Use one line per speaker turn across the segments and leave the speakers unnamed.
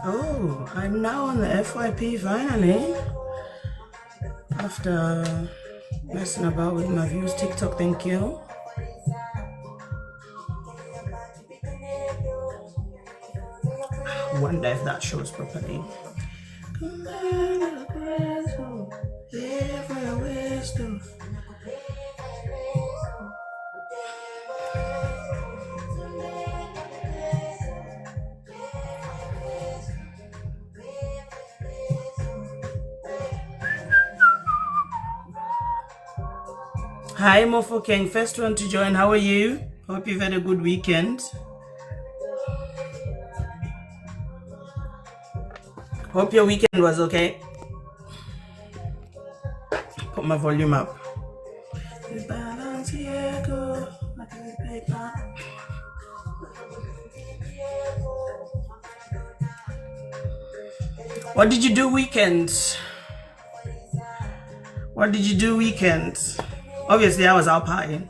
Oh, I'm now on the FYP finally. After messing about with my views TikTok, thank you. Wonder if that shows properly. Hi Mofo King, first one to join. How are you? Hope you've had a good weekend. Hope your weekend was okay. Put my volume up. What did you do weekend? What did you do weekend? Obviously, I was out partying.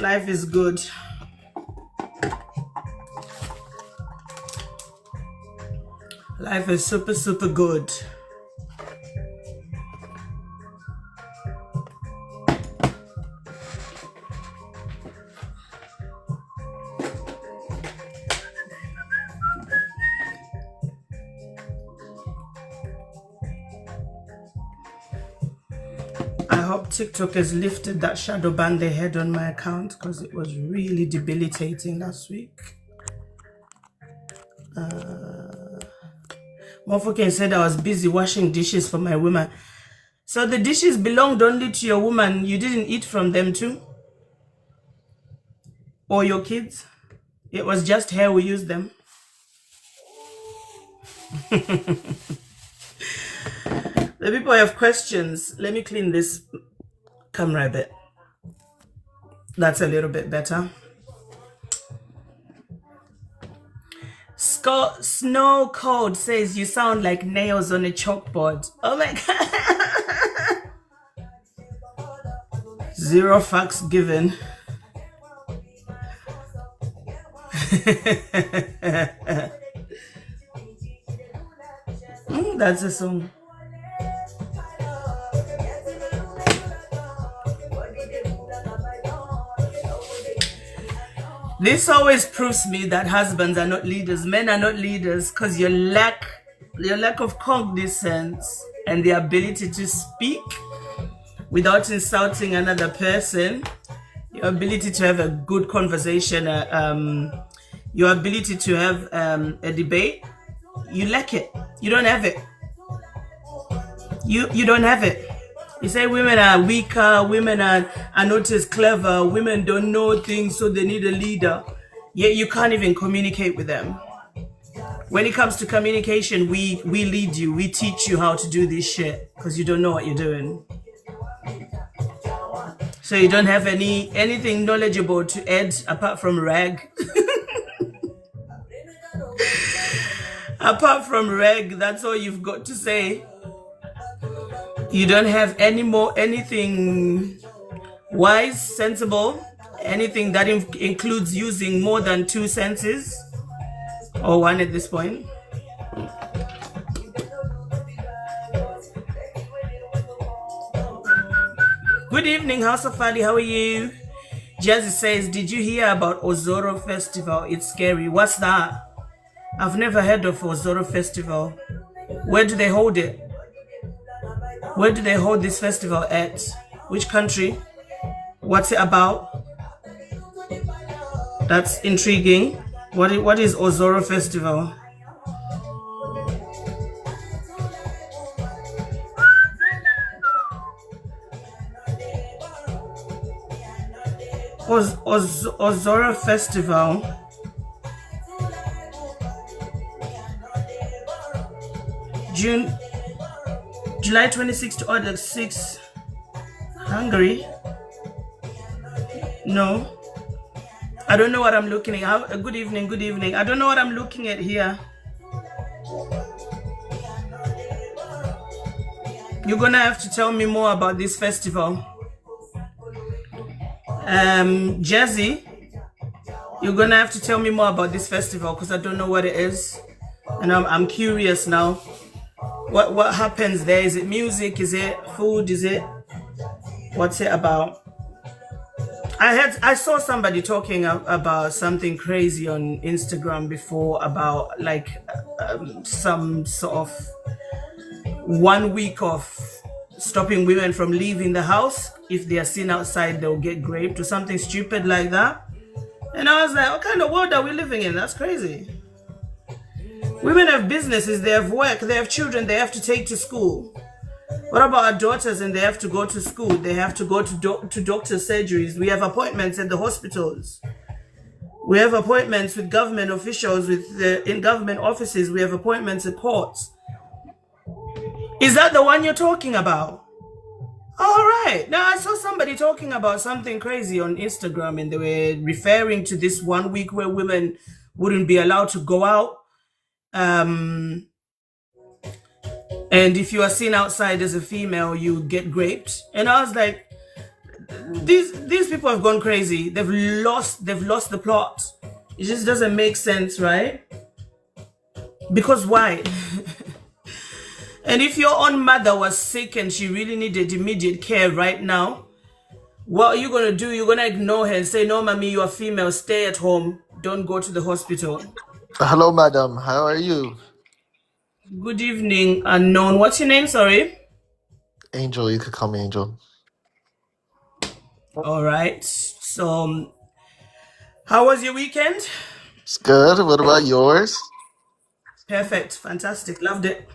Life is good. Life is super, super good. I hope TikTok has lifted that shadow ban they had on my account because it was really debilitating last week. Mofoken said I was busy washing dishes for my woman. So the dishes belonged only to your woman. You didn't eat from them too? Or your kids? It was just her who used them. The people have questions. Let me clean this camera a bit. That's a little bit better. Snow Code says you sound like nails on a chalkboard. Oh my god. Zero facts given. That's a song. This always proves me that husbands are not leaders, men are not leaders, because your lack of cognizance and the ability to speak without insulting another person, your ability to have a good conversation, your ability to have a debate, you lack it. You don't have it. You don't have it. You say women are weaker, women are not as clever, women don't know things, so they need a leader. Yet you can't even communicate with them. When it comes to communication, we lead you, we teach you how to do this shit because you don't know what you're doing. So you don't have anything knowledgeable to add apart from rag. Apart from rag, that's all you've got to say. You don't have anything wise, sensible, anything that includes using more than 2 senses, or 1 at this point. Good evening, House of Fadi, how are you? Jazzy says, did you hear about Ozoro Festival? It's scary. What's that? I've never heard of Ozoro Festival. Where do they hold it? Where do they hold this festival at? Which country? What's it about? That's intriguing. What is Ozoro Festival? Ozoro Festival. July 26 to August 6. Hungary? No. I don't know what I'm looking at. Good evening, good evening. I don't know what I'm looking at here. You're gonna have to tell me more about this festival. Jazzy, You're gonna have to tell me more about this festival because I don't know what it is, and I'm curious now. What happens there? Is it music? Is it food? Is it what's it about? I saw somebody talking about something crazy on Instagram before about like some sort of 1 week of stopping women from leaving the house. If they are seen outside, they'll get raped or something stupid like that. And I was like, what kind of world are we living in? That's crazy. Women have businesses, they have work, they have children they have to take to school. What about our daughters and they have to go to school? They have to go to doctor's surgeries. We have appointments at the hospitals. We have appointments with government officials, in government offices. We have appointments at courts. Is that the one you're talking about? All right. Now, I saw somebody talking about something crazy on Instagram, and they were referring to this 1 week where women wouldn't be allowed to go out. And if you are seen outside as a female, you get raped. And I was like, these people have gone crazy. They've lost the plot. It just doesn't make sense, right? Because why? And if your own mother was sick and she really needed immediate care right now, what are you going to do? You're going to ignore her and say, no, mommy, you are female. Stay at home. Don't go to the hospital.
Hello, madam. How are you?
Good evening, unknown. What's your name? Sorry.
Angel, you could call me Angel.
All right. So, how was your weekend?
It's good. What about yours?
Perfect. Fantastic. Loved it.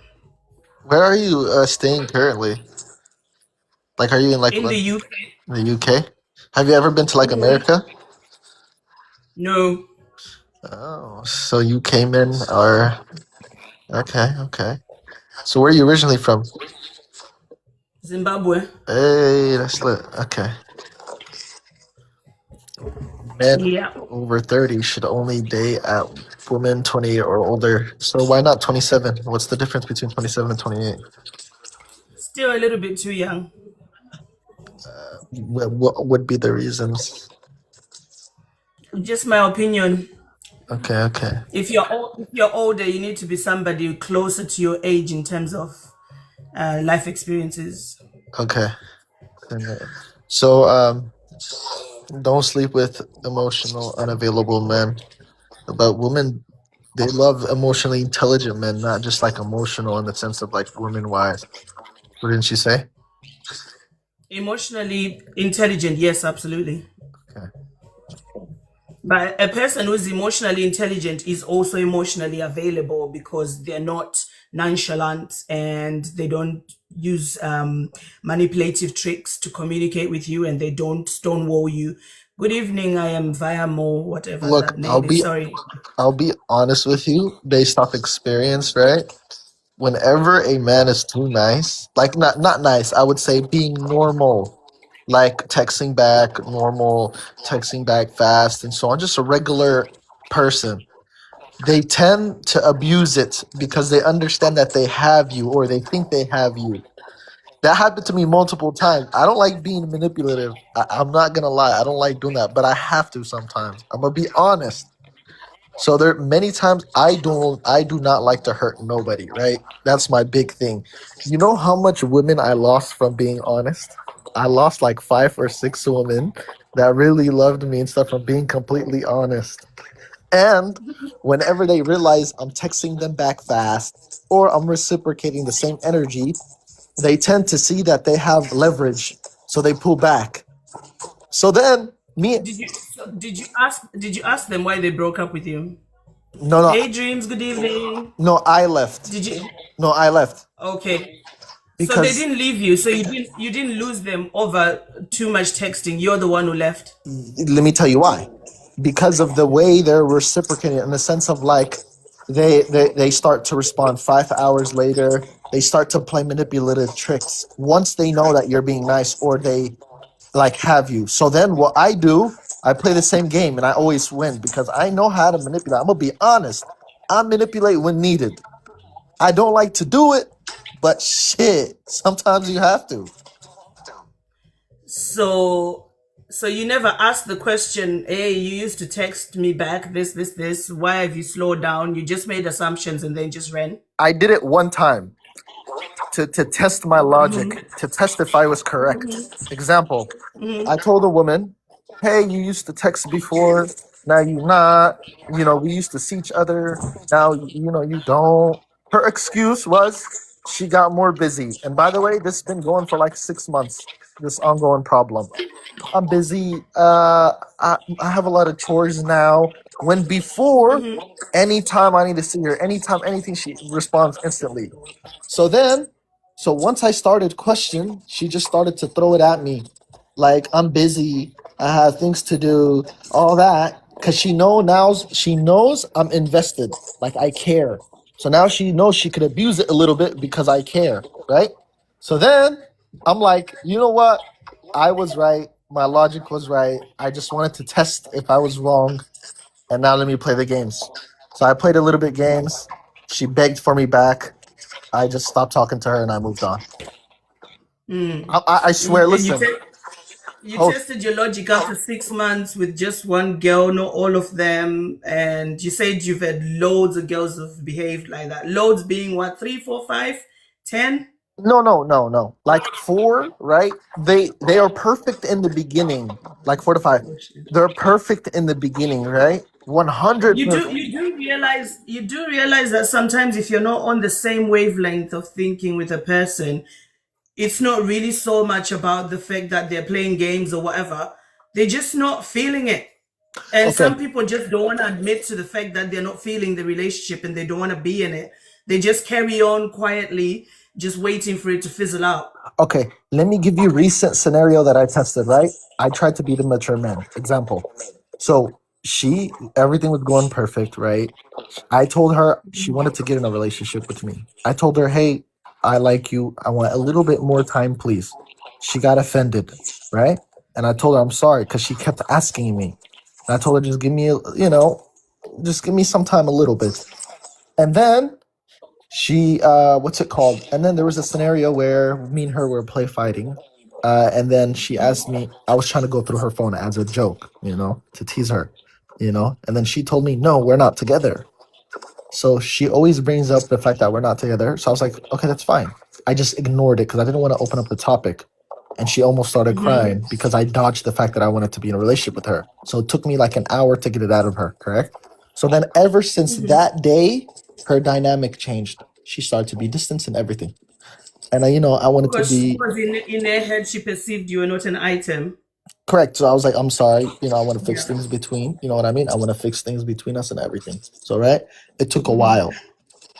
Where are you staying currently? Like, are you in like
In the UK?
the UK? Have you ever been to like America?
No.
Oh, so you came in or okay, okay. So where are you originally from?
Zimbabwe.
Hey, that's lit. Okay. Men
Yeah.
over 30 should only date at women 28 or older. So why not 27? What's the difference between 27 and 28?
Still a little bit too young.
What would be the reasons?
Just my opinion.
Okay, okay.
If you're older, you need to be somebody closer to your age in terms of life experiences.
Okay. So, don't sleep with emotional, unavailable men. But women, they love emotionally intelligent men, not just like emotional in the sense of like women wise. Wouldn't you say?
Emotionally intelligent, yes, absolutely.
Okay.
But a person who's emotionally intelligent is also emotionally available because they're not nonchalant and they don't use manipulative tricks to communicate with you and they don't stonewall you. Good evening, I am via Mo, whatever
Look,
that name is. Sorry.
I'll be honest with you, based off experience, right? Whenever a man is too nice, like not nice, I would say being normal, like texting back normal, texting back fast, and so on, just a regular person. They tend to abuse it because they understand that they have you or they think they have you. That happened to me multiple times. I don't like being manipulative. I'm not gonna lie. I don't like doing that, but I have to sometimes. I'm gonna be honest. So there many times I do not like to hurt nobody, right? That's my big thing. You know how much women I lost from being honest? I lost like 5 or 6 women that really loved me and stuff from being completely honest. And whenever they realize I'm texting them back fast or I'm reciprocating the same energy, they tend to see that they have leverage. So they pull back. So then me
Did you ask them why they broke up with you?
no no
Hey Dreams, good evening.
no I left.
Did you
No, I left.
Okay. So they
Because
didn't leave you, so you didn't lose them over too much texting. You're the one who left.
let me tell you why. Because of the way they're reciprocating in the sense of like they start to respond 5 hours later. They start to play manipulative tricks once they know that you're being nice or they like have you. So then what I do, I play the same game and I always win because I know how to manipulate. I'm gonna be honest. I manipulate when needed. I don't like to do it, but shit, sometimes you have to.
So So you never asked the question, hey, you used to text me back this. Why have you slowed down? You just made assumptions and then just ran.
I did it one time to test my logic, to test if I was correct. Example, I told a woman, hey, you used to text before, now you not. We used to see each other, now you don't. Her excuse was she got more busy. And by the way, this has been going for like 6 months, this ongoing problem. I'm busy. I have a lot of chores now. When before, anytime I need to see her, anytime anything, she responds instantly. So then, so once I started question, she just started to throw it at me, like I'm busy, I have things to do, all that, because she knows I'm invested, like I care. So now she knows she could abuse it a little bit because I care, right? So then I'm like, you know what? I was right. My logic was right. I just wanted to test if I was wrong, and now let me play the games. So I played a little bit games. She begged for me back. I just stopped talking to her and I moved on. I swear,
And
listen.
you
Oh,
tested your logic after 6 months with just one girl, not all of them, and you said you've had loads of girls who've behaved like that. Loads being what, three, four, five, 10?
no, no, no, no. Like four, right? They are perfect in the beginning. Like 4 to 5. They're perfect in the beginning, right? 100%.
You do realize that sometimes if you're not on the same wavelength of thinking with a person, it's not really so much about the fact that they're playing games or whatever. They're just not feeling it. And
Okay,
some people just don't want to admit to the fact that they're not feeling the relationship and they don't want to be in it. They just carry on quietly, just waiting for it to fizzle out.
okay. Let me give you a recent scenario that I tested, right? I tried to be the mature man. Example. So everything was going perfect, right? I told her she wanted to get in a relationship with me. I told her, hey, I like you. I want a little bit more time, please. She got offended, right? And I told her I'm sorry because she kept asking me. And I told her, just give me, just give me some time, a little bit. And then what's it called? And then there was a scenario where me and her were play fighting. And then she asked me, I was trying to go through her phone as a joke, to tease her, and then she told me, no, we're not together. So she always brings up the fact that we're not together. So I was like, okay, that's fine. I just ignored it because I didn't want to open up the topic. And she almost started crying because I dodged the fact that I wanted to be in a relationship with her. So it took me like an hour to get it out of her, correct? So then ever since that day, her dynamic changed. She started to be distant and everything. And I wanted to be
Because in her head, she perceived you were not an item.
correct. So I was like, I'm sorry, I want to fix
Yeah.
things between, you know what I mean? I want to fix things between us and everything. So right? It took a while.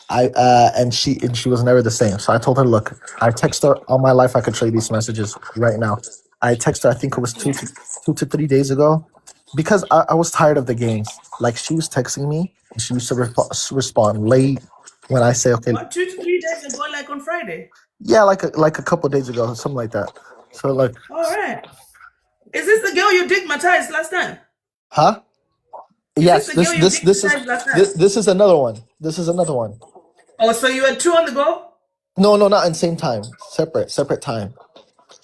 And she was never the same. So I told her, look, I text her all my life. I could show you these messages right now. I text her. I think it was 2 to 3 days ago, because I was tired of the games. Like she was texting me, and she used to respond late when I say okay.
What, 2 to 3 days ago, like on Friday?
Yeah, like a couple days ago, something like that. So like,
All right. Is this the girl you digmatized last time?
huh?
Is this
Yes.
the
This
girl you
this this is
digmatized last
this,
time?
this is another one. This is another one.
Oh, so you had two on the go?
No, no, not in same time. Separate time.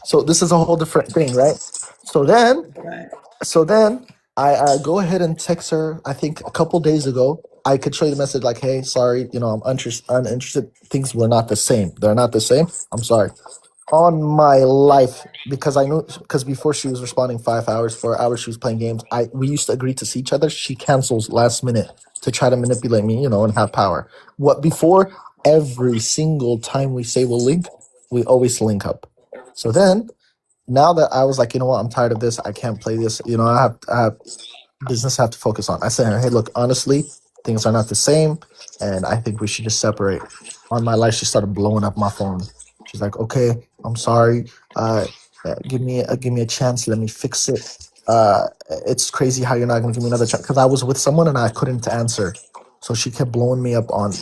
So this is a whole different thing, right? So then
Right.
So then I go ahead and text her. I think a couple days ago, I could show you the message like, "Hey, sorry, I'm uninterested. Things were not the same. They're not the same. I'm sorry." On my life, because I knew, because before she was responding 5 hours, 4 hours, she was playing games. We used to agree to see each other. She cancels last minute to try to manipulate me, and have power. What before every single time we say we'll link, we always link up. So then now that I was like, you know what, I'm tired of this. I can't play this. I have business I have to focus on. I said, hey, look, honestly, things are not the same, and I think we should just separate. On my life, she started blowing up my phone. She's like, okay, I'm sorry. Uh, give me a chance. Let me fix it. It's crazy how you're not gonna give me another chance, because I was with someone and I couldn't answer. So she kept blowing me up on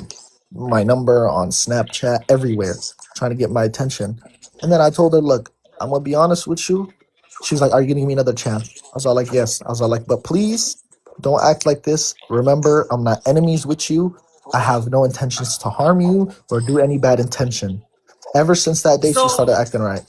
my number, on Snapchat, everywhere, trying to get my attention. And then I told her, look, I'm gonna be honest with you. She was like, are you gonna give me another chance? I was all like, yes. I was all like, but please don't act like this. Remember, I'm not enemies with you. I have no intentions to harm you or do any bad intention. Ever since that day, she started
So
acting right.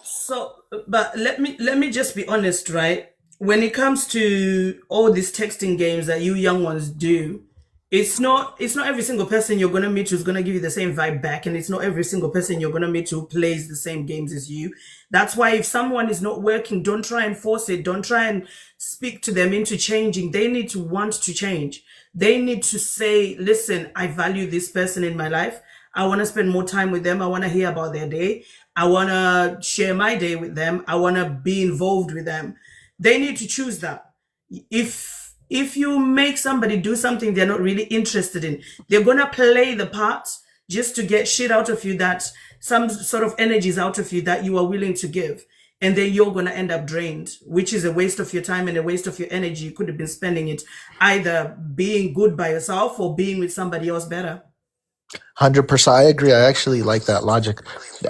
so but let me just be honest, right? When it comes to all these texting games that you young ones do, it's not every single person you're gonna meet who's gonna give you the same vibe back, and it's not every single person you're gonna meet who plays the same games as you. That's why if someone is not working, don't try and force it. Don't try and speak to them into changing. They need to want to change. They need to say, listen, I value this person in my life. I want to spend more time with them. I want to hear about their day. I want to share my day with them. I want to be involved with them. They need to choose that. If you make somebody do something they're not really interested in, they're going to play the part just to get shit out of you, that some sort of energies out of you that you are willing to give. And then you're going to end up drained, which is a waste of your time and a waste of your energy. You could have been spending it either being good by yourself or being with somebody else better.
100%. I agree. I actually like that logic.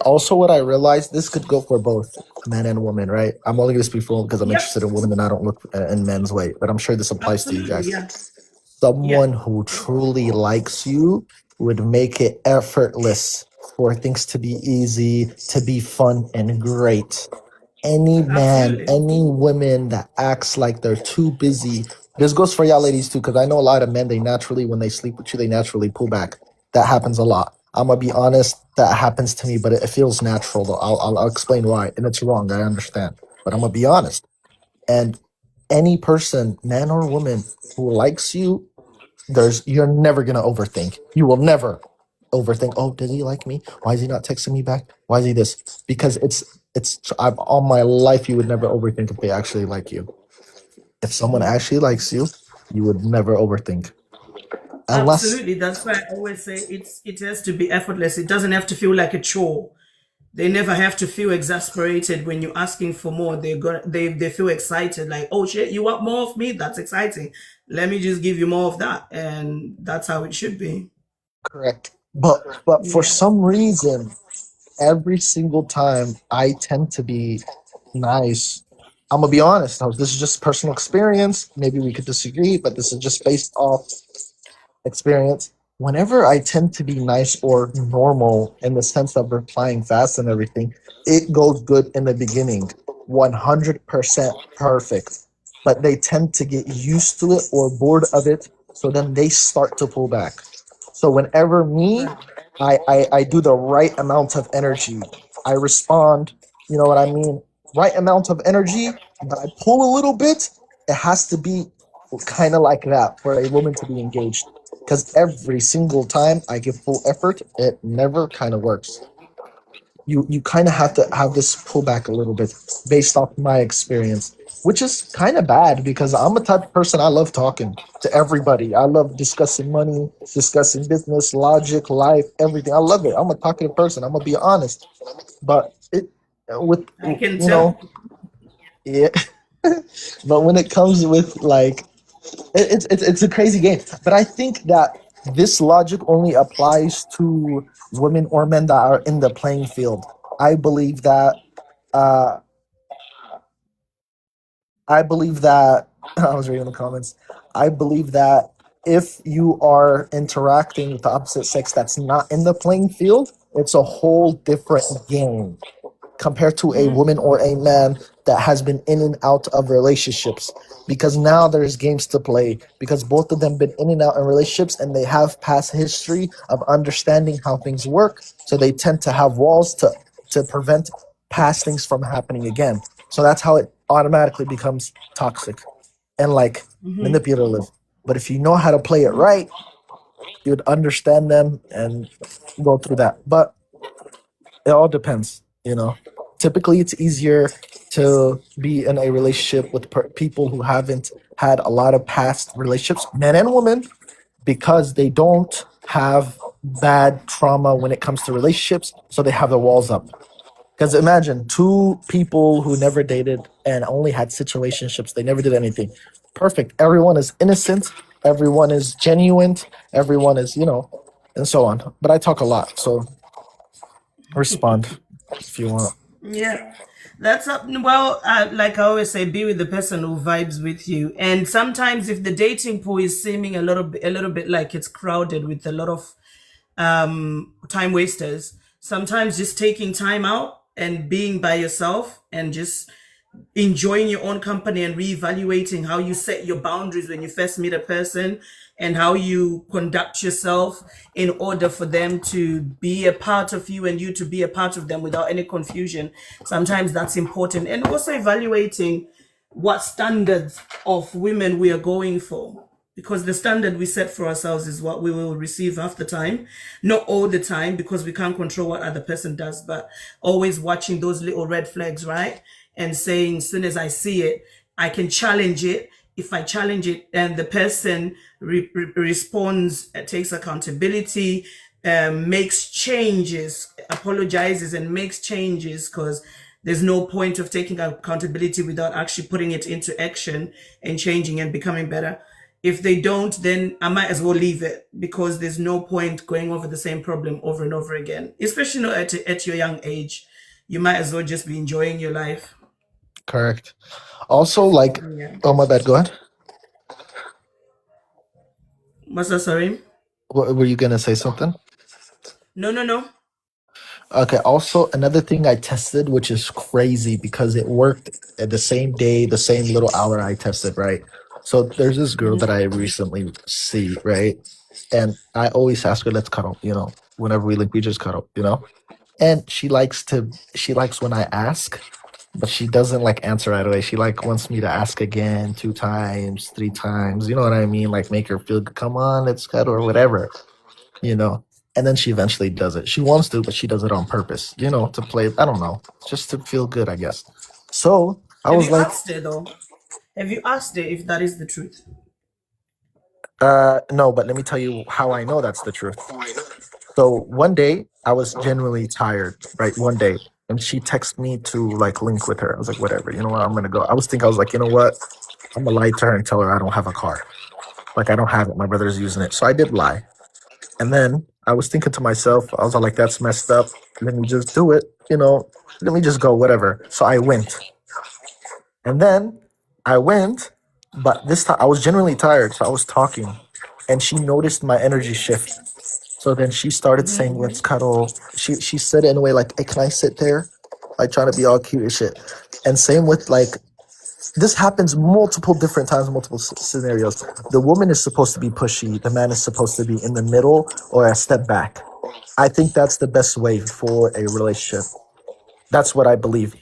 Also, what I realized, this could go for both men and women, right? I'm only going to speak for because I'm
Yep,
interested in women and I don't look in men's way, but I'm sure this applies to you
absolutely.
guys.
Yeah. Yeah.
Someone who truly likes you would make it effortless for things to be easy, to be fun and great. Any man,
Absolutely.
any women that acts like they're too busy. This goes for y'all ladies too, because I know a lot of men, they naturally, when they sleep with you, they naturally pull back. That happens a lot. I'm gonna be honest, that happens to me, but it feels natural though. I'll explain why. And it's wrong, I understand. But I'm gonna be honest. And any person, man or woman, who likes you, you're never gonna overthink. You will never overthink. Oh, did he like me? Why is he not texting me back? Why is he this? Because I've all my life you would never overthink if they actually like you. If someone actually likes you, you would never overthink. Unless
Absolutely. That's why I always say it has to be effortless. It doesn't have to feel like a chore. They never have to feel exasperated when you're asking for more. They feel excited, like, oh shit, you want more of me? That's exciting. Let me just give you more of that. And that's how it should be.
correct. But for
Yeah.
some reason, every single time I tend to be nice. I'm gonna be honest. This is just personal experience. Maybe we could disagree, but this is just based off experience. Whenever I tend to be nice or normal in the sense of replying fast and everything, it goes good in the beginning, 100% perfect. But they tend to get used to it or bored of it, so then they start to pull back. So whenever me,
Right.
I do the right amount of energy. I respond, you know what I mean? Right amount of energy, but I pull a little bit. It has to be kind of like that for a woman to be engaged. Because every single time I give full effort, it never kind of works. You kind of have to have this pullback a little bit based off my experience, which is kind of bad because I'm a type of person I love talking to everybody. I love discussing money, discussing business, logic, life, everything. I love it. I'm a talkative person. I'm gonna be honest, but it with
I can
you
tell.
know yeah. But when it comes with like it's a crazy game. But I think that this logic only applies to women or men that are in the playing field. I believe that uh I believe that I was reading the comments. I believe that if you are interacting with the opposite sex that's not in the playing field, it's a whole different game compared to a woman or a man that has been in and out of relationships, because now there's games to play because both of them been in and out in relationships and they have past history of understanding how things work, so they tend to have walls to prevent past things from happening again. So that's how it automatically becomes toxic and like manipulative. But if you know how to play it right, you would understand them and go through that. But it all depends, you know. Typically, it's easier to be in a relationship with people who haven't had a lot of past relationships, men and women, because they don't have bad trauma when it comes to relationships, so they have their walls up. Because imagine two people who never dated and only had situationships, they never did anything. Perfect. Everyone is innocent, everyone is genuine, everyone is, and so on. But I talk a lot, so respond if you want.
Yeah. That's up. Well, like I always say, be with the person who vibes with you. And sometimes, if the dating pool is seeming a little bit like it's crowded with a lot of time wasters, sometimes just taking time out and being by yourself and just enjoying your own company and reevaluating how you set your boundaries when you first meet a person and how you conduct yourself in order for them to be a part of you and you to be a part of them without any confusion. Sometimes that's important. And also evaluating what standards of women we are going for. Because the standard we set for ourselves is what we will receive half the time. Not all the time, because we can't control what other person does, but always watching those little red flags, right? And saying, as soon as I see it, I can challenge it. If I challenge it and the person responds, takes accountability, makes changes, apologizes and makes changes, because there's no point of taking accountability without actually putting it into action and changing and becoming better. If they don't, then I might as well leave it, because there's no point going over the same problem over and over again, especially not at your young age. You might as well just be enjoying your life.
Correct. Also, like,
Yeah.
oh my bad. Go ahead.
What's that? Sorry.
What, were you gonna say something?
No, no, no.
Okay. Also, another thing I tested, which is crazy because it worked at the same day, the same little hour I tested, right? So there's this girl that I recently see, right? And I always ask her, let's cuddle, whenever we link, we just cuddle. And she likes when I ask, but she doesn't like answer right away. She like wants me to ask again, two times, three times. You know what I mean? Like make her feel, come on, let's cuddle or whatever, you know. And then she eventually does it. She wants to, but she does it on purpose, to play. I don't know, just to feel good, I guess. So I
Have
was
you
like,
asked her though? Have you asked her if that is the truth?
no, but let me tell you how I know that's the truth. So one day I was genuinely tired, right? One day. And she texted me to like link with her. I was like, whatever, you know what? I'm gonna go. I was like, you know what? I'm gonna lie to her and tell her I don't have a car. Like I don't have it. My brother's using it. So I did lie. And then I was thinking to myself, I was all like, that's messed up. Let me just do it. Let me just go, whatever. So I went. And then I went, but this time I was genuinely tired. So I was talking. And she noticed my energy shift. So then she started saying, "Let's cuddle." She said it in a way like, "Hey, can I sit there?" Like trying to be all cute and shit. And same with like this happens multiple different times, multiple scenarios. The woman is supposed to be pushy. The man is supposed to be in the middle or a step back. I think that's the best way for a relationship. That's what I believe.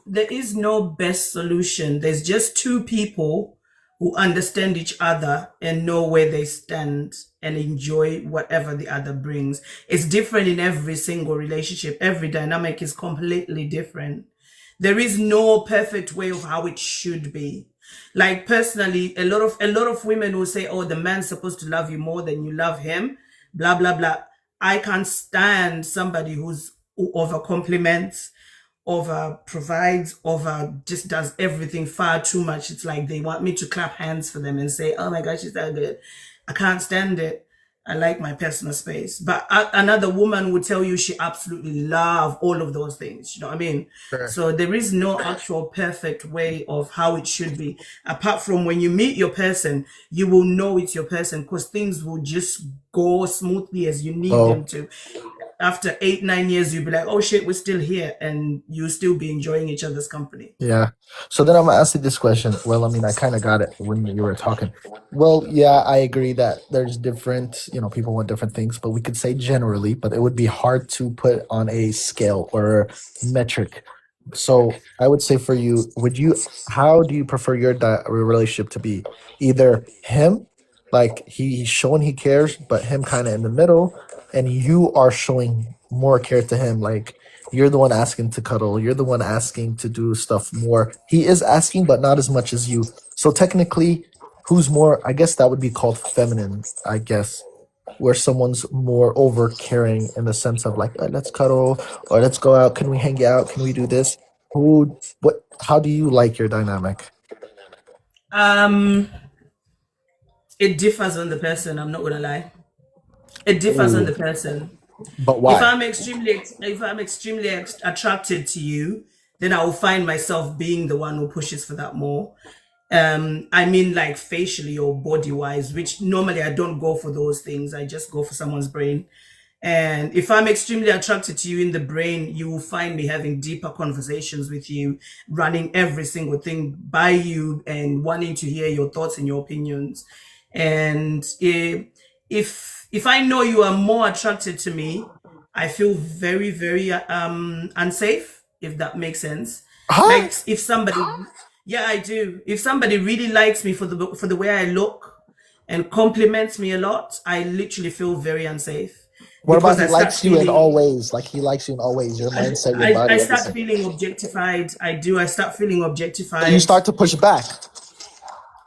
There is no best solution. There's just two people who understand each other and know where they stand and enjoy whatever the other brings. It's different in every single relationship. Every dynamic is completely different. There is no perfect way of how it should be. Like personally, a lot of women will say, "Oh, the man's supposed to love you more than you love him." Blah blah blah. I can't stand somebody who over compliments, over provides, over just does everything far too much. It's like they want me to clap hands for them and say, "Oh my gosh, she's that good." I can't stand it. I like my personal space. But another woman would tell you she absolutely love all of those things. You know what I mean?
Sure.
So there is no actual perfect way of how it should be. Apart from when you meet your person, you will know it's your person, because things will just go smoothly as you need them
Oh,
to. After 8, 9 years, you'll be like, "Oh shit, we're still here," and you'll still be enjoying each other's company.
yeah. So then I'm gonna ask you this question. Well, I mean, I kind of got it when you were talking. Well, yeah, I agree that there's different, people want different things, but we could say generally, but it would be hard to put on a scale or metric. So I would say for you, how do you prefer your relationship to be? Either him, like he's showing he cares, but him kind of in the middle, and you are showing more care to him, like you're the one asking to cuddle. You're the one asking to do stuff more. He is asking, but not as much as you. So technically, who's more? I guess that would be called feminine. I guess where someone's more over caring in the sense of like, let's cuddle or let's go out. Can we hang out? Can we do this? Who? What? How do you like your dynamic?
Um, it differs on the person. I'm not gonna lie. It differs on
Ooh,
the person.
but
If
why?
I'm extremely attracted to you, then I will find myself being the one who pushes for that more. I mean, like facially or body wise, which normally I don't go for those things. I just go for someone's brain. And if I'm extremely attracted to you in the brain, you will find me having deeper conversations with you, running every single thing by you and wanting to hear your thoughts and your opinions. And if I know you are more attracted to me, I feel very, very unsafe, if that makes sense.
Huh?
Like if somebody, yeah, I do. If somebody really likes me for the way I look and compliments me a lot, I literally feel very unsafe
What about
because
he
I start
likes you in
feeling
all ways? Like he likes you in all ways, your mindset, your
I
body,
start
everything.
feeling objectified. I do. I start feeling
So you
objectified.
start to push back.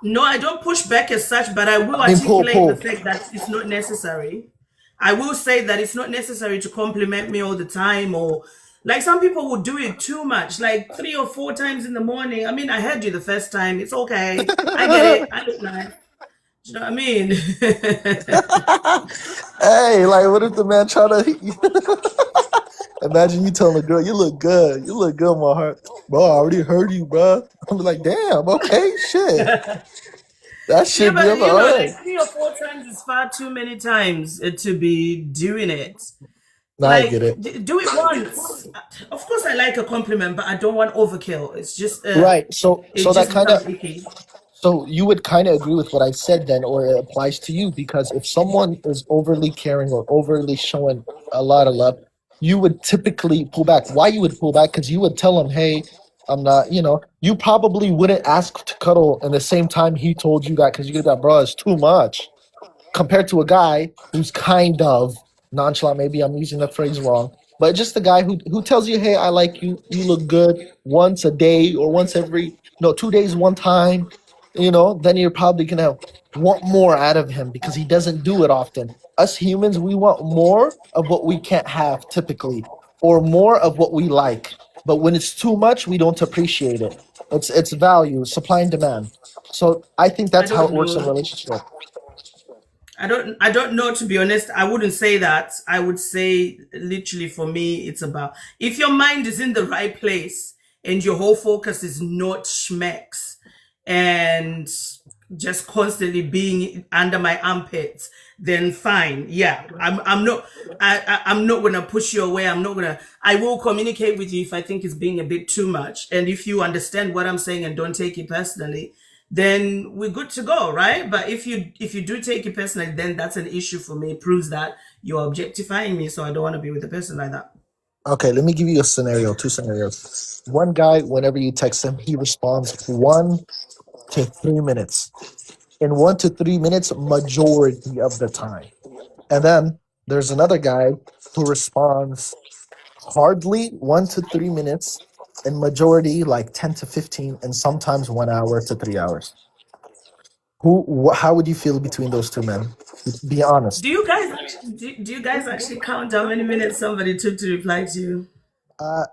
No, I don't push back as such, but I will
I mean, pull,
articulate the
pull.
fact that it's not necessary. I will say that it's not necessary to compliment me all the time, or like some people would do it too much, like 3 or 4 times in the morning. I mean, I heard you the first time. It's okay. I get it. I look nice. Do you know what I mean?
Hey, like, what if the man try to? Imagine you telling a girl, "You look good. You look good, my heart, bro. I already heard you, bro." I'm like, "Damn, okay, shit. That
Yeah,
should be
but
all right."
like 3 or 4 times is far too many times to be doing it.
Nah, I get
Like,
it.
do it once. Of course, I like a compliment, but I don't want overkill.
Right. So
It
that
just
kind of
becomes icky.
so you would kind of agree with what I said then, or it applies to you because if someone is overly caring or overly showing a lot of love, you would typically pull back. Why you would pull back? Because you would tell him, "Hey, I'm not." You probably wouldn't ask to cuddle, and the same time he told you that because you get that, bro, it's too much compared to a guy who's kind of nonchalant. Maybe I'm using the phrase wrong, but just the guy who tells you, "Hey, I like you. You look good," once a day or once every no 2 days, one time. Then you're probably gonna want more out of him because he doesn't do it often. Us humans, we want more of what we can't have typically, or more of what we like. But when it's too much, we don't appreciate it. It's value, supply and demand. So I think
I
that's how it
don't
works in a
know.
relationship.
I don't know, to be honest. I wouldn't say that. I would say literally for me it's about if your mind is in the right place and your whole focus is not schmecks and just constantly being under my armpits, then fine. Yeah. I'm not gonna push you away. I will communicate with you if I think it's being a bit too much. And if you understand what I'm saying and don't take it personally, then we're good to go, right? But if you do take it personally, then that's an issue for me. It proves that you're objectifying me, so I don't want to be with a person like that.
Okay, let me give you a scenario, two scenarios. One guy, whenever you text him, he responds 1 to 3 minutes. In 1 to 3 minutes, majority of the time. And then there's another guy who responds hardly 1 to 3 minutes, and majority like 10 to 15, and sometimes 1 hour to 3 hours. How would you feel between those two men? Be honest.
Do you guys actually count how many minutes somebody took to reply to you?
I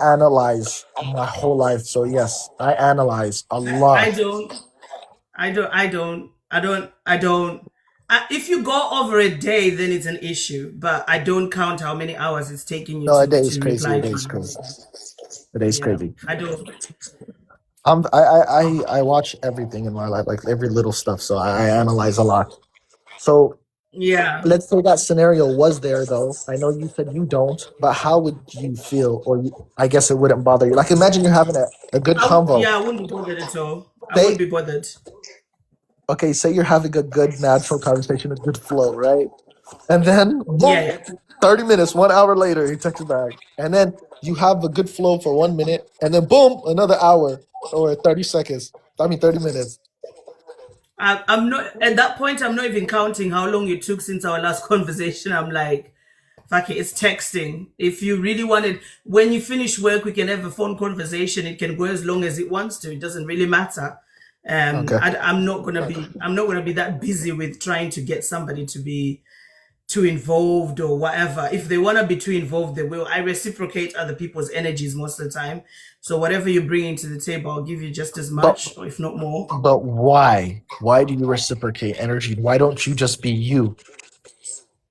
analyze my whole life. So yes, I analyze a
I
lot.
don't. I don't. If you go over a day, then it's an issue. But I don't count how many hours it's taking you
No, a day is
to
crazy. A
reply
day
to
is
me.
crazy. A day is
Yeah,
crazy.
I don't.
I watch everything in my life, like every little stuff. So I analyze a lot. So
Yeah.
let's say that scenario was there, though. I know you said you don't, but how would you feel? I guess it wouldn't bother you. Like imagine you're having a good convo.
Yeah, I wouldn't be bothered at all. I wouldn't
Say
be bothered.
okay, say you're having a good natural conversation, a good flow, right? And then
Yeah,
boom,
yeah.
30 minutes, 1 hour later, he texts back. And then you have a good flow for 1 minute, and then boom, another hour or 30 seconds. I mean, 30 minutes.
I'm not at that point. I'm not even counting how long it took since our last conversation. I'm like, fuck it, it's texting. If you really wanted, when you finish work, we can have a phone conversation. It can go as long as it wants to. It doesn't really matter.
Okay.
I'm not gonna be that busy with trying to get somebody to be too involved or whatever. If they want to be too involved, they will. I reciprocate other people's energies most of the time. So whatever you bring into the table, I'll give you just as
But
much, or if not more.
but why? Why do you reciprocate energy? Why don't you just be you?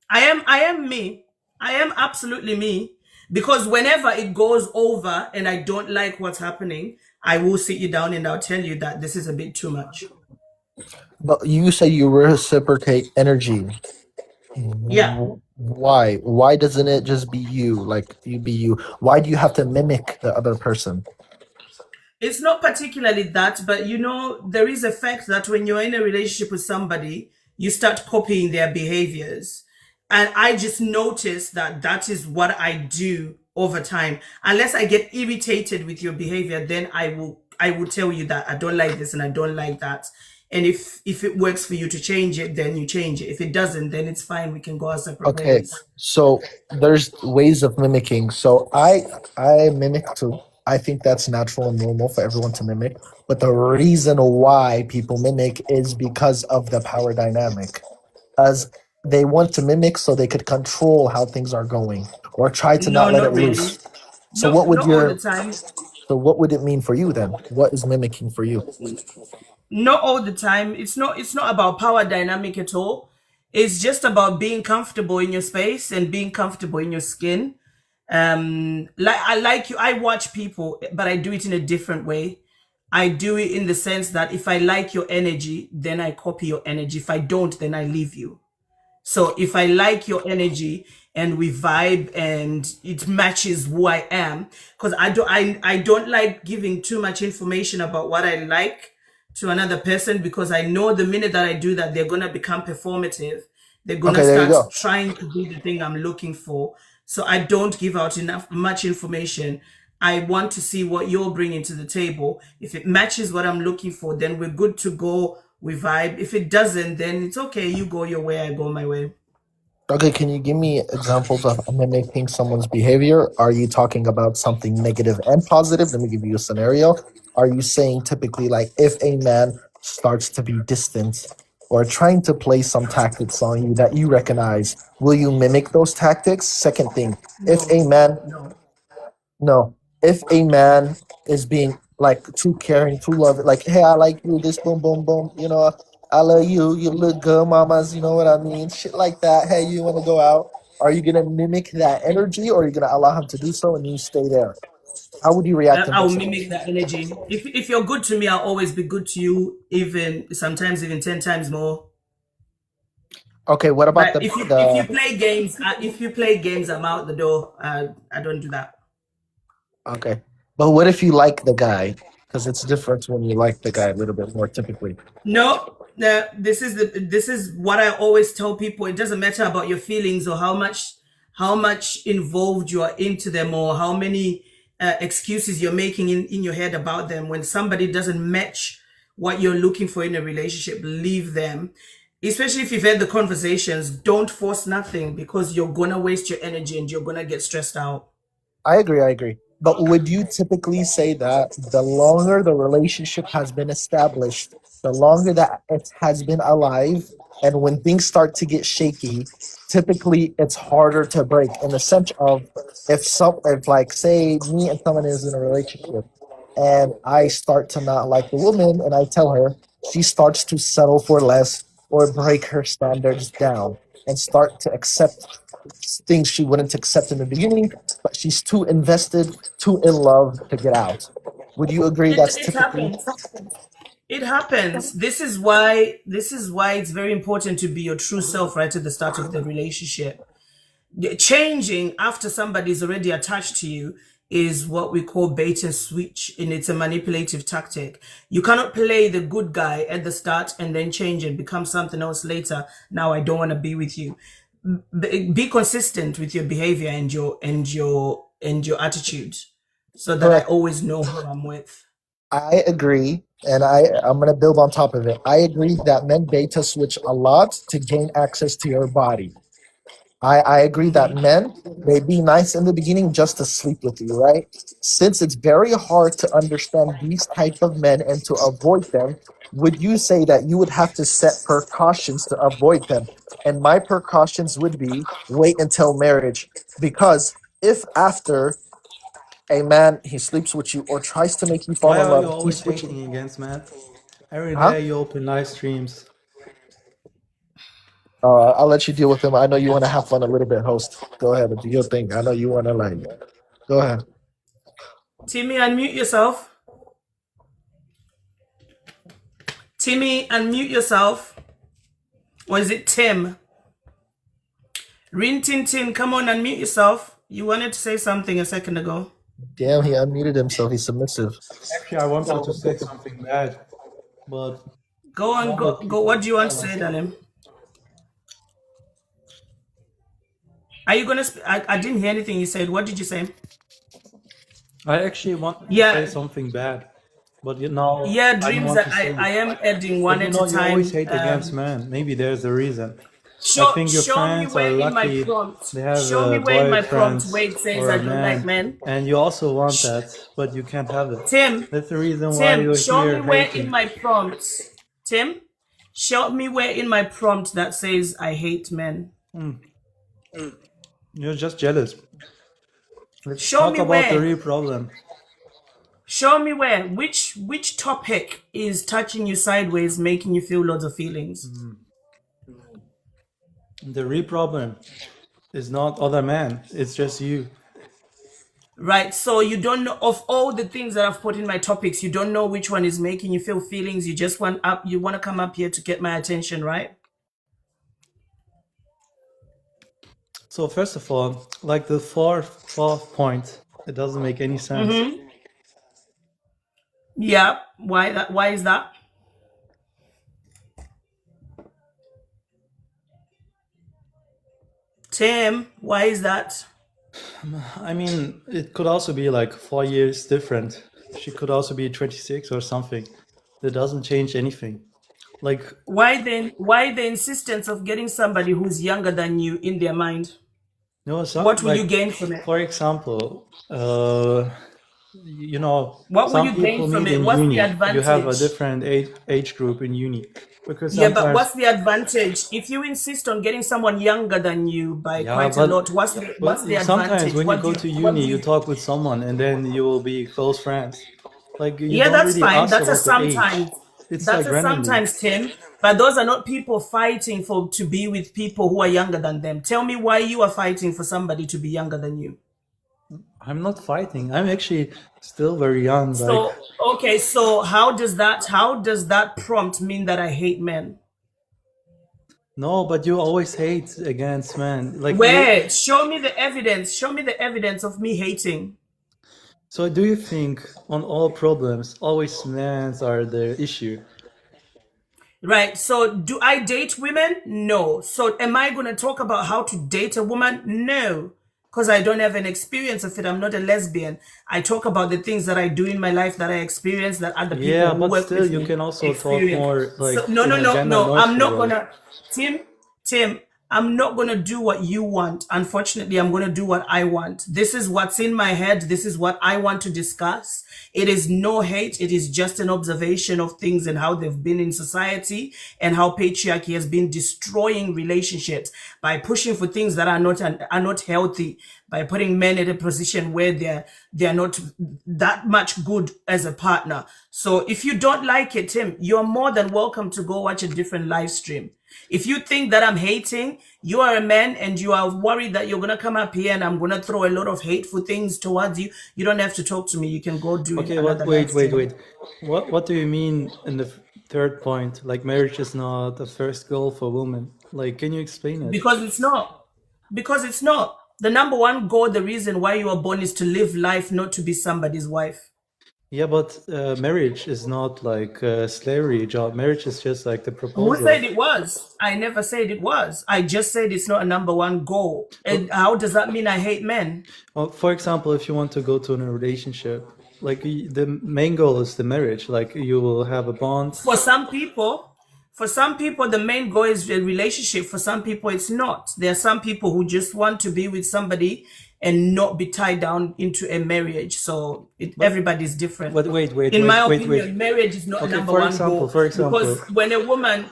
I am me. I am absolutely me. Because whenever it goes over and I don't like what's happening, I will sit you down and I'll tell you that this is a bit too much.
But you say you reciprocate energy.
Yeah.
Why? Why doesn't it just be you? Like you be you. Why do you have to mimic the other person?
It's not particularly that, but you know, there is a fact that when you're in a relationship with somebody, you start copying their behaviors. And I just noticed that that is what I do over time. Unless I get irritated with your behavior, then I will tell you that I don't like this and I don't like that. And if it works for you to change it, then you change it. If it doesn't, then it's fine. We can go our separate
Okay,
ways.
so there's ways of mimicking. So I mimic too. I think that's natural and normal for everyone to mimic. But the reason why people mimic is because of the power dynamic. As they want to mimic so they could control how things are going or try to
No,
not let it
not really.
loose. So
No,
what would
not all the
your
time.
so what would it mean for you then? What is mimicking for you?
Not all the time. It's not about power dynamic at all. It's just about being comfortable in your space and being comfortable in your skin. Like I like you, I watch people, but I do it in a different way. I do it in the sense that if I like your energy, then I copy your energy. If I don't, then I leave you. So if I like your energy and we vibe and it matches who I am, because I don't like giving too much information about what I like to another person, because I know the minute that I do that, they're gonna become performative. They're gonna
Okay, there you
start
go.
trying to be the thing I'm looking for. So I don't give out enough much information. I want to see what you're bringing to the table. If it matches what I'm looking for, then we're good to go. We vibe. If it doesn't, then it's okay. You go your way, I go my way.
Okay, can you give me examples of mimicking someone's behavior? Are you talking about something negative and positive? Let me give you a scenario. Are you saying typically like if a man starts to be distant or trying to play some tactics on you that you recognize, will you mimic those tactics? Second thing, if
No,
a man
no.
no, if a man is being like too caring, too loving, like, hey, I like you, this boom, boom, boom, I love you, you look good, mamas, you know what I mean? Shit like that. Hey, you want to go out? Are you going to mimic that energy or are you going to allow him to do so and you stay there? How would you react in
I'll
those
mimic
situations?
that energy. If you're good to me, I'll always be good to you, even sometimes even 10 times more.
Okay, what about
But if you play games, I'm out the door. I don't do that.
okay. But what if you like the guy? Because it's different when you like the guy a little bit more typically.
No, no, this is what I always tell people. It doesn't matter about your feelings or how much involved you are into them, or how many excuses you're making in your head about them. When somebody doesn't match what you're looking for in a relationship, leave them. Especially if you've had the conversations, don't force nothing, because you're gonna waste your energy and you're gonna get stressed out.
I agree. I agree. But would you typically say that the longer the relationship has been established, the longer that it has been alive, and when things start to get shaky, typically it's harder to break in the sense of if like say me and someone is in a relationship and I start to not like the woman and I tell her, she starts to settle for less or break her standards down and start to accept things she wouldn't accept in the beginning, but she's too invested, too in love to get out. Would you agree
It
that's
it
typically
happens. It happens. This is why it's very important to be your true self right at the start of the relationship. Changing after somebody's already attached to you is what we call bait and switch, and it's a manipulative tactic. You cannot play the good guy at the start and then change and become something else later. Now I don't want to be with you. Be consistent with your behavior and your attitude, so that I
correct?
always know who I'm with.
I agree, and I'm gonna build on top of it. I agree that men beta switch a lot to gain access to your body. I agree that men, they be nice in the beginning just to sleep with you, right? Since it's very hard to understand these type of men and to avoid them, would you say that you would have to set precautions to avoid them? And my precautions would be wait until marriage. Because if after a man he sleeps with you or tries to make you fall
Why
in
are you
love, he
always
switches.
hating against Matt? Every
Huh?
day you open live streams.
I'll let you deal with him. I know you want to have fun a little bit, host. Go ahead and do your thing. I know you want to like. Go ahead.
Timmy, unmute yourself. Timmy, unmute yourself. Or is it Tim? Rin Tin Tin, come on, unmute yourself. You wanted to say something a second ago.
Damn, he unmuted himself. He's submissive.
Actually, I wanted to say something bad, but
Go on,
all the
go.
people
What do you want to say, darling? Are you gonna? I didn't hear anything you said. What did you say?
I actually wanted to say
Yeah,
something bad, but now
yeah,
I don't
dreams.
want
That
to say
I
it.
am adding
But
one at a
you always
time.
hate against men. Maybe there's a reason. I
Show
think your
show me
friends are
where in my
lucky
prompt.
they have
Show me
a
where in my
boyfriend
prompt where it says
or
I
a
don't like
man,
men.
and you also want that, but you can't have it.
Tim,
That's the reason why
Tim,
you're
show me
here
where in
hating.
my prompt. Tim, show me where in my prompt that says I hate men.
You're just jealous. Let's
Show
talk
me
about the
where.
real problem.
Show me where. Which topic is touching you sideways, making you feel lots of feelings?
The real problem is not other men. It's just you.
Right. So you don't know of all the things that I've put in my topics, you don't know which one is making you feel feelings. You just want up you want to come up here to get my attention, right?
So first of all, like the fourth point, it doesn't make any sense.
Yeah. Why is that? Tim, why is that?
I mean, it could also be like 4 years different. She could also be 26 or something. That doesn't change anything. Like,
Why the insistence of getting somebody who's younger than you in their mind?
no, some
What will you
like,
gain from it?
for example,
What will
some
you gain
people
from
meet
it?
in
What's the
uni. You have a
advantage?
different age group in uni because
Yeah, but
sometimes,
what's the advantage? If you insist on getting someone younger than you by
yeah,
quite a lot,
but
what's the
sometimes
advantage?
when you go to uni, you talk with someone and then you will be close friends. Like, you
Yeah,
don't
that's
really
fine.
ask
That's a
about the age.
sometimes.
It's
That's
like
a
randomly.
sometimes, Tim. But those are not people fighting for to be with people who are younger than them. Tell me why you are fighting for somebody to be younger than you.
I'm not fighting. I'm actually still very young. Like,
So okay, so how does that prompt mean that I hate men?
no, but you always hate against men. Like,
Where? Show me the evidence. Show me the evidence of me hating.
so do you think on all problems, always men are the issue?
Right. So do I date women? No. So am I going to talk about how to date a woman? No. Because I don't have an experience of it. I'm not a lesbian. I talk about the things that I do in my life that I experience that other people
Yeah,
who
but
work
still,
with
you
me
can also talk
experience.
more
So
like
no,
in
no,
a
no,
gender
no. I'm
neutral
not
way.
gonna Tim, I'm not gonna do what you want. Unfortunately, I'm gonna do what I want. This is what's in my head. This is what I want to discuss. It is no hate. It is just an observation of things and how they've been in society and how patriarchy has been destroying relationships by pushing for things that are not healthy, by putting men in a position where they're not that much good as a partner. So if you don't like it, Tim, you're more than welcome to go watch a different live stream. If you think that I'm hating, you are a man and you are worried that you're going to come up here and I'm going to throw a lot of hateful things towards you, you don't have to talk to me. You can go do
Okay,
another live
wait,
stream.
wait. What do you mean in the third point? Like, marriage is not the first goal for women. Like, can you explain it?
Because it's not. Because it's not. The number one goal, the reason why you are born is to live life, not to be somebody's wife.
Yeah, but marriage is not like a slavery job. Marriage is just like the
Who
proposal.
said it was? I never said it was. I just said it's not a number one goal. And how does that mean I hate men?
Well, for example, if you want to go to a relationship, like the main goal is the marriage. Like, you will have a bond.
For some people, the main goal is a relationship. For some people, it's not. There are some people who just want to be with somebody and not be tied down into a marriage. So everybody's different.
But wait,
In my
wait.
opinion, marriage is not a
Okay,
number
for
one
example,
goal.
for example.
Because when a woman,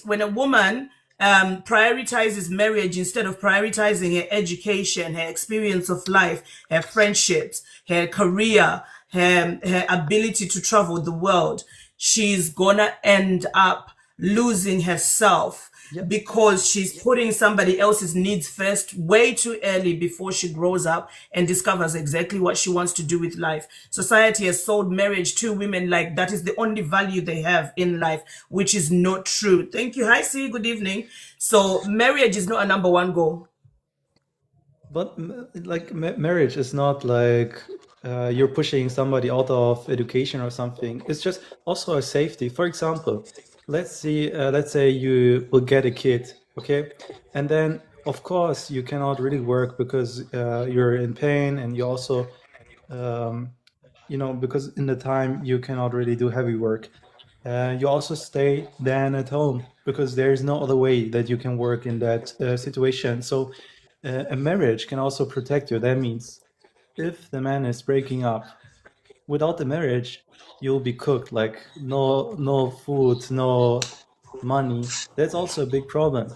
when a woman prioritizes marriage instead of prioritizing her education, her experience of life, her friendships, her career, her ability to travel the world, she's gonna end up losing herself
Yep.
because she's putting somebody else's needs first way too early before she grows up and discovers exactly what she wants to do with life. Society has sold marriage to women like that is the only value they have in life, which is not true. Thank you. Hi, see, good evening. So marriage is not a number one goal.
But like marriage is not like you're pushing somebody out of education or something. It's just also a safety. For example, let's say you will get a kid, okay, and then of course you cannot really work because you're in pain, and you also um, because in the time you cannot really do heavy work. You also stay then at home because there is no other way that you can work in that situation. So a marriage can also protect you. That means if the man is breaking up, without the marriage, you'll be cooked. Like no food, no money. That's also a big problem.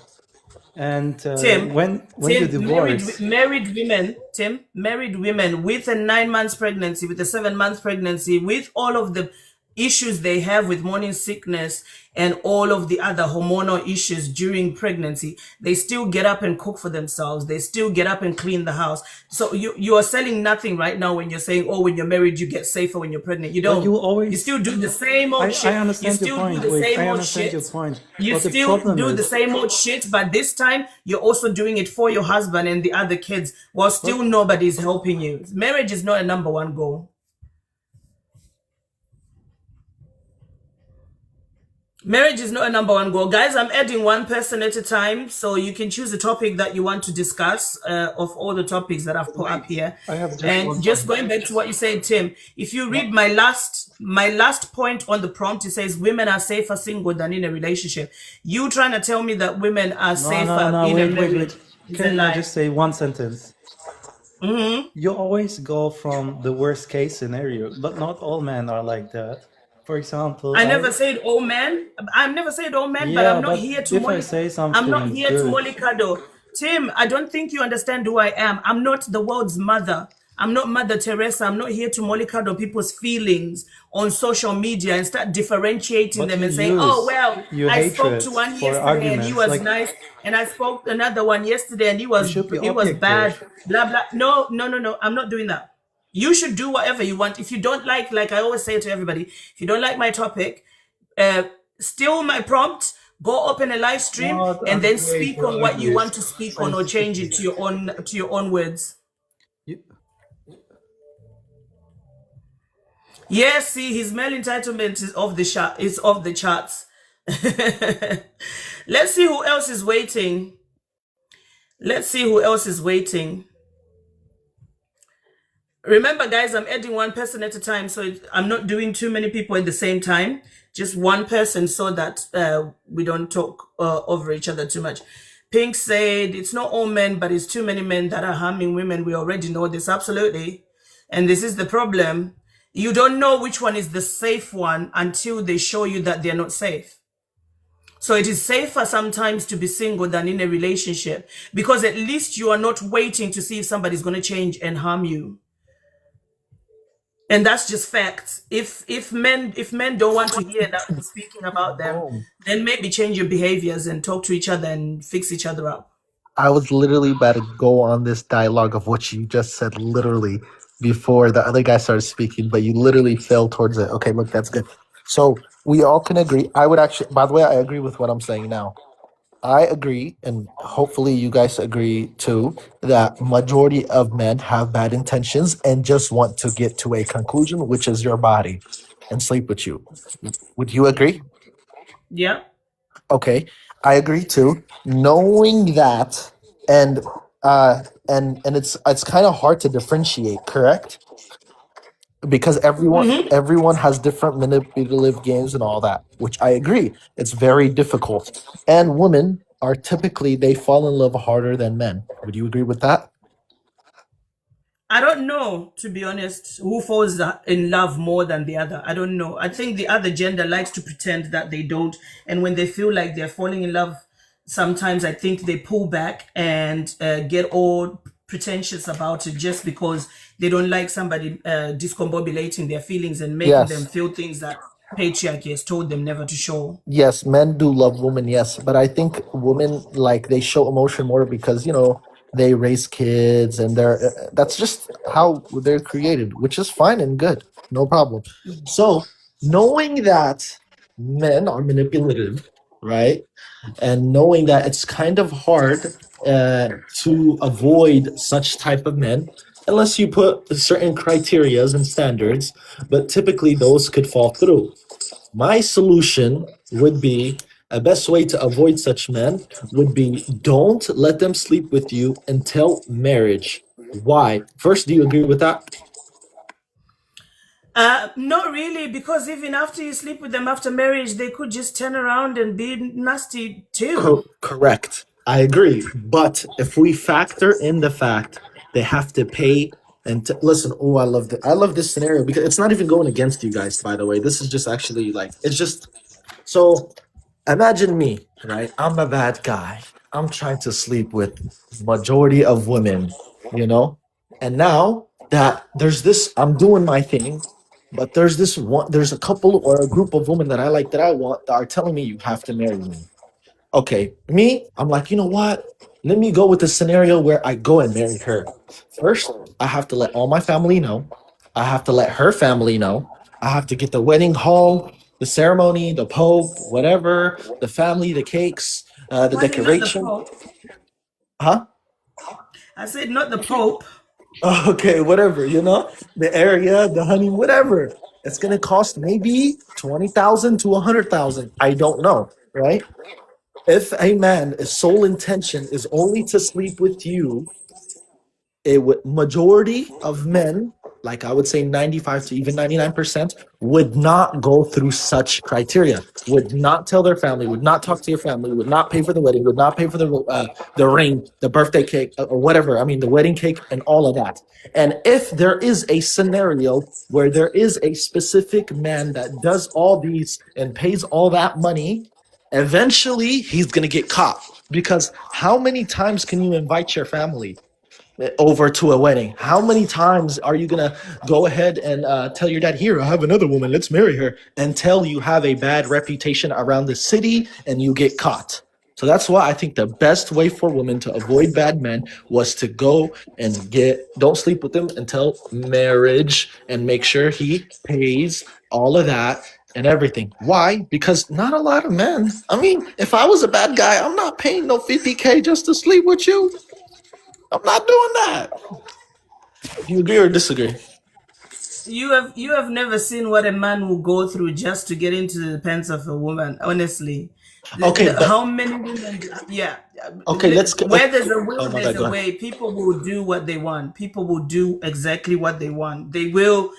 And
Tim,
when you
Tim,
divorce,
married women with a 9 months pregnancy, with a 7 month pregnancy, with all of the issues they have with morning sickness and all of the other hormonal issues during pregnancy, they still get up and cook for themselves. They still get up and clean the house. So you are selling nothing right now when you're saying, oh, when you're married, you get safer when you're pregnant. You
but
don't.
you
You
always.
still do the same old
I
shit. You
understand your
still do
point.
the
Wait,
same
I
old
understand
shit.
your point.
You
But the
still
problem
do the
is,
same old shit, but this time you're also doing it for your husband and the other kids while still
but
nobody's helping you. Marriage is not a number one goal. Marriage is not a number one goal. Guys, I'm adding one person at a time, so you can choose a topic that you want to discuss of all the topics that I've put up
wait,
here.
I have just
And
one
just
point.
going back to what you said, Tim, if you
No,
read my last point on the prompt, it says women are safer single than in a relationship. You trying to tell me that women are safer in a marriage
wait.
is a
Can I
lie.
just say one sentence? You always go from the worst case scenario, but not all men are like that. For example,
I never said all men. I've never said all men, but
yeah,
I'm not
but
here to
if I
molly.
say
I'm not
something
here to
good,
mollycoddle. Tim, I don't think you understand who I am. I'm not the world's mother. I'm not Mother Teresa. I'm not here to mollycoddle people's feelings on social media and start differentiating
but
them
you
and saying, "Oh
use
well,
your
I spoke
hatred
to one
for
yesterday and he
arguments,
was
like
nice, and I spoke to another one yesterday and he
you
was
should be
he was bad."
objective.
Blah blah. No, no, no, no. I'm not doing that. You should do whatever you want. If you don't like I always say to everybody, if you don't like my topic, uh, steal my prompt, go open a live stream,
Not
and
a
then
way
speak
to
on what you
argue
want to speak on, or change it
scientifically.
to your own words.
You,
Yes, see, his male entitlement is off the chart. Is off the charts. Let's see who else is waiting. Let's see who else is waiting. Remember, guys, I'm adding one person at a time, so I'm not doing too many people at the same time. Just one person, so that we don't talk over each other too much. Pink said it's not all men, but it's too many men that are harming women. We already know this, absolutely, and this is the problem. You don't know which one is the safe one until they show you that they're not safe. So it is safer sometimes to be single than in a relationship, because at least you are not waiting to see if somebody's going to change and harm you. And that's just facts. If men don't want to hear that we're speaking about them,
Boom.
then maybe change your behaviors and talk to each other and fix each other up.
I was literally about to go on this dialogue of what you just said, literally before the other guy started speaking, but you literally fell towards it. Okay, look, that's good. So we all can agree. I would actually, by the way, I agree with what I'm saying now. I agree, and hopefully you guys agree too, that majority of men have bad intentions and just want to get to a conclusion, which is your body, and sleep with you. Would you agree?
Yeah.
Okay, I agree too. Knowing that, and and it's kind of hard to differentiate, correct? Because everyone has different manipulative games and all that, which I agree. It's very difficult. And women are typically they fall in love harder than men. Would you agree with that?
I don't know, to be honest, who falls in love more than the other. I don't know. I think the other gender likes to pretend that they don't. And when they feel like they're falling in love, sometimes I think they pull back and get all pretentious about it, just because they don't like somebody discombobulating their feelings and making them
Yes.
feel things that patriarchy has told them never to show.
Yes, men do love women, yes, but I think women like they show emotion more because they raise kids and that's just how they're created, which is fine and good, no problem. So knowing that men are manipulative, right? And knowing that it's kind of hard to avoid such type of men unless you put certain criterias and standards, but typically those could fall through. My solution would be a best way to avoid such men would be don't let them sleep with you until marriage. Why? First, do you agree with that?
Not really, because even after you sleep with them after marriage, they could just turn around and be nasty too.
Correct. I agree. But if we factor in the fact they have to pay and listen, oh, I love this scenario because it's not even going against you guys, by the way. This is just actually like it's just so imagine me, right? I'm a bad guy. I'm trying to sleep with majority of women, you know? And now that there's this, I'm doing my thing, but there's this one, there's a couple or a group of women that I like that I want that are telling me you have to marry me. Okay, me, I'm like, you know what? Let me go with the scenario where I go and marry her. First, I have to let all my family know. I have to let her family know. I have to get the wedding hall, the ceremony, the pope, whatever, the family, the cakes, the
Honey, not the
decoration.
Pope.
Huh?
I said not the Pope.
Okay, whatever, the area, the honey, whatever. It's gonna cost maybe 20,000 to 100,000. I don't know, right? If a man's sole intention is only to sleep with you, a majority of men, like I would say 95 to even 99%, would not go through such criteria, would not tell their family, would not talk to your family, would not pay for the wedding, would not pay for the ring, the birthday cake, or whatever. I mean, the wedding cake and all of that. And if there is a scenario where there is a specific man that does all these and pays all that money, eventually he's going to get caught. Because how many times can you invite your family over to a wedding? How many times are you gonna go ahead and tell your dad, "Here, I have another woman, let's marry her," until you have a bad reputation around the city and you get caught? So that's why I think the best way for women to avoid bad men was to go and don't sleep with them until marriage and make sure he pays all of that and everything. Why? Because not a lot of men. I mean, if I was a bad guy, I'm not paying no 50K just to sleep with you. I'm not doing that. Do you agree or disagree?
You have never seen what a man will go through just to get into the pants of a woman. Honestly,
Okay, but
how many women? Yeah,
okay, let's get.
where there's a
Oh
will,
my
there's
God,
a
go ahead.
way. People will do what they want. People will do exactly what they want. They will.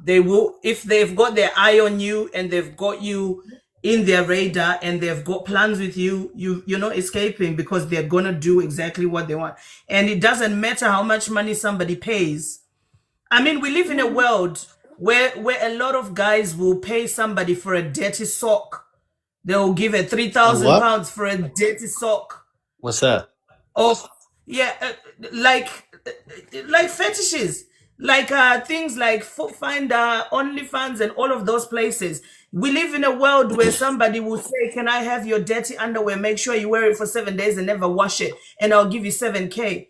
They will. If they've got their eye on you and they've got you in their radar and they've got plans with you, you're not escaping because they're gonna do exactly what they want. And it doesn't matter how much money somebody pays. I mean, we live in a world where a lot of guys will pay somebody for a dirty sock. They will give a three
A
thousand
what?
pounds for a dirty sock.
What's that?
Of yeah, like like fetishes, like things like Foot Finder, OnlyFans, and all of those places. We live in a world where somebody will say, "Can I have your dirty underwear? Make sure you wear it for 7 days and never wash it, and I'll give you 7K."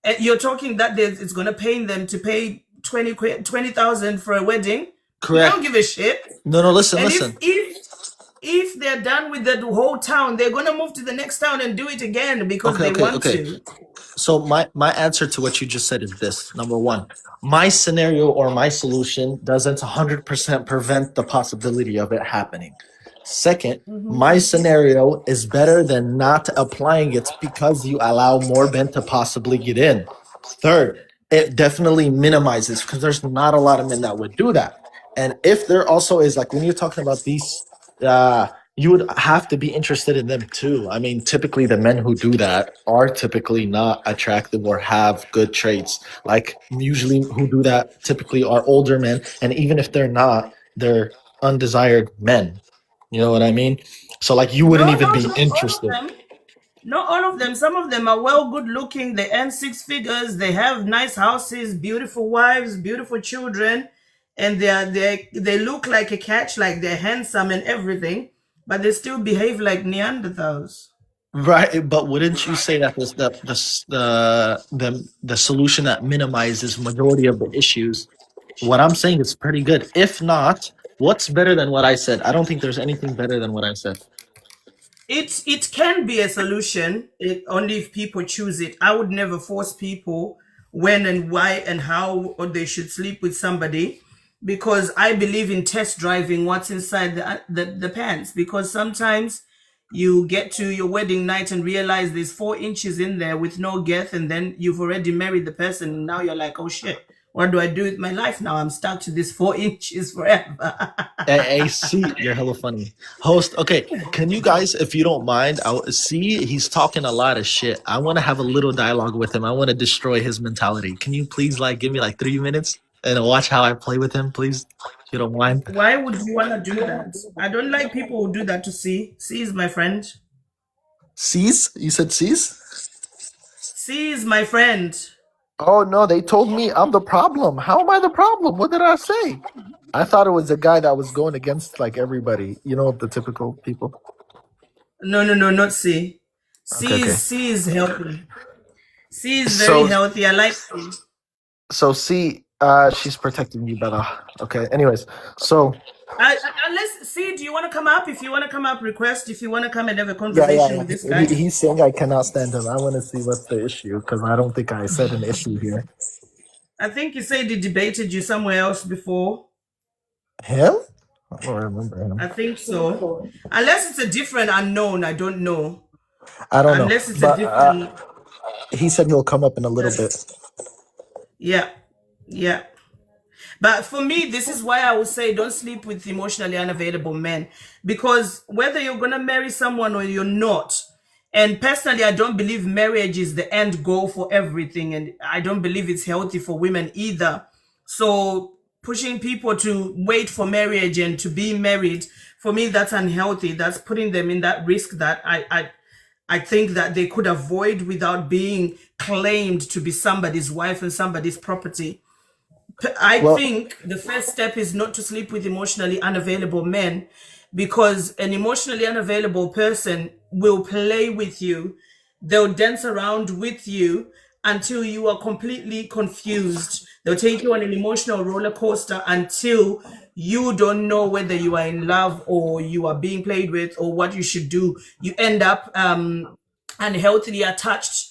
And you're talking that it's going to pay them to pay 20,000 for a wedding. They don't
Correct.
give a shit.
No, no, listen,
And if
listen.
if if they're done with the whole town, they're going to move to the next town and do it again because
Okay,
they
okay,
want
okay.
to.
So my answer to what you just said is this. Number one, my scenario or my solution doesn't 100% prevent the possibility of it happening. Second, my scenario is better than not applying it because you allow more men to possibly get in. Third, it definitely minimizes because there's not a lot of men that would do that. And if there also is like when you're talking about these, uh, you would have to be interested in them too. I mean, typically the men who do that are typically not attractive or have good traits. Like usually who do that typically are older men, and even if they're not, they're undesired men. You know what I mean? So like you wouldn't
No,
even
no,
be
not all of
interested.
them. Not all of them. Some of them are well good looking. They earn six figures. They have nice houses, beautiful wives, beautiful children, and they look like a catch, like they're handsome and everything, but they still behave like Neanderthals.
Right, but wouldn't you say that the solution that minimizes majority of the issues? What I'm saying is pretty good. If not, what's better than what I said? I don't think there's anything better than what I said.
it can be a solution, only if people choose it. I would never force people when and why and how or they should sleep with somebody, because I believe in test driving what's inside the pants. Because sometimes you get to your wedding night and realize there's 4 inches in there with no girth, and then you've already married the person, and now you're like, oh shit, what do I do with my life now? I'm stuck to this 4 inches forever.
Hey, see, you're hella funny. Host, okay, can you guys, if you don't mind, see, he's talking a lot of shit. I want to have a little dialogue with him. I want to destroy his mentality. Can you please, like, give me like 3 minutes and watch how I play with him, please? If you don't mind.
Why would you want to do that? I don't like people who do that to C. C is my friend.
C's? You said C's?
C is my friend.
Oh no, they told me I'm the problem. How am I the problem? What did I say? I thought it was a guy that was going against like everybody. You know, the typical people.
No, not C.
Okay.
C is healthy. C is very
So
healthy. I like C.
so C, she's protecting you better. Okay. Anyways, so
Unless C, do you want to come up? If you want to come up, request. If you want to come and have a
yeah,
conversation with this guy,
he's saying I cannot stand him. I want to see what's the issue because I don't think I said an issue here.
I think you said he debated you somewhere else before.
Him? I don't remember him.
I think so. Unless it's a different unknown, I don't know.
I don't know.
Unless it's a
But
different,
he said he'll come up in a little bit.
yeah. But for me, this is why I would say don't sleep with emotionally unavailable men. Because whether you're going to marry someone or you're not, and personally, I don't believe marriage is the end goal for everything. And I don't believe it's healthy for women either. So pushing people to wait for marriage and to be married, for me, that's unhealthy. That's putting them in that risk that I think that they could avoid without being claimed to be somebody's wife and somebody's property. I
Well,
think the first step is not to sleep with emotionally unavailable men, because an emotionally unavailable person will play with you. They'll dance around with you until you are completely confused. They'll take you on an emotional roller coaster until you don't know whether you are in love or you are being played with or what you should do. You end up unhealthily attached,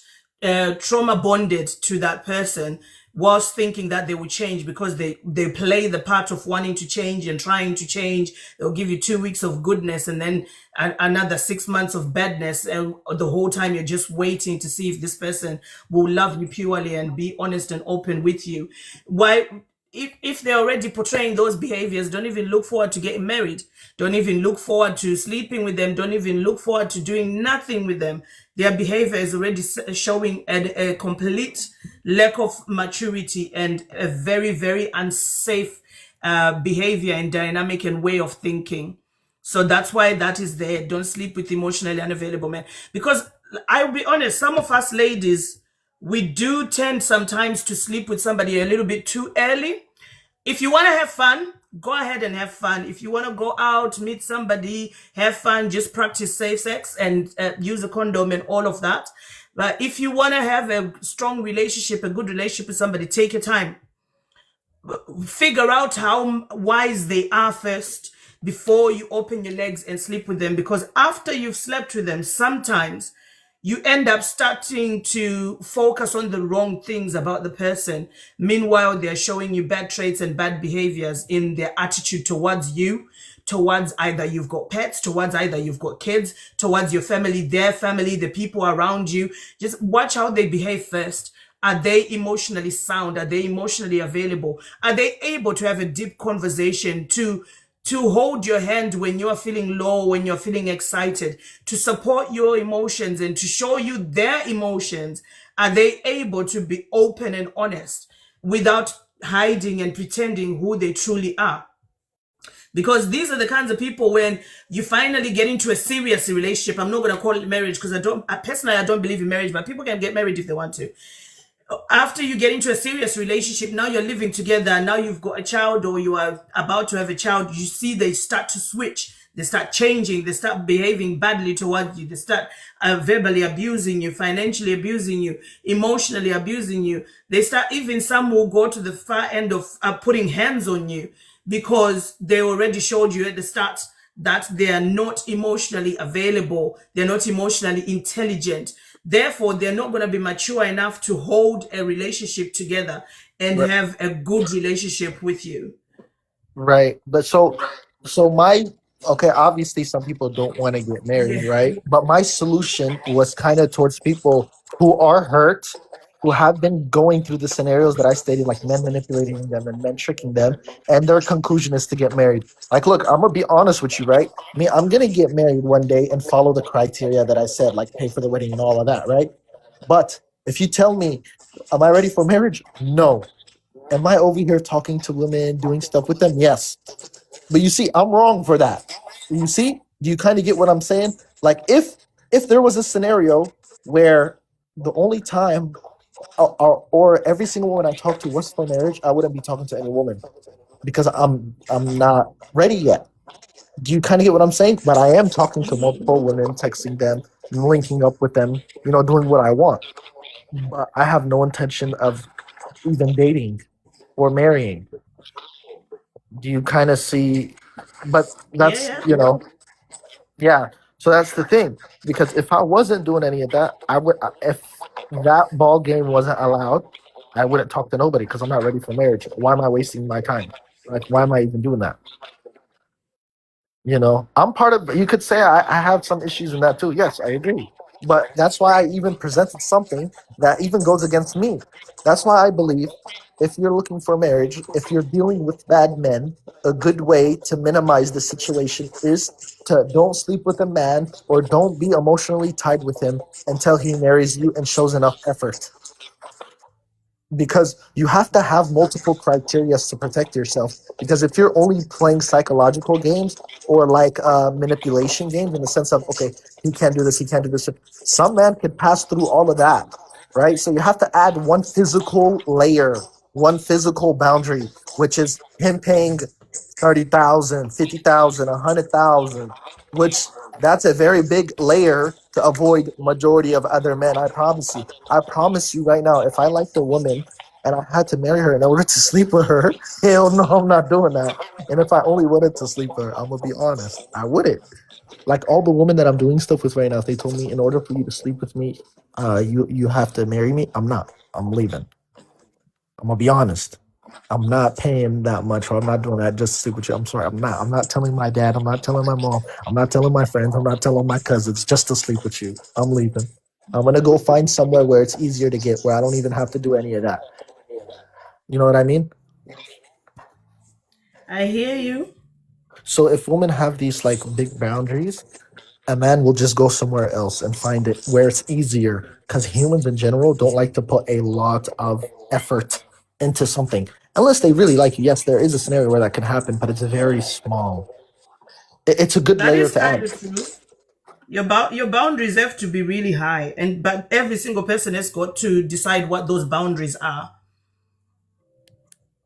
trauma bonded to that person, whilst thinking that they will change because they play the part of wanting to change and trying to change. They'll give you 2 weeks of goodness and then another 6 months of badness, and the whole time you're just waiting to see if this person will love you purely and be honest and open with you. Why? If they're already portraying those behaviors, don't even look forward to getting married. Don't even look forward to sleeping with them. Don't even look forward to doing nothing with them. Their behavior is already showing a complete lack of maturity and a very, very unsafe behavior and dynamic and way of thinking. So that's why that is there. Don't sleep with emotionally unavailable men. Because I'll be honest, some of us ladies, we do tend sometimes to sleep with somebody a little bit too early. If you want to have fun, go ahead and have fun. If you want to go out, meet somebody, have fun, just practice safe sex and use a condom and all of that. But if you want to have a strong relationship, a good relationship with somebody, take your time. Figure out how wise they are first before you open your legs and sleep with them. Because after you've slept with them, sometimes you end up starting to focus on the wrong things about the person. Meanwhile, they're showing you bad traits and bad behaviors in their attitude towards you, towards either you've got pets, towards either you've got kids, towards your family, their family, the people around you. Just watch how they behave first. Are they emotionally sound? Are they emotionally available? Are they able to have a deep conversation, to hold your hand when you're feeling low, when you're feeling excited, to support your emotions and to show you their emotions? Are they able to be open and honest without hiding and pretending who they truly are? Because these are the kinds of people, when you finally get into a serious relationship, I'm not going to call it marriage because I don't believe in marriage, but people can get married if they want to. After you get into a serious relationship, now you're living together, now you've got a child or you are about to have a child, you see they start to switch, they start changing, they start behaving badly towards you, they start verbally abusing you, financially abusing you, emotionally abusing you. They start, even some will go to the far end of putting hands on you because they already showed you at the start that they are not emotionally available, they're not emotionally intelligent. Therefore, they're not going to be mature enough to hold a relationship together and
Right.
have a good relationship with you.
Right. But so my okay, obviously some people don't want to get married,
Yeah.
right? But my solution was kind of towards people who are hurt, who have been going through the scenarios that I stated, like men manipulating them and men tricking them, and their conclusion is to get married. Like, look, I'm gonna be honest with you, right? Me, I'm gonna get married one day and follow the criteria that I said, like pay for the wedding and all of that, right? But if you tell me, am I ready for marriage? No. Am I over here talking to women, doing stuff with them? Yes. But you see, I'm wrong for that. You see? Do you kind of get what I'm saying? Like if there was a scenario where the only time or every single woman I talked to was for marriage, I wouldn't be talking to any woman because I'm not ready yet. Do you kind of get what I'm saying? But I am talking to multiple women, texting them, linking up with them, doing what I want. But I have no intention of even dating or marrying. Do you kind of see? But
Yeah,
that's,
yeah.
yeah. So that's the thing. Because if I wasn't doing any of that, I would. If that ball game wasn't allowed, I wouldn't talk to nobody because I'm not ready for marriage. Why am I wasting my time? Like, why am I even doing that? I'm part of. You could say I have some issues in that too. Yes, I agree. But that's why I even presented something that even goes against me. That's why I believe if you're looking for marriage, if you're dealing with bad men, a good way to minimize the situation is to don't sleep with a man or don't be emotionally tied with him until he marries you and shows enough effort, because you have to have multiple criteria to protect yourself. Because if you're only playing psychological games or like manipulation games, in the sense of, okay, he can't do this, he can't do this, some man could pass through all of that, right? So you have to add one physical layer, one physical boundary, which is him paying 30,000, 50,000, 100,000, which that's a very big layer to avoid majority of other men. I promise you. I promise you right now, if I liked a woman and I had to marry her in order to sleep with her, hell no, I'm not doing that. And if I only wanted to sleep with her, I'm gonna be honest, I wouldn't. Like all the women that I'm doing stuff with right now, if they told me in order for you to sleep with me, you have to marry me, I'm not. I'm leaving. I'm gonna be honest. I'm not paying that much, or I'm not doing that just to sleep with you. I'm sorry. I'm not. I'm not telling my dad. I'm not telling my mom. I'm not telling my friends. I'm not telling my cousins just to sleep with you. I'm leaving. I'm gonna go find somewhere where it's easier to get, where I don't even have to do any of that. You know what I mean?
I hear you.
So if women have these like big boundaries, a man will just go somewhere else and find it where it's easier, because humans in general don't like to put a lot of effort into something unless they really like you. Yes, there is a scenario where that can happen, but it's very small. It's a good
That
layer
is
to
kind
add.
of true. Your boundaries have to be really high, and but every single person has got to decide what those boundaries are,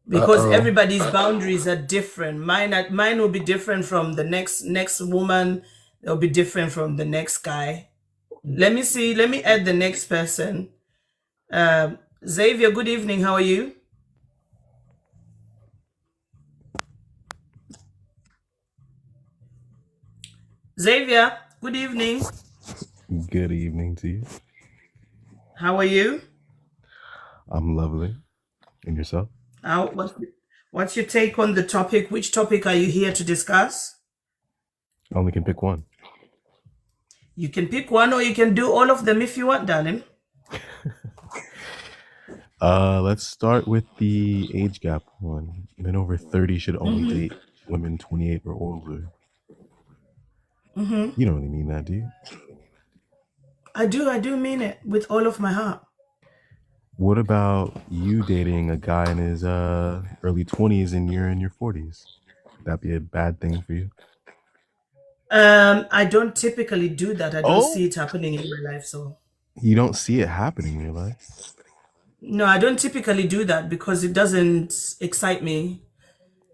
because
Uh-oh.
everybody's boundaries are different. Mine will be different from the next woman. They'll be different from the next guy. Let me see. Let me add the next person. Xavier, good evening. How are you? Xavier, good evening.
Good evening to you.
How are you?
I'm lovely. And yourself?
How, what's your take on the topic? Which topic are you here to discuss?
I only can pick one.
You can pick one or you can do all of them if you want, darling.
Let's start with the age gap one. Men over 30 should only date women 28 or older. You don't really mean that, do you?
I do mean it with all of my heart.
What about you dating a guy in his early 20s and you're in your 40s? Would that be a bad thing for you?
I don't typically do that. I don't see
Oh,
it happening in my life. So
you don't see it happening in your life.
no, I don't typically do that because it doesn't excite me.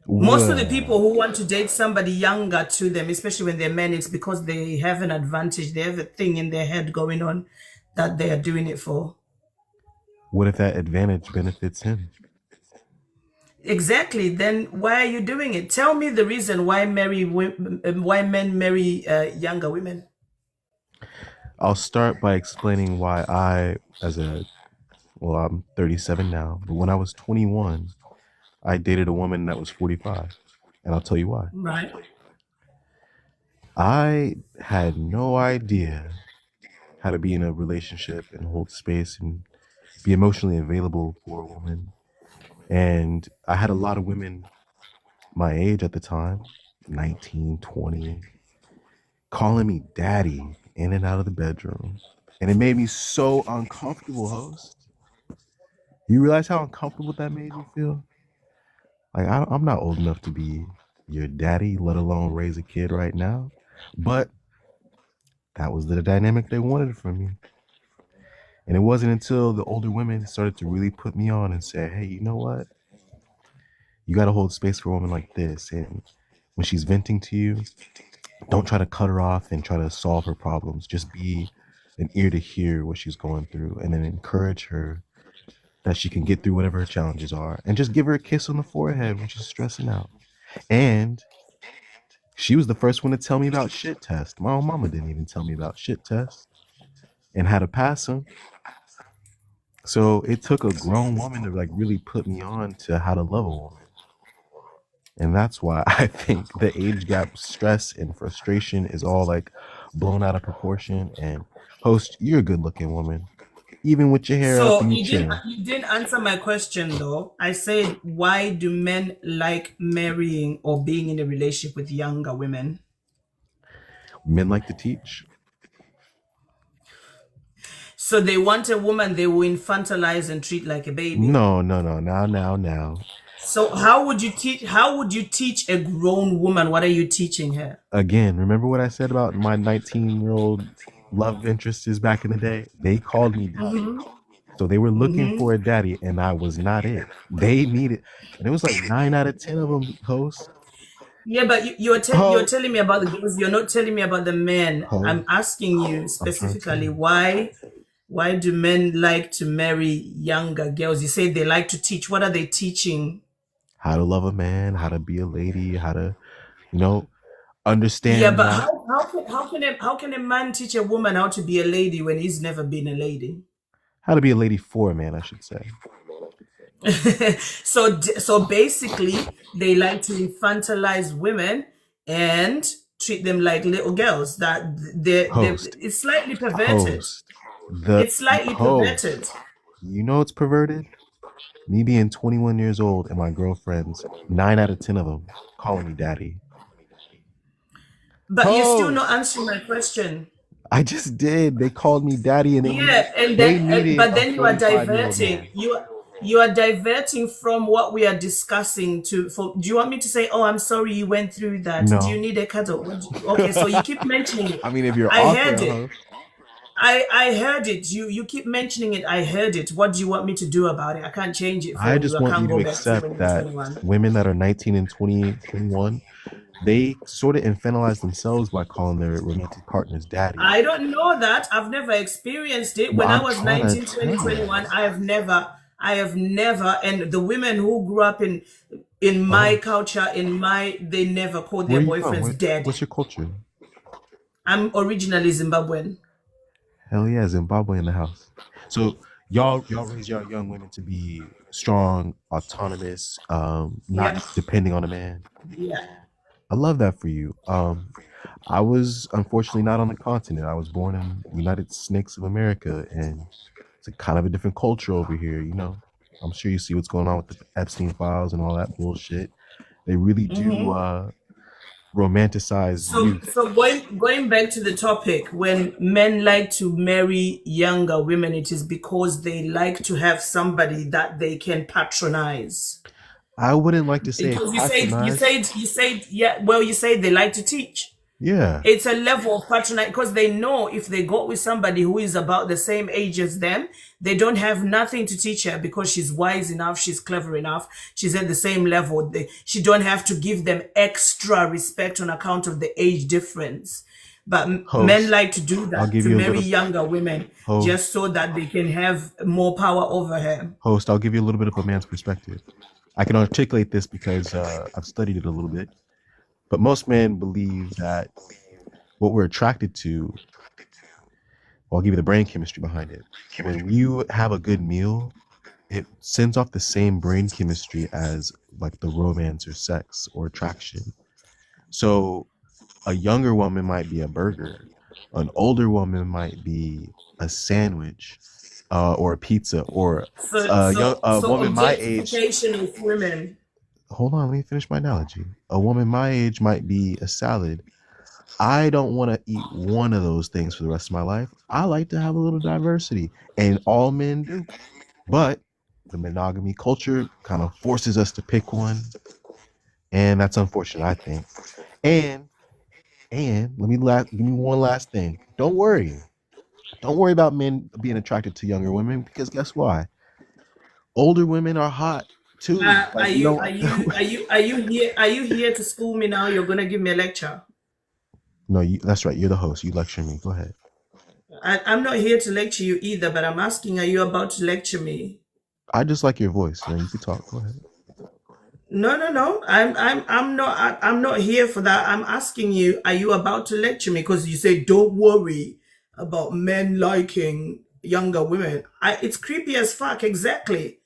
Most of the people
Well,
who want to date somebody younger to them, especially when they're men, it's because they have an advantage. They have a thing in their head going on that they are doing it for.
what if that advantage benefits him?
Exactly. Then why are you doing it? Tell me the reason why why men marry younger women.
I'll start by explaining why well, I'm 37 now, but when I was 21, I dated a woman that was 45. And I'll tell you why.
Right.
I had no idea how to be in a relationship and hold space and be emotionally available for a woman. And I had a lot of women my age at the time, 19, 20, calling me daddy in and out of the bedroom. And it made me so uncomfortable, host. You realize how uncomfortable that made me feel? Like, I'm not old enough to be your daddy, let alone raise a kid right now. But that was the dynamic they wanted from me. And it wasn't until the older women started to really put me on and say, hey, you know what? You got to hold space for a woman like this. And when she's venting to you, don't try to cut her off and try to solve her problems. Just be an ear to hear what she's going through and then encourage her that she can get through whatever her challenges are. And just give her a kiss on the forehead when she's stressing out. And she was the first one to tell me about shit tests. My own mama didn't even tell me about shit tests and how to pass them. So it took a grown woman to like really put me on to how to love a woman. And that's why I think the age gap stress and frustration is all like blown out of proportion. And host, you're a good looking woman, even with your hair up
So
and your chin.
you didn't answer my question though. I said, why do men like marrying or being in a relationship with younger women?
Men like to teach.
So they want a woman they will infantilize and treat like a baby.
No. Now.
So how would you teach a grown woman? What are you teaching her?
Again, remember what I said about my 19-year-old love interests back in the day? They called me daddy. So they were looking for a daddy, and I was not it. They needed, and it was like 9 out of 10 of them, host.
Yeah, but you're telling me about the girls. You're not telling me about the men.
Oh.
I'm asking you specifically why do men like to marry younger girls? You say they like to teach. What are they teaching?
How to love a man, how to be a lady, how to, understand.
Yeah, but how can a man teach a woman how to be a lady when he's never been a lady?
How to be a lady for a man, I should say.
So basically, they like to infantilize women and treat them like little girls. That it's slightly perverted. It's slightly perverted.
You know it's perverted? Me being 21 years old and my girlfriends, 9 out of 10 of them, calling me daddy.
But you're still not answering my question.
I just did. They called me daddy, and
but then you are diverting. You are diverting from what we are discussing. Do you want me to say, "Oh, I'm sorry you went through that"?
No.
Do you need a cuddle? Okay, so you keep mentioning it.
I mean, if you're,
I heard it. I heard it. You keep mentioning it. I heard it. What do you want me to do about it? I can't change it.
I just want you to accept that women that are 19 and 20, 21, they sort of infantilize themselves by calling their romantic partners daddy.
I don't know that. I've never experienced it. When I was 19, 20, 21, I have never, and the women who grew up in my culture, they never called their boyfriends daddy.
What's your culture?
I'm originally Zimbabwean.
Hell yeah, Zimbabwe in the house. So y'all raise your young women to be strong, autonomous, not depending on a man.
Yeah.
I love that for you. I was unfortunately not on the continent. I was born in the United Snakes of America, and it's a kind of a different culture over here. I'm sure you see what's going on with the Epstein files and all that bullshit. They really do romanticize youth.
So going back to the topic, when men like to marry younger women, it is because they like to have somebody that they can patronize.
I wouldn't like to say
you said they like to teach.
Yeah.
It's a level of patronage because they know if they go with somebody who is about the same age as them, they don't have nothing to teach her because she's wise enough, she's clever enough, she's at the same level. She don't have to give them extra respect on account of the age difference. But men like to do that, to marry younger women, just so that they can have more power over her.
Host, I'll give you a little bit of a man's perspective. I can articulate this because I've studied it a little bit. But most men believe that what we're attracted to, well, I'll give you the brain chemistry behind it. When you have a good meal, it sends off the same brain chemistry as like the romance or sex or attraction. So a younger woman might be a burger, an older woman might be a sandwich, or a pizza, or
So
a woman my age.
objectification of women.
Hold on, let me finish my analogy. A woman my age might be a salad. I don't want to eat one of those things for the rest of my life. I like to have a little diversity, and all men do. But the monogamy culture kind of forces us to pick one, and that's unfortunate, I think. And give me one last thing. Don't worry about men being attracted to younger women, because guess why? Older women are hot too.
Are
Like,
you are you here to school me now? You're gonna give me a lecture.
No, that's right. You're the host. You lecture me. Go ahead.
I'm not here to lecture you either, but I'm asking, are you about to lecture me?
I just like your voice. You can talk. Go ahead.
No. I'm not here for that. I'm asking you, are you about to lecture me? Because you say, don't worry about men liking younger women. It's creepy as fuck. Exactly.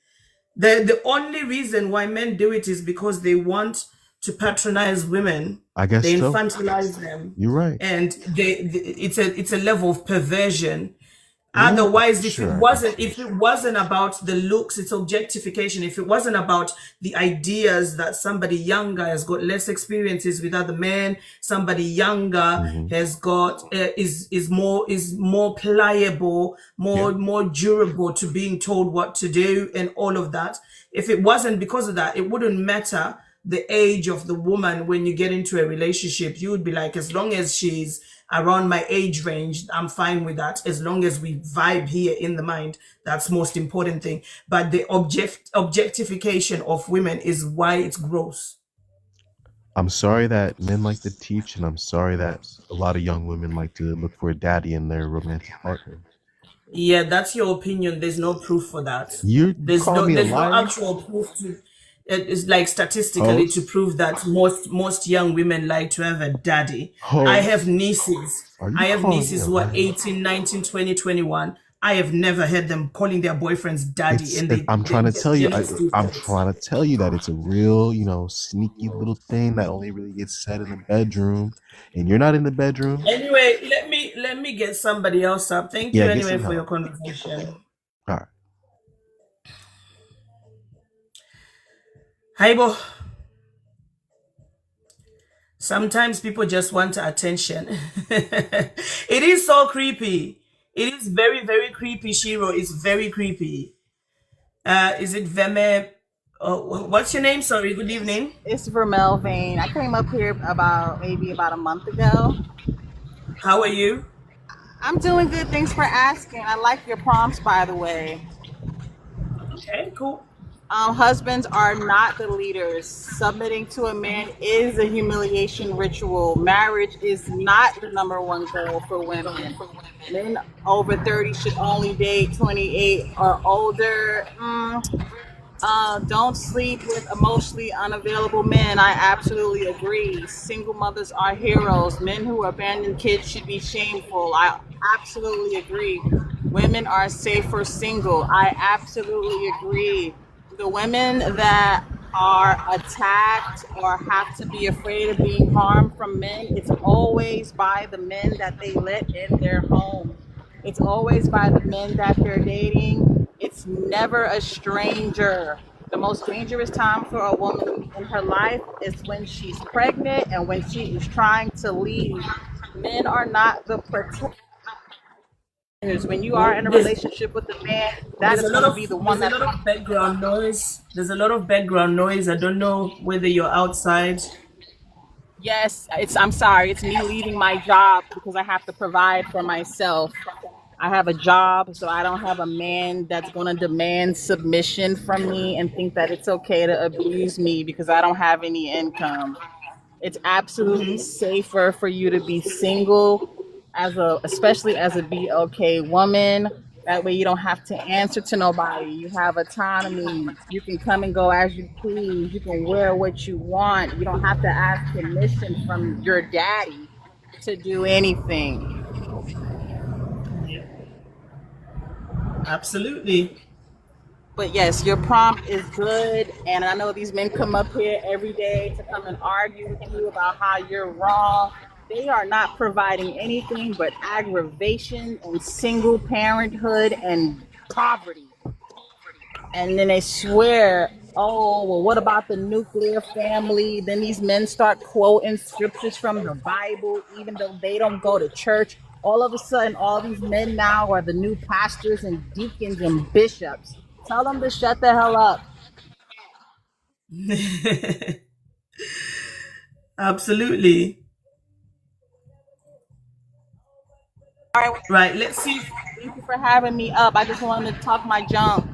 The only reason why men do it is because they want to patronize women.
I guess
They
so.
infantilize them,
You're right.
and it's a level of perversion.
Yeah,
Otherwise,
sure.
if it wasn't about the looks, it's objectification. If it wasn't about the ideas that somebody younger has got less experiences with other men, somebody younger has got is more pliable, more durable to being told what to do and all of that. If it wasn't because of that, it wouldn't matter the age of the woman when you get into a relationship. You would be like, as long as she's around my age range, I'm fine with that. As long as we vibe here in the mind, that's most important thing. But the objectification of women is why it's gross.
I'm sorry that men like to teach, and I'm sorry that a lot of young women like to look for a daddy in their romantic partner.
Yeah, that's your opinion. There's no proof for that.
You calling me a
There's no
liar?
actual proof to it's like statistically to
Host?
prove that most young women like to have a daddy. I
Host?
have nieces.
Are you
I have
calling me
nieces
a
who are
liar?
18, 19, 20, 21. I have never heard them calling their boyfriends daddy, and
I'm trying to tell you.
they're just
I'm
stupid.
trying to tell you that it's a real, sneaky little thing that only really gets said in the bedroom, and you're not in the bedroom.
Anyway, let me get somebody else up. Thank you
Yeah, get
anyway
some
for your
help.
conversation.
All right.
Haibo. Sometimes people just want attention. It is so creepy. It is very, very creepy, Shiro. It's very creepy. Is it Veme? What's your name? Sorry, good evening.
It's Vermel Vane. I came up here maybe about a month ago.
How are you?
I'm doing good. Thanks for asking. I like your prompts, by the way.
Okay, cool.
Husbands are not the leaders. Submitting to a man is a humiliation ritual. Marriage is not the number one goal for women. Men over 30 should only date 28 or older. Don't sleep with emotionally unavailable men. I absolutely agree. Single mothers are heroes. Men who abandon kids should be shameful. I absolutely agree. Women are safer single. I absolutely agree. The women that are attacked or have to be afraid of being harmed from men, it's always by the men that they let in their home. It's always by the men that they're dating. It's never a stranger. The most dangerous time for a woman in her life is when she's pregnant and when she is trying to leave. Men are not the protectors. When you are in a
There's
relationship with a man, that is going to be the one
there's a
that's
lot of background noise. There's a lot of background noise. I don't know whether you're outside.
yes, I'm sorry, it's me leaving my job because I have to provide for myself. I have a job, so I don't have a man that's going to demand submission from me and think that it's okay to abuse me because I don't have any income. It's absolutely safer for you to be single especially as a BLK woman, That way you don't have to answer to nobody. You have autonomy. You can come and go as you please. You can wear what you want. You don't have to ask permission from your daddy to do anything.
Yeah, absolutely.
But yes, your prompt is good. And I know these men come up here every day to come and argue with you about how you're wrong. They are not providing anything but aggravation and single parenthood and poverty. And then they swear, oh, well, what about the nuclear family? Then these men start quoting scriptures from the Bible, even though they don't go to church. All of a sudden, all these men now are the new pastors and deacons and bishops. Tell them to shut the hell up.
Absolutely.
All right,
Right, let's see.
thank you for having me up. I just wanted to talk my junk.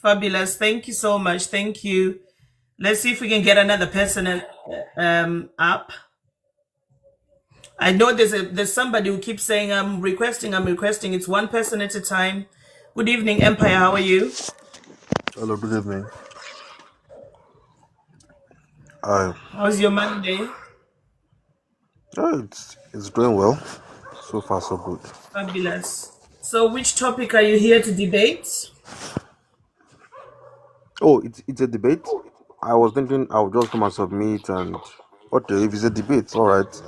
Fabulous. Thank you so much. Thank you. Let's see if we can get another person up. I know there's somebody who keeps saying I'm requesting. It's one person at a time. Good evening, Empire. How are you?
Hello, good evening.
How's your Monday?
It's doing well. So far, so good.
Fabulous. So which topic are you here to debate?
Oh, it's a debate. I was thinking I would just come and submit and okay, if it's a debate, all right.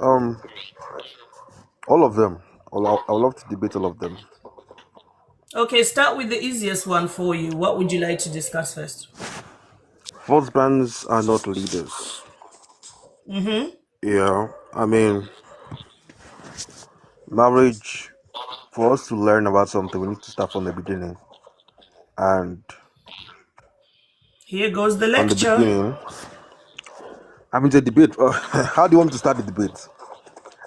All of them. I would love to debate all of them.
Okay, start with the easiest one for you. What would you like to discuss first?
Husbands are not leaders. Yeah, I mean, marriage. For us to learn about something, we need to start from the beginning. And
Here goes the
from the
lecture.
beginning, I mean, the debate. How do you want me to start the debate?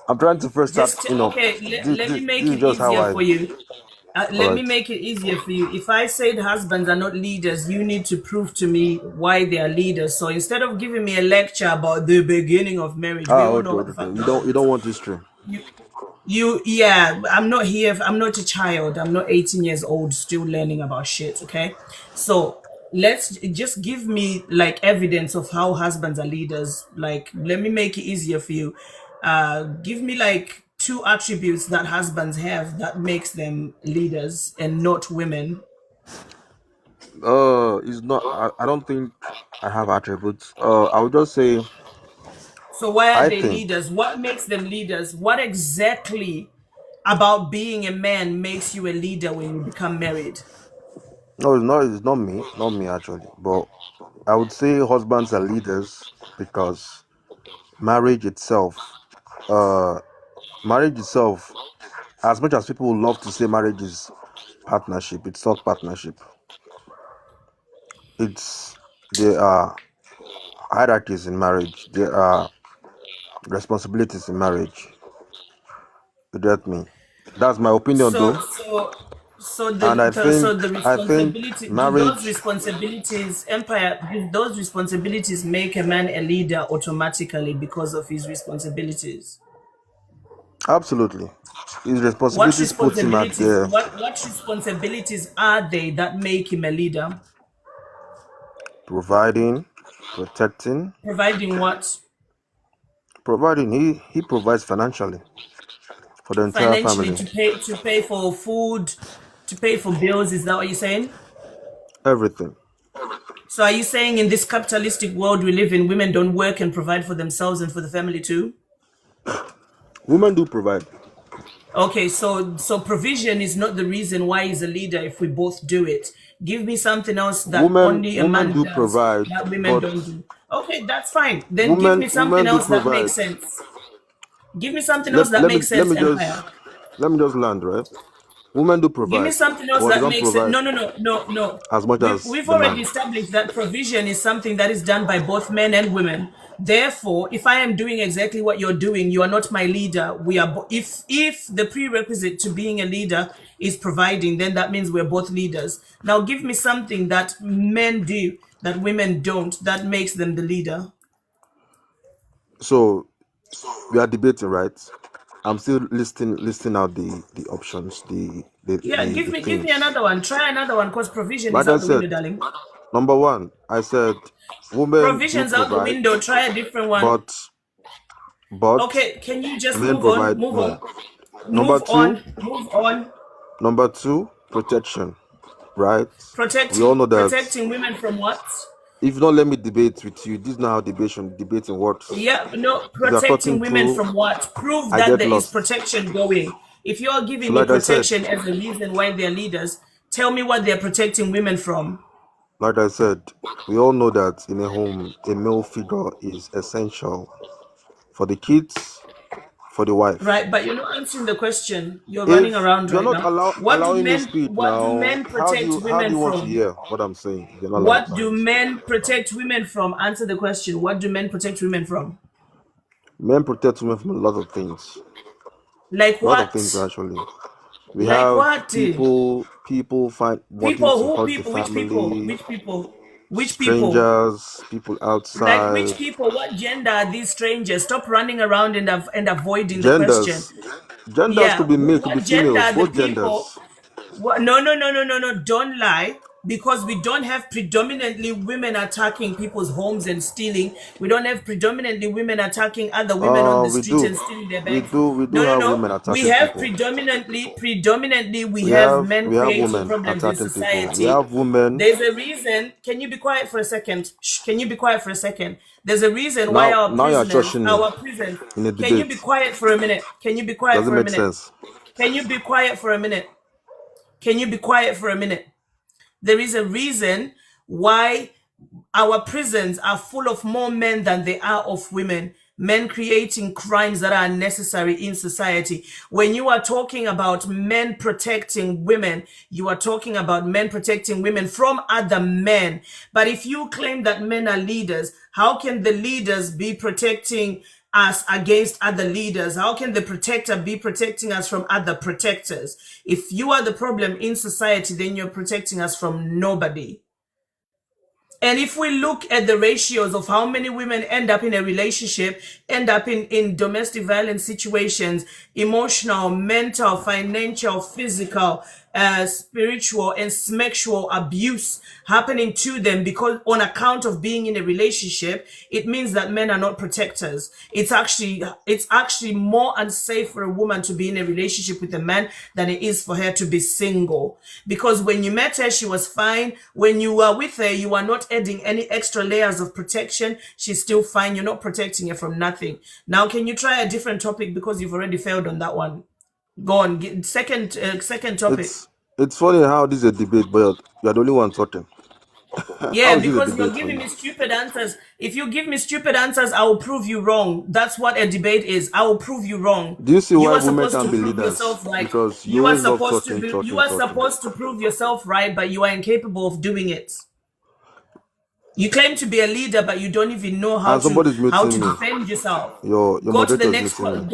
I'm trying to first start.
Okay, let me make
This
it
is just how
easier
I.
for you.
All
Let me
right.
make it easier for you. If I said husbands are not leaders, you need to prove to me why they are leaders. So instead of giving me a lecture about the beginning of marriage, we all know what the
Okay.
fuck
You
that
don't. You
is.
don't want history.
Yeah, I'm not here. I'm not a child. I'm not 18 years old, still learning about shit. Okay. So let's just give me like evidence of how husbands are leaders. Like, let me make it easier for you. Give me like two attributes that husbands have that makes them leaders and not women.
It's not. I don't think I have attributes. I would just say
So why are
I
they
think.
leaders? What makes them leaders? What exactly about being a man makes you a leader when you become married?
No, it's not. It's not me. Not me actually. But I would say husbands are leaders because marriage itself. Uh, marriage itself. As much as people would love to say marriage is partnership, it's not partnership. It's there are hierarchies in marriage. There are responsibilities in marriage. You get me? That's my opinion,
So,
though.
so, so
And
the
I think
responsibility, do those
marriage
responsibilities, Empire, do those responsibilities make a man a leader automatically because of his responsibilities?
absolutely his
What
responsibilities puts him at
responsibilities,
the
what responsibilities are they that make him a leader?
providing, protecting,
Providing what?
providing. He provides financially for the entire
Financially
family.
to pay for food, to pay for bills, is that what you're saying?
Everything.
So are you saying in this capitalistic world we live in, women don't work and provide for themselves and for the family too?
Women do provide.
Okay, so provision is not the reason why he's a leader if we both do it. Give me something else that only a
Women
man
do
does
provide,
that women
but
don't do. Okay, that's fine. Then give me something
women do
else that makes
provide.
sense. Give me something else
Let,
that
let me
makes
let
sense,
me
Empire.
just let me just land, right? Women do
Give me
provide,
something else
but they
that
don't
makes sense.
provide
No.
as much as
We've
the
already
man.
established that provision is something that is done by both men and women. Therefore, if I am doing exactly what you're doing, you are not my leader. We are. If the prerequisite to being a leader is providing, then that means we're both leaders. Now, give me something that men do that women don't that makes them the leader.
So we are debating, right? I'm still listing out the options, the
Yeah, give me
things.
another one. Try another one, because provision
Like
is
I
out the window,
said,
darling.
number one, I said women do
Provision's out the
provide,
window. Try a different one.
but
Okay, can you just
men
move on?
provide
Move
more.
on.
Number
Move
two,
on. Move on.
number two, protection, right? We all know that.
Protecting women from what?
If you don't let me debate with you, this is not how debating works.
Yeah, no,
These are
protecting
talking
women
through.
from what? Prove
I
that
get
there is
lost.
protection going. If you're giving
So
me
like I said,
protection as a reason why they're leaders, tell me what they're protecting women from.
like I said, we all know that in a home, a male figure is essential for the kids, for the wife.
Right, but you're not answering the question. You're running around
You're
right
not
now.
allowing me speak
What do
now,
men
how do
protect
you
women
want to
from?
hear what I'm saying? You're not allowing
What do men protect women from? Answer the question. What do men protect women from?
Men protect women from a lot of things.
Like
A lot of
what?
things actually. We
Like
have
what?
people wanting
People,
to
who
hurt the
people? Which people?
family,
Which people? Which people?
strangers, people
Like
outside.
which people? What gender are these strangers? Stop running around and avoiding the question.
Genders could be male, could be
What gender
females,
are the
both
people?
genders.
No. Don't lie. Because we don't have predominantly women attacking people's homes and stealing. We don't have predominantly women attacking other women on the
We
street
do.
and stealing their
We
bags.
do have women
No.
attacking
We have
people.
predominantly we have men
we have
creating
women
problems in
attacking people. We
society.
have women.
There's a reason. Can you be quiet for a second? Shh, can you be quiet for a second? There's a reason why our
you're
prisoners,
shushing me
our prisons.
in a
Can you be
debate.
quiet for a minute? Can you be quiet
Doesn't
for a
make
minute?
sense.
Can you be quiet for a minute? Can you be quiet for a minute? There is a reason why our prisons are full of more men than they are of women. Men creating crimes that are unnecessary in society. When you are talking about men protecting women, you are talking about men protecting women from other men. But if you claim that men are leaders, how can the leaders be protecting us against other leaders? How can the protector be protecting us from other protectors? If you are the problem in society, then you're protecting us from nobody. And if we look at the ratios of how many women end up in a relationship, end up in domestic violence situations, emotional, mental, financial, physical, spiritual, and sexual abuse happening to them because on account of being in a relationship, it means that men are not protectors. It's actually more unsafe for a woman to be in a relationship with a man than it is for her to be single. Because when you met her, she was fine. When you were with her, you are not adding any extra layers of protection. She's still fine. You're not protecting her from nothing. Now, can you try a different topic because you've already failed on that one? Go on. Second topic.
It's funny how this is a debate, but you're the only one talking.
Yeah, because you're giving me stupid answers. If you give me stupid answers, I will prove you wrong. That's what a debate is. I will prove you wrong.
Do you see why women
can
be leaders?
Yourself right.
Because
you are supposed to prove yourself right, but you are incapable of doing it. You claim to be a leader, but you don't even know how to defend yourself. Go to the next prompt.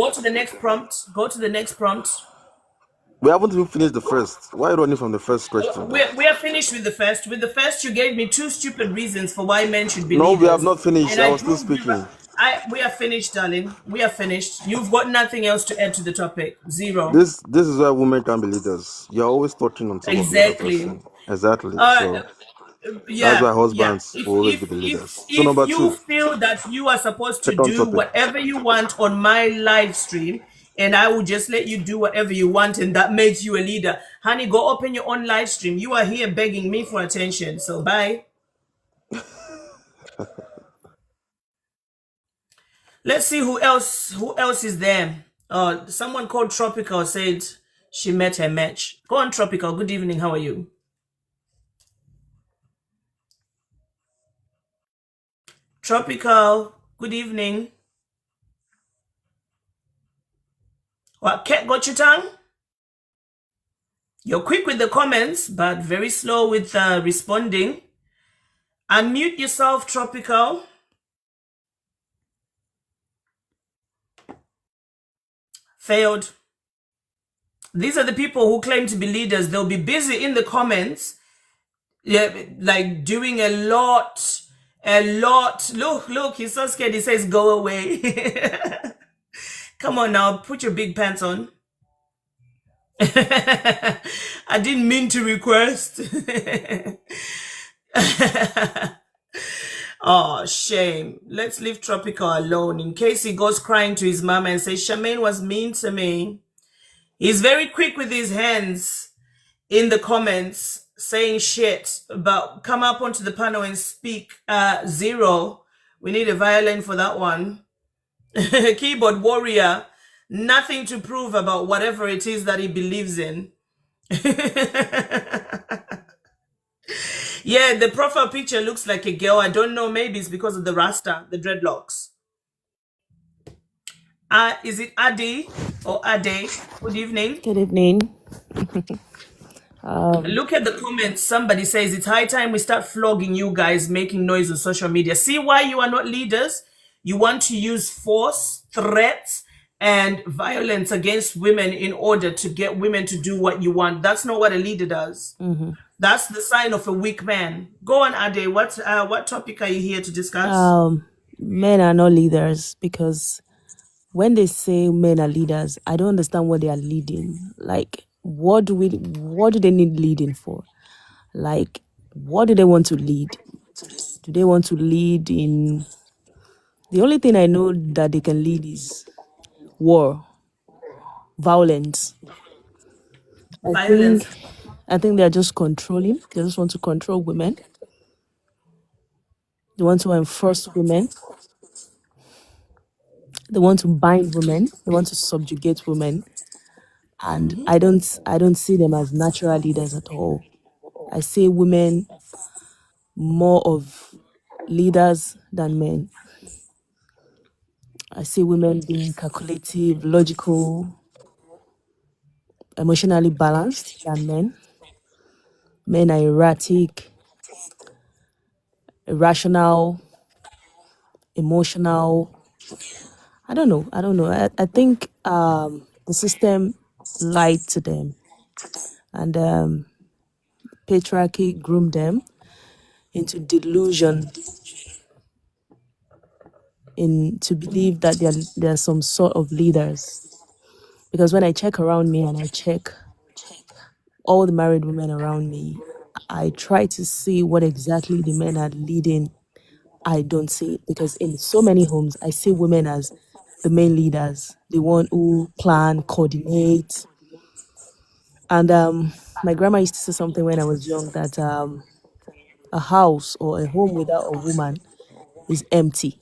Go to the next prompt.
We haven't even finished the first. Why are you running from the first question?
We are finished with the first. With the first, you gave me 2 stupid reasons for why men should be
leaders.
No,
we have not finished. I was still speaking.
We are finished, darling. We are finished. You've got nothing else to add to the topic. Zero.
This is why women can be leaders. You're always touching on top of the other person. Exactly. That's why husbands will always be the leaders. So number 2.
If you feel that you are supposed to do whatever you want on my live stream, and I will just let you do whatever you want, and that makes you a leader. Honey, go open your own live stream. You are here begging me for attention, so bye. Let's see who else is there. Someone called Tropical said she met her match. Go on, Tropical. Good evening. How are you? Tropical. Good evening. What, cat got your tongue? You're quick with the comments, but very slow with responding. Unmute yourself, Tropical. Failed. These are the people who claim to be leaders. They'll be busy in the comments, like doing a lot. Look, he's so scared. He says, go away. Come on now, put your big pants on. I didn't mean to request. Oh, shame. Let's leave Tropical alone in case he goes crying to his mama and says, Charmaine was mean to me. He's very quick with his hands in the comments saying shit, but come up onto the panel and speak. Zero. We need a violin for that one. Keyboard warrior. Nothing to prove about whatever it is that he believes in. Yeah, the profile picture looks like a girl. I don't know, maybe it's because of the rasta, the dreadlocks. Is it Ade or Ade? Good evening.
Good evening.
Look at the comments. Somebody says it's high time we start flogging you guys making noise on social media. See why you are not leaders? You want to use force, threats, and violence against women in order to get women to do what you want. That's not what a leader does. That's the sign of a weak man. Go on, Ade. What topic are you here to discuss?
Men are not leaders because when they say men are leaders, I don't understand what they are leading. Like, what do they need leading for? Like, what do they want to lead? Do they want to lead in... The only thing I know that they can lead is war, violence.
Violence.
I think they're just controlling. They just want to control women. They want to enforce women. They want to bind women. They want to subjugate women. And I don't see them as natural leaders at all. I see women more of leaders than men. I see women being calculative, logical, emotionally balanced than men. Men are erratic, irrational, emotional. I don't know. I think the system lied to them, and patriarchy groomed them into delusion, to believe that they're some sort of leaders. Because when I check around me and I check all the married women around me, I try to see what exactly the men are leading. I don't see it, because in so many homes, I see women as the main leaders, the one who plan, coordinate. And my grandma used to say something when I was young, that a house or a home without a woman is empty.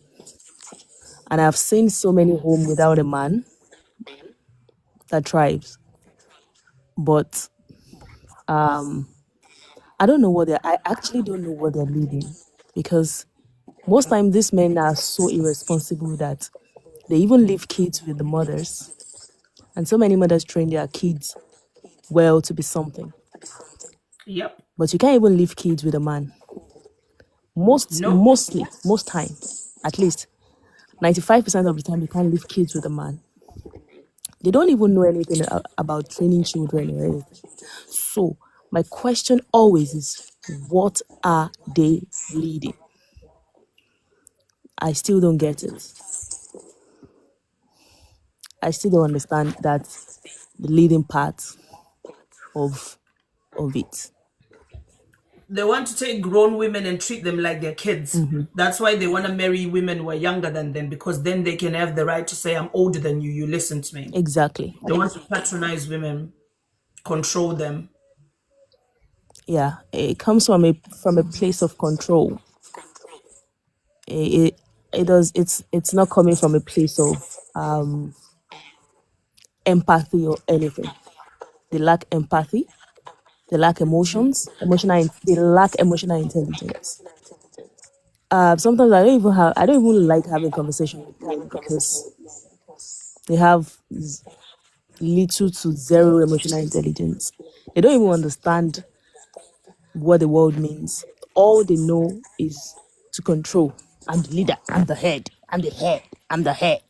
And I've seen so many homes without a man that thrives. But I don't know I actually don't know what they're leading, because most times these men are so irresponsible that they even leave kids with the mothers. And so many mothers train their kids well to be something.
Yep.
But you can't even leave kids with a man. Most time, at least 95% of the time, you can't leave kids with a man. They don't even know anything about training children or anything. So my question always is, what are they leading? I still don't get it. I still don't understand that the leading part of it.
They want to take grown women and treat them like they're kids. That's why they want to marry women who are younger than them, because then they can have the right to say, I'm older than you, you listen to me.
Exactly.
They want to patronize women, control them.
Yeah, it comes from a place of control. It's not coming from a place of empathy or anything. They lack empathy. They lack emotions. They lack emotional intelligence. Sometimes I don't even like having conversation with men, because they have little to zero emotional intelligence. They don't even understand what the world means. All they know is to control. I'm the leader. I'm the head. I'm the head. I'm the head.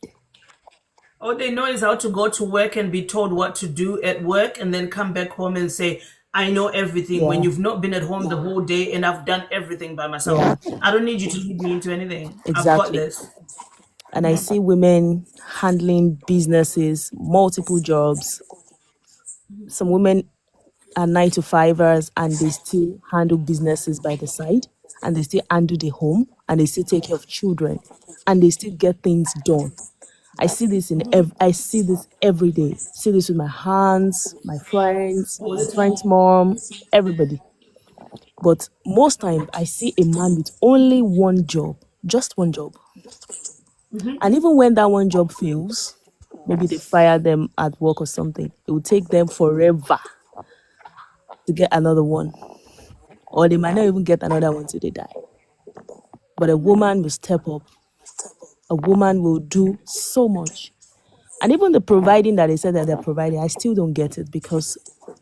All they know is how to go to work and be told what to do at work, and then come back home and say, I know everything, when you've not been at home the whole day and I've done everything by myself. I don't need you to lead me into anything.
Exactly.
I've got this.
and I see women handling businesses, multiple jobs. Some women are 9 to 5ers and they still handle businesses by the side, and they still handle the home, and they still take care of children, and they still get things done. I see this I see this every day. See this with my hands, my friends,
All
my
the time.
friend's mom, everybody. But most time I see a man with only one job, just one job. And even when that one job fails, maybe they fire them at work or something, it will take them forever to get another one. Or they might not even get another one till they die. But a woman will step up. A woman will do so much. And even the providing that they said that they're providing, I still don't get it, because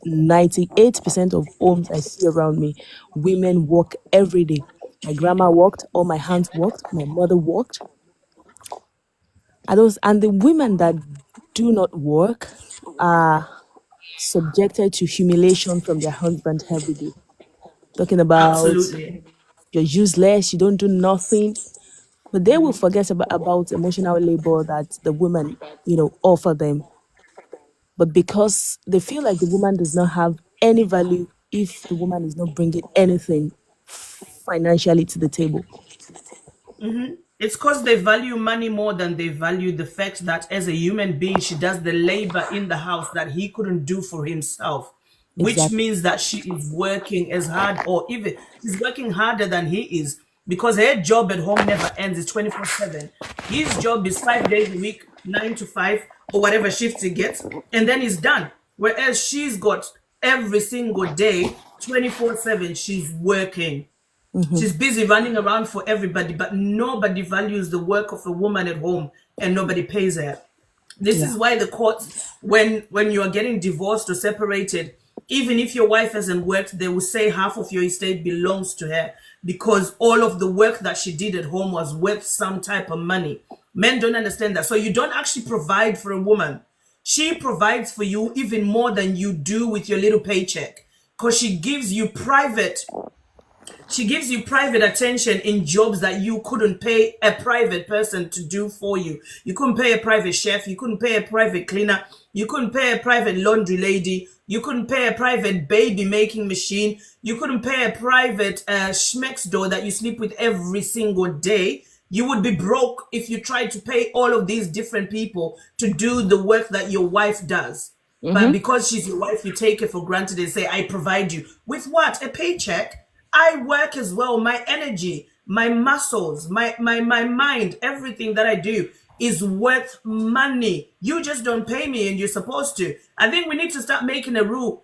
98% of homes I see around me, women work every day. My grandma worked, all my aunts worked, my mother worked. And the women that do not work are subjected to humiliation from their husband every day. Talking about
Absolutely.
you're useless, you don't do nothing. But they will forget about emotional labor that the women, offer them. But because they feel like the woman does not have any value if the woman is not bringing anything financially to the table.
It's because they value money more than they value the fact that as a human being, she does the labor in the house that he couldn't do for himself, which
Exactly.
means that she is working as hard, or even she's working harder than he is, because her job at home never ends. It's 24/7. His job is 5 days a week, 9 to 5, or whatever shift he gets, and then he's done. Whereas she's got every single day, 24/7, she's working.
Hmm.
She's busy running around for everybody, but nobody values the work of a woman at home, and nobody pays her. This
Yeah.
is why the courts, when you are getting divorced or separated, even if your wife hasn't worked, they will say half of your estate belongs to her, because all of the work that she did at home was worth some type of money. Men don't understand that. So you don't actually provide for a woman. She provides for you even more than you do with your little paycheck, because she gives you private attention in jobs that you couldn't pay a private person to do for you. You couldn't pay a private chef. You couldn't pay a private cleaner. You couldn't pay a private laundry lady. You couldn't pay a private baby making machine. You couldn't pay a private schmex door that you sleep with every single day. You would be broke if you tried to pay all of these different people to do the work that your wife does. But
Hmm.
because she's your wife, you take it for granted and say, I provide you. With what? A paycheck? I work as well. My energy, my muscles, my mind, everything that I do is worth money. You just don't pay me, and you're supposed to. I think we need to start making a rule.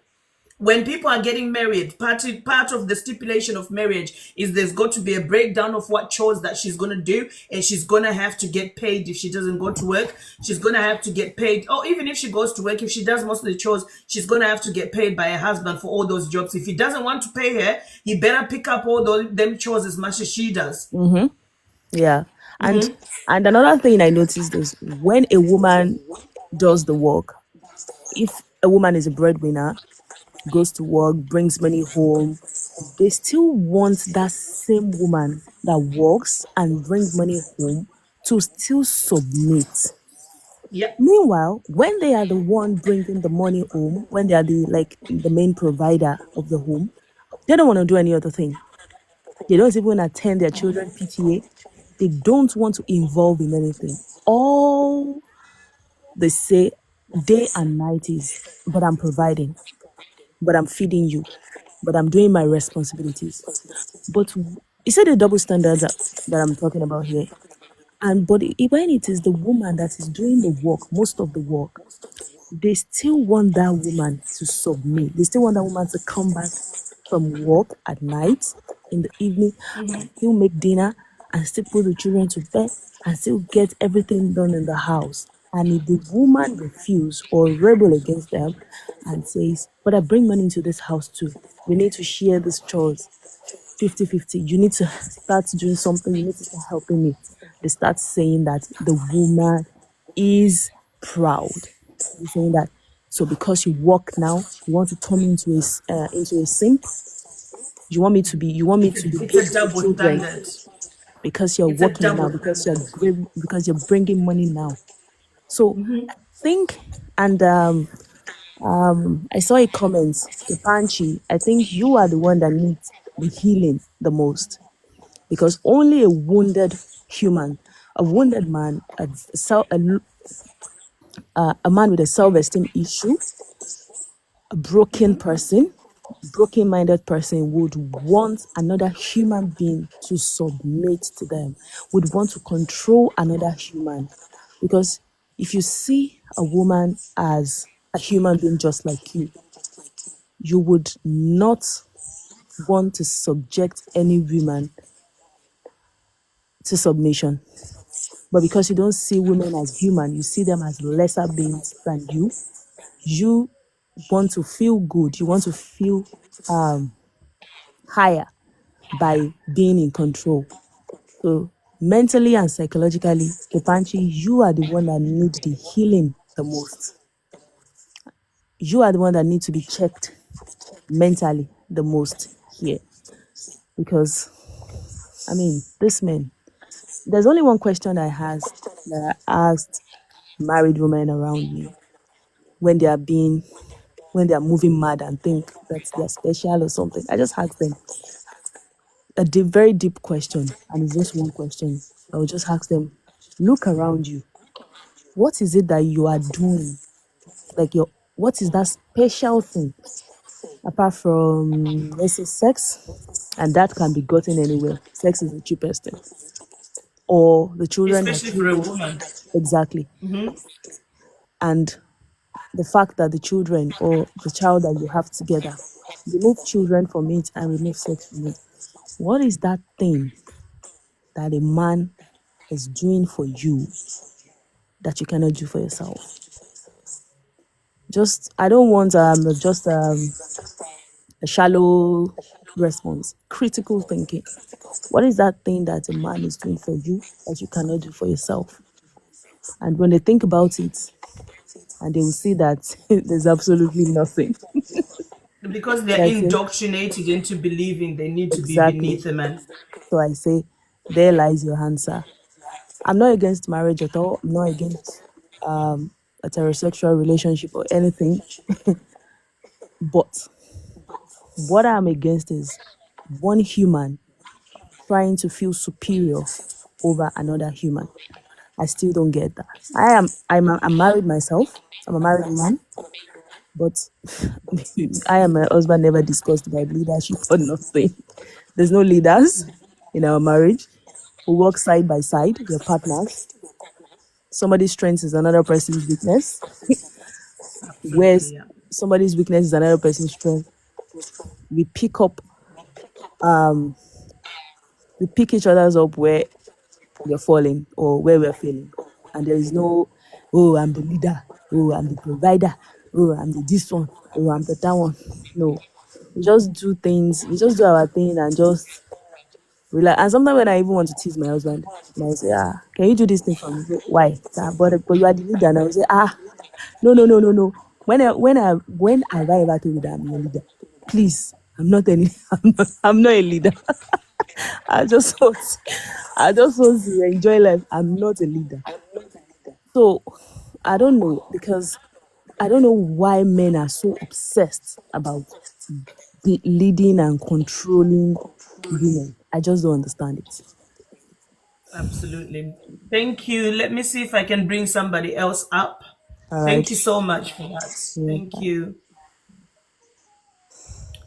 When people are getting married, part of the stipulation of marriage is there's got to be a breakdown of what chores that she's going to do, and she's going to have to get paid. If she doesn't go to work, she's going to have to get paid. Or even if she goes to work, if she does most of the chores, she's going to have to get paid by her husband for all those jobs. If he doesn't want to pay her, he better pick up all them chores as much as she does.
Hmm. Yeah. And another thing I noticed is when a woman does the work, if a woman is a breadwinner, goes to work, brings money home, they still want that same woman that works and brings money home to still submit.
Yeah.
Meanwhile, when they are the one bringing the money home, when they are the main provider of the home, they don't want to do any other thing. They don't even attend their children PTA. They don't want to involve in anything. All they say day and night is, but I'm providing, but I'm feeding you, but I'm doing my responsibilities. But is it the double standards that I'm talking about here? When it is the woman that is doing the work, most of the work, they still want that woman to submit. They still want that woman to come back from work at night, in the evening, and still make dinner, and still put the children to bed, and still get everything done in the house. And if the woman refuse or rebel against them and says, but I bring money into this house too, we need to share these chores 50-50. You need to start doing something, you need to start helping me. They start saying that the woman is proud. They're saying that, so because you work now, you want to turn me into a simp. You want me to be
It's
good
a
to the
double
children.
standard.
because you're
It's a
working now,
double
because
standard.
because you're bringing money now. So think, and I saw a comment, Kepanchi, I think you are the one that needs the healing the most, because only a wounded human, a wounded man, a man with a self-esteem issue, a broken person, broken-minded person would want another human being to submit to them, would want to control another human. Because if you see a woman as a human being just like you would not want to subject any woman to submission. But because you don't see women as human, you see them as lesser beings than you want to feel good, you want to feel higher by being in control. So mentally and psychologically, Kepanchi, you are the one that needs the healing the most. You are the one that needs to be checked mentally the most here. Because, I mean, this man, there's only one question that I asked married women around me when they are moving mad and think that they're special or something. I just ask them a very deep question, and it's just one question. I will just ask them, look around you. What is it that you are doing? Like what is that special thing apart from, let's say, sex? And that can be gotten anywhere. Sex is the cheapest thing. Or the children that
Especially for
you
a
raise.
woman.
Exactly. And the fact that the children or the child that you have together, remove children from it and remove sex from it. What is that thing that a man is doing for you that you cannot do for yourself? I don't want just a shallow response. Critical thinking. What is that thing that a man is doing for you that you cannot do for yourself? And when they think about it, and they will see that there's absolutely nothing.
Because
And
they're
I say,
indoctrinated into believing they need to be
exactly.
beneath a man.
So I say, there lies your answer. I'm not against marriage at all. I'm not against a heterosexual relationship or anything. But what I'm against is one human trying to feel superior over another human. I still don't get that. I'm married myself. I'm a married man, but I and my husband never discussed about leadership or nothing. There's no leaders in our marriage. We work side by side. We're partners. Somebody's strength is another person's weakness.
Absolutely,
Whereas
yeah.
somebody's weakness is another person's strength. We pick up, we pick each other's up where we're falling or where we're failing. And there is no, oh, I'm the leader. Oh, I'm the provider. Oh, I'm the this one. Oh, I'm the that one. No. We just do things. We just do our thing and just relax. And sometimes when I even want to tease my husband, and I will say, can you do this thing for me? Say, why? But you are the leader. And I will say, no. When have I ever told you that I'm your leader? Please, I'm not any. I'm not a leader. I just want, I just want to enjoy life. I'm not a leader. So I don't know, because I don't know why men are so obsessed about leading and controlling women. I just don't understand it.
Absolutely. Thank you. Let me see if I can bring somebody else up.
All
Thank you
right.
so much for that.
Yeah,
Thank you.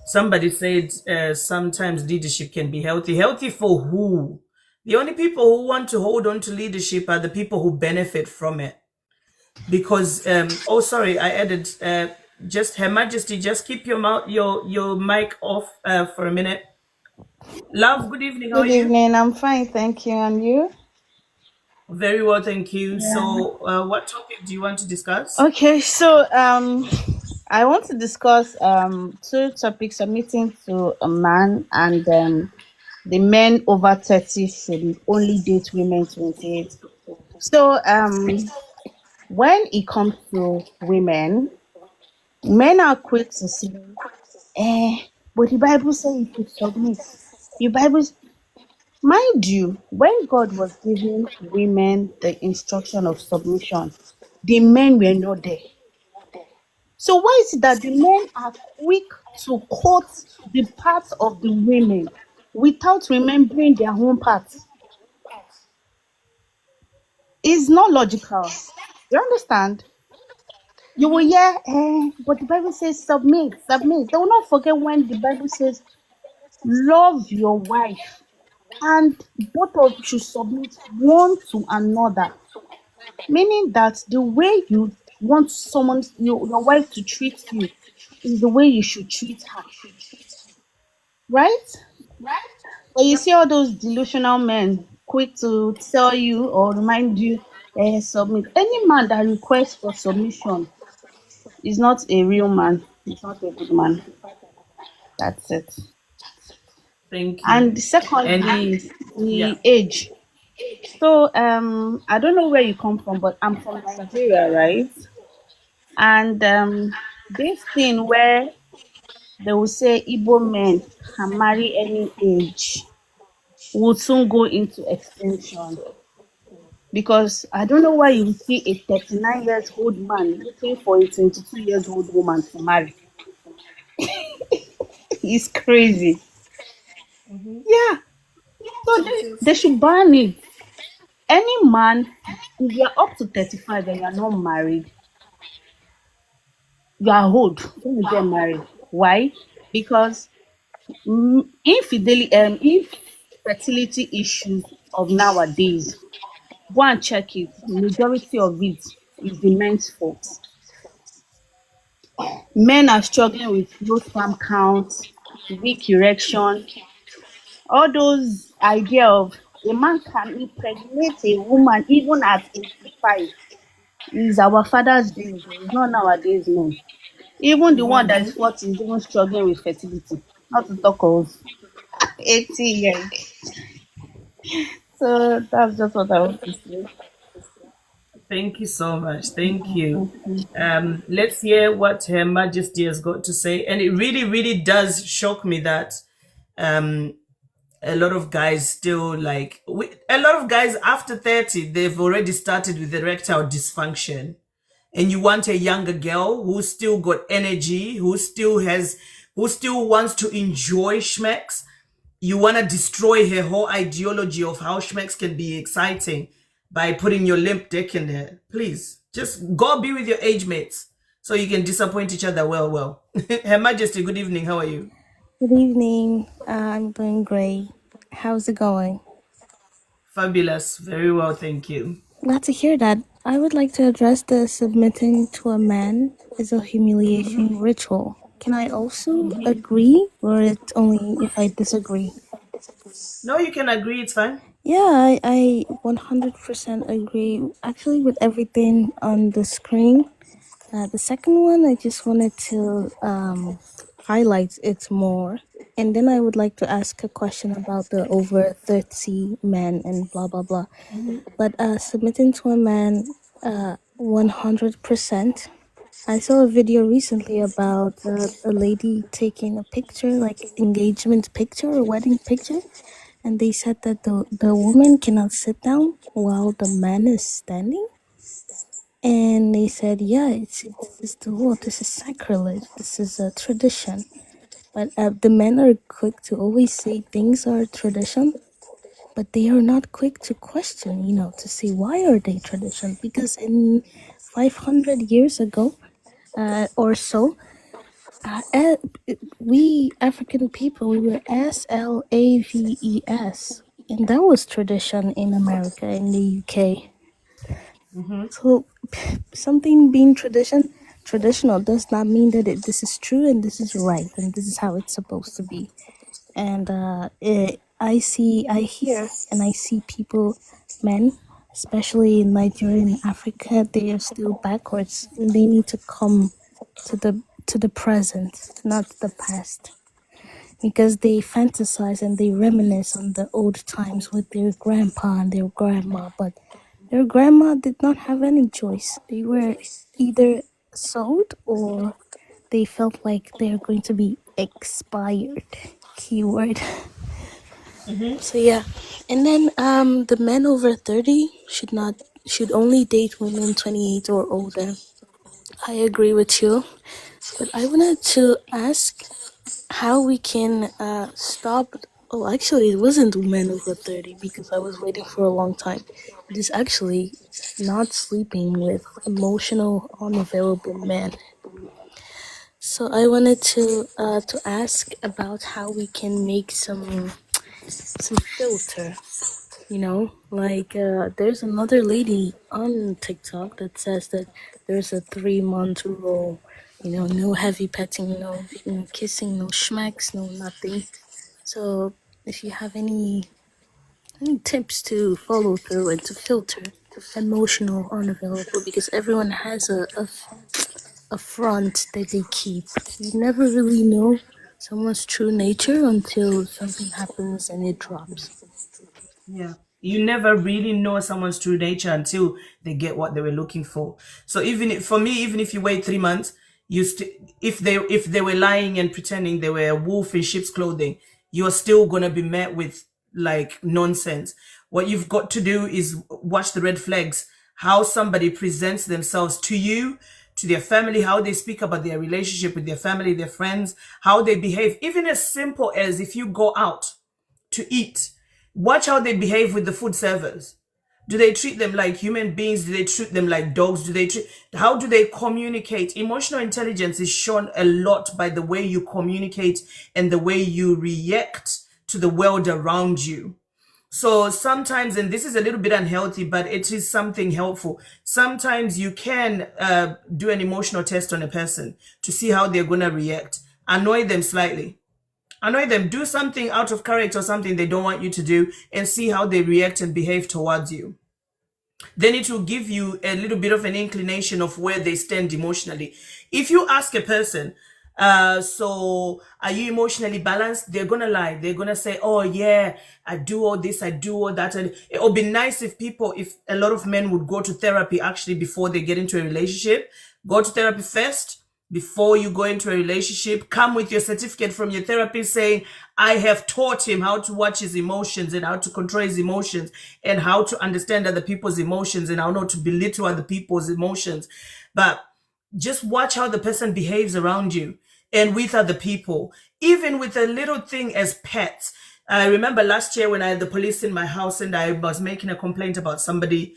Somebody said sometimes leadership can be healthy. Healthy for who? The only people who want to hold on to leadership are the people who benefit from it. Because oh, sorry, I added just Her Majesty, just keep your mouth, your mic off for a minute. Love, good evening. How are
Good
you?
evening. I'm fine, thank you. And you?
Very well, thank you.
Yeah.
So, what topic do you want to discuss?
Okay, so I want to discuss two topics: submitting to a man and the men over 30 should only date women 28. So when it comes to women, men are quick to say, but the Bible says you should submit. The Bible Mind you, when God was giving women the instruction of submission, the men were not there. So why is it that the men are quick to quote the parts of the women without remembering their own parts? It's not logical. You understand? You will hear, but the Bible says submit, submit. They will not forget when the Bible says love your wife and both of you should submit one to another. Meaning that the way you want your wife to treat you is the way you should treat her. Right? But you see all those delusional men quick to tell you or remind you, submit. Any man that requests for submission is not a real man. He's not a good man. That's it.
Thank you.
And secondly,
Yeah.
the age. So I don't know where you come from, but I'm from Nigeria, right? And this thing where they will say Igbo men can marry any age will soon go into extinction. Because I don't know why you see a 39 years old man looking for a 22 years old woman to marry. It's crazy. Yeah. So they should ban it. Any man, if you're up to 35 and you're not married, you are old when you get married. Why? Because infertility issues of nowadays, go and check it. Majority of it is the men's fault. Men are struggling with low sperm count, weak erection, all those idea of a man can impregnate a woman even at 85 is our father's days. It's not nowadays, no. Even the one that is 40 is even struggling with fertility. Not to talk of 80 years. So that's just what I want to say.
Thank you so much. Thank you. Let's hear what Her Majesty has got to say. And it really, really does shock me that a lot of guys still a lot of guys after 30, they've already started with erectile dysfunction. And you want a younger girl who's still got energy, who still wants to enjoy schmecks. You want to destroy her whole ideology of how schmecks can be exciting by putting your limp dick in there. Please, just go be with your age mates so you can disappoint each other well. Her Majesty, good evening. How are you?
Good evening. I'm doing great. How's it going?
Fabulous. Very well, thank you.
Glad to hear that. I would like to address the submitting to a man is a humiliation ritual. Can I also agree, or it's only if I disagree?
No, you can agree. It's fine.
Yeah, I 100% agree. Actually, with everything on the screen. The second one, I just wanted to highlight it more. And then I would like to ask a question about the over 30 men and blah, blah, blah. But submitting to a man, 100%. I saw a video recently about a lady taking a picture, like engagement picture or wedding picture. And they said that the woman cannot sit down while the man is standing. And they said, yeah, this is the law. This is sacrilege. This is a tradition. But the men are quick to always say things are tradition, but they are not quick to question, to say why are they tradition? Because in 500 years ago or so, we African people, we were slaves, and that was tradition in America, in the UK. So something being traditional does not mean that this is true and this is right and this is how it's supposed to be. And I hear and I see people, men, especially in Nigeria and Africa, they are still backwards and they need to come to the present, not the past. Because they fantasize and they reminisce on the old times with their grandpa and their grandma, but their grandma did not have any choice. They were either sold or they felt like they're going to be expired. Keyword. So yeah, and then the men over 30 should only date women 28 or older. I agree with you, but I wanted to ask how we can stop. Oh, actually, it wasn't men over 30 because I was waiting for a long time. It is actually not sleeping with emotional, unavailable men. So I wanted to ask about how we can make some filter. You know, like there's another lady on TikTok that says that there's a 3-month rule. You know, no heavy petting, no kissing, no schmacks, no nothing. So if you have any tips to follow through and to filter emotional unavailable, because everyone has a front that they keep. You never really know someone's true nature until something happens and it drops.
Yeah. You never really know someone's true nature until they get what they were looking for. So for me, even if you wait 3 months, if they were lying and pretending they were a wolf in sheep's clothing, you're still gonna be met with like nonsense. What you've got to do is watch the red flags, how somebody presents themselves to you, to their family, how they speak about their relationship with their family, their friends, how they behave. Even as simple as if you go out to eat, watch how they behave with the food servers. Do they treat them like human beings? Do they treat them like dogs? How do they communicate? Emotional intelligence is shown a lot by the way you communicate and the way you react to the world around you. So sometimes, and this is a little bit unhealthy, but it is something helpful. Sometimes you can do an emotional test on a person to see how they're going to react. Annoy them slightly. Annoy them. Do something out of character or something they don't want you to do and see how they react and behave towards you. Then it will give you a little bit of an inclination of where they stand emotionally. If you ask a person, so are you emotionally balanced? They're gonna lie. They're gonna say, oh yeah, I do all this, I do all that. And it would be nice if a lot of men would go to therapy actually before they get into a relationship. Go to therapy first before you go into a relationship. Come with your certificate from your therapist saying, I have taught him how to watch his emotions and how to control his emotions and how to understand other people's emotions and how not to belittle other people's emotions. But just watch how the person behaves around you and with other people, even with a little thing as pets. I remember last year when I had the police in my house and I was making a complaint about somebody.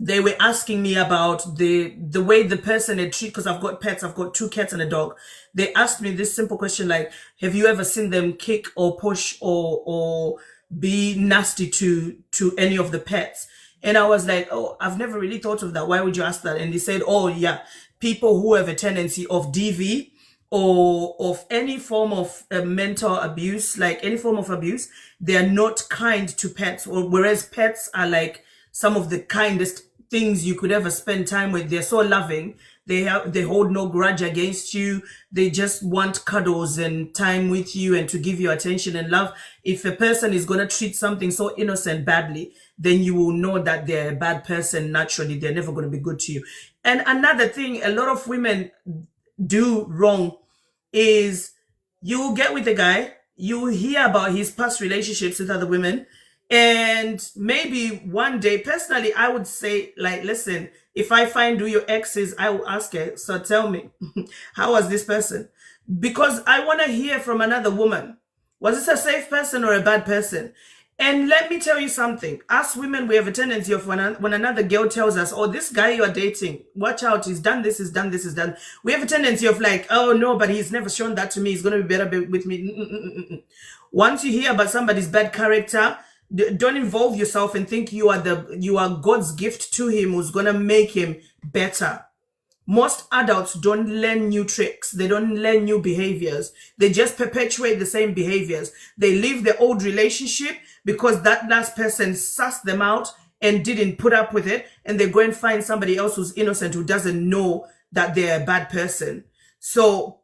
They were asking me about the way the person had treated, because I've got pets, I've got 2 cats and a dog. They asked me this simple question like, have you ever seen them kick or push or be nasty to any of the pets? And I was like, oh, I've never really thought of that. Why would you ask that? And they said, oh yeah, people who have a tendency of DV or of any form of mental abuse, like any form of abuse, they are not kind to pets. Whereas pets are like some of the kindest things you could ever spend time with. They're so loving. They hold no grudge against you. They just want cuddles and time with you and to give you attention and love. If a person is going to treat something so innocent badly, then you will know that they're a bad person naturally. They're never going to be good to you. And another thing a lot of women do wrong is you will get with a guy, you will hear about his past relationships with other women, and maybe one day, personally, I would say, like, listen, if I find who your ex is, I will ask her, so tell me, how was this person? Because I want to hear from another woman. Was this a safe person or a bad person? And let me tell you something. Us women, we have a tendency of when another girl tells us, oh, this guy you are dating, watch out, he's done this, he's done this, he's done. We have a tendency of like, oh, no, but he's never shown that to me. He's going to be better with me. Once you hear about somebody's bad character, don't involve yourself and think you are God's gift to him who's going to make him better. Most adults don't learn new tricks. They don't learn new behaviors. They just perpetuate the same behaviors. They leave the old relationship because that last person sussed them out and didn't put up with it. And they go and find somebody else who's innocent, who doesn't know that they're a bad person. So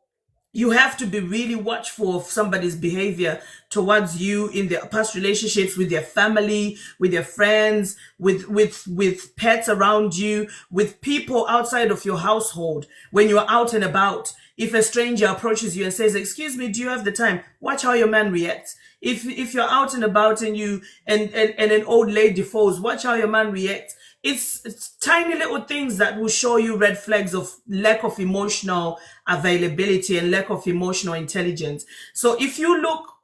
you have to be really watchful of somebody's behavior towards you in their past relationships, with their family, with their friends, with pets around you, with people outside of your household. When you're out and about, if a stranger approaches you and says, excuse me, do you have the time? Watch how your man reacts. If you're out and about and and an old lady falls, watch how your man reacts. It's tiny little things that will show you red flags of lack of emotional availability and lack of emotional intelligence. So if you look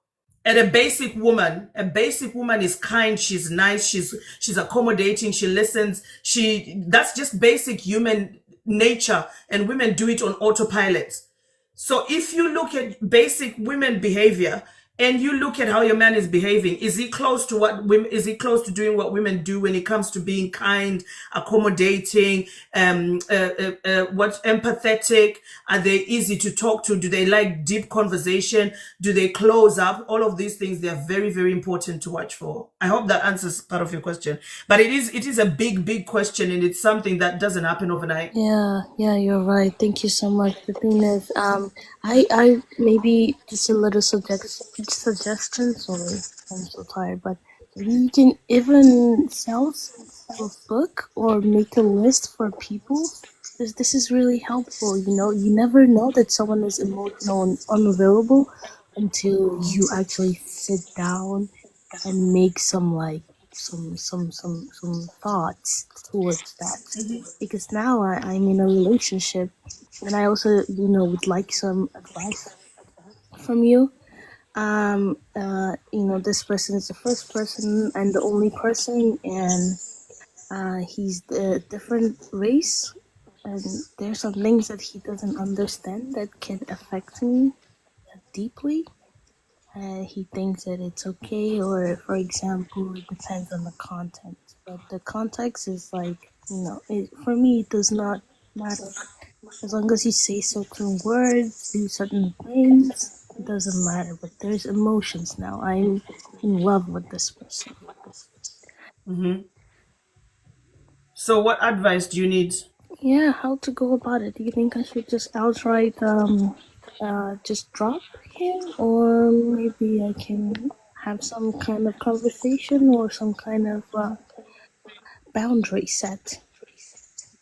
at a basic woman is kind, she's nice, she's accommodating, she listens, that's just basic human nature, and women do it on autopilot. So if you look at basic women behavior and you look at how your man is behaving, is he close to doing what women do when it comes to being kind, accommodating, empathetic? Are they easy to talk to? Do they like deep conversation? Do they close up? All of these things, they are very, very important to watch for. I hope that answers part of your question. But it is a big question, and it's something that doesn't happen overnight.
Yeah, you're right. Thank you so much. The thing is, I maybe just a little suggestion. Sorry, I'm so tired. But you can even sell a book or make a list for people, because this is really helpful. You know, you never know that someone is emotional and unavailable until you actually sit down and make some thoughts towards that. Because now I'm in a relationship, and I also would like some advice from you. This person is the first person and the only person, and he's a different race, and there's some things that he doesn't understand that can affect me deeply. He thinks that it's okay, or for example, it depends on the content. But the context is like, for me, it does not matter. As long as you say certain words, do certain things, it doesn't matter. But there's emotions now. I'm in love with this person.
So what advice do you need?
Yeah, how to go about it? Do you think I should just outright just drop him, or maybe I can have some kind of conversation or some kind of boundary set?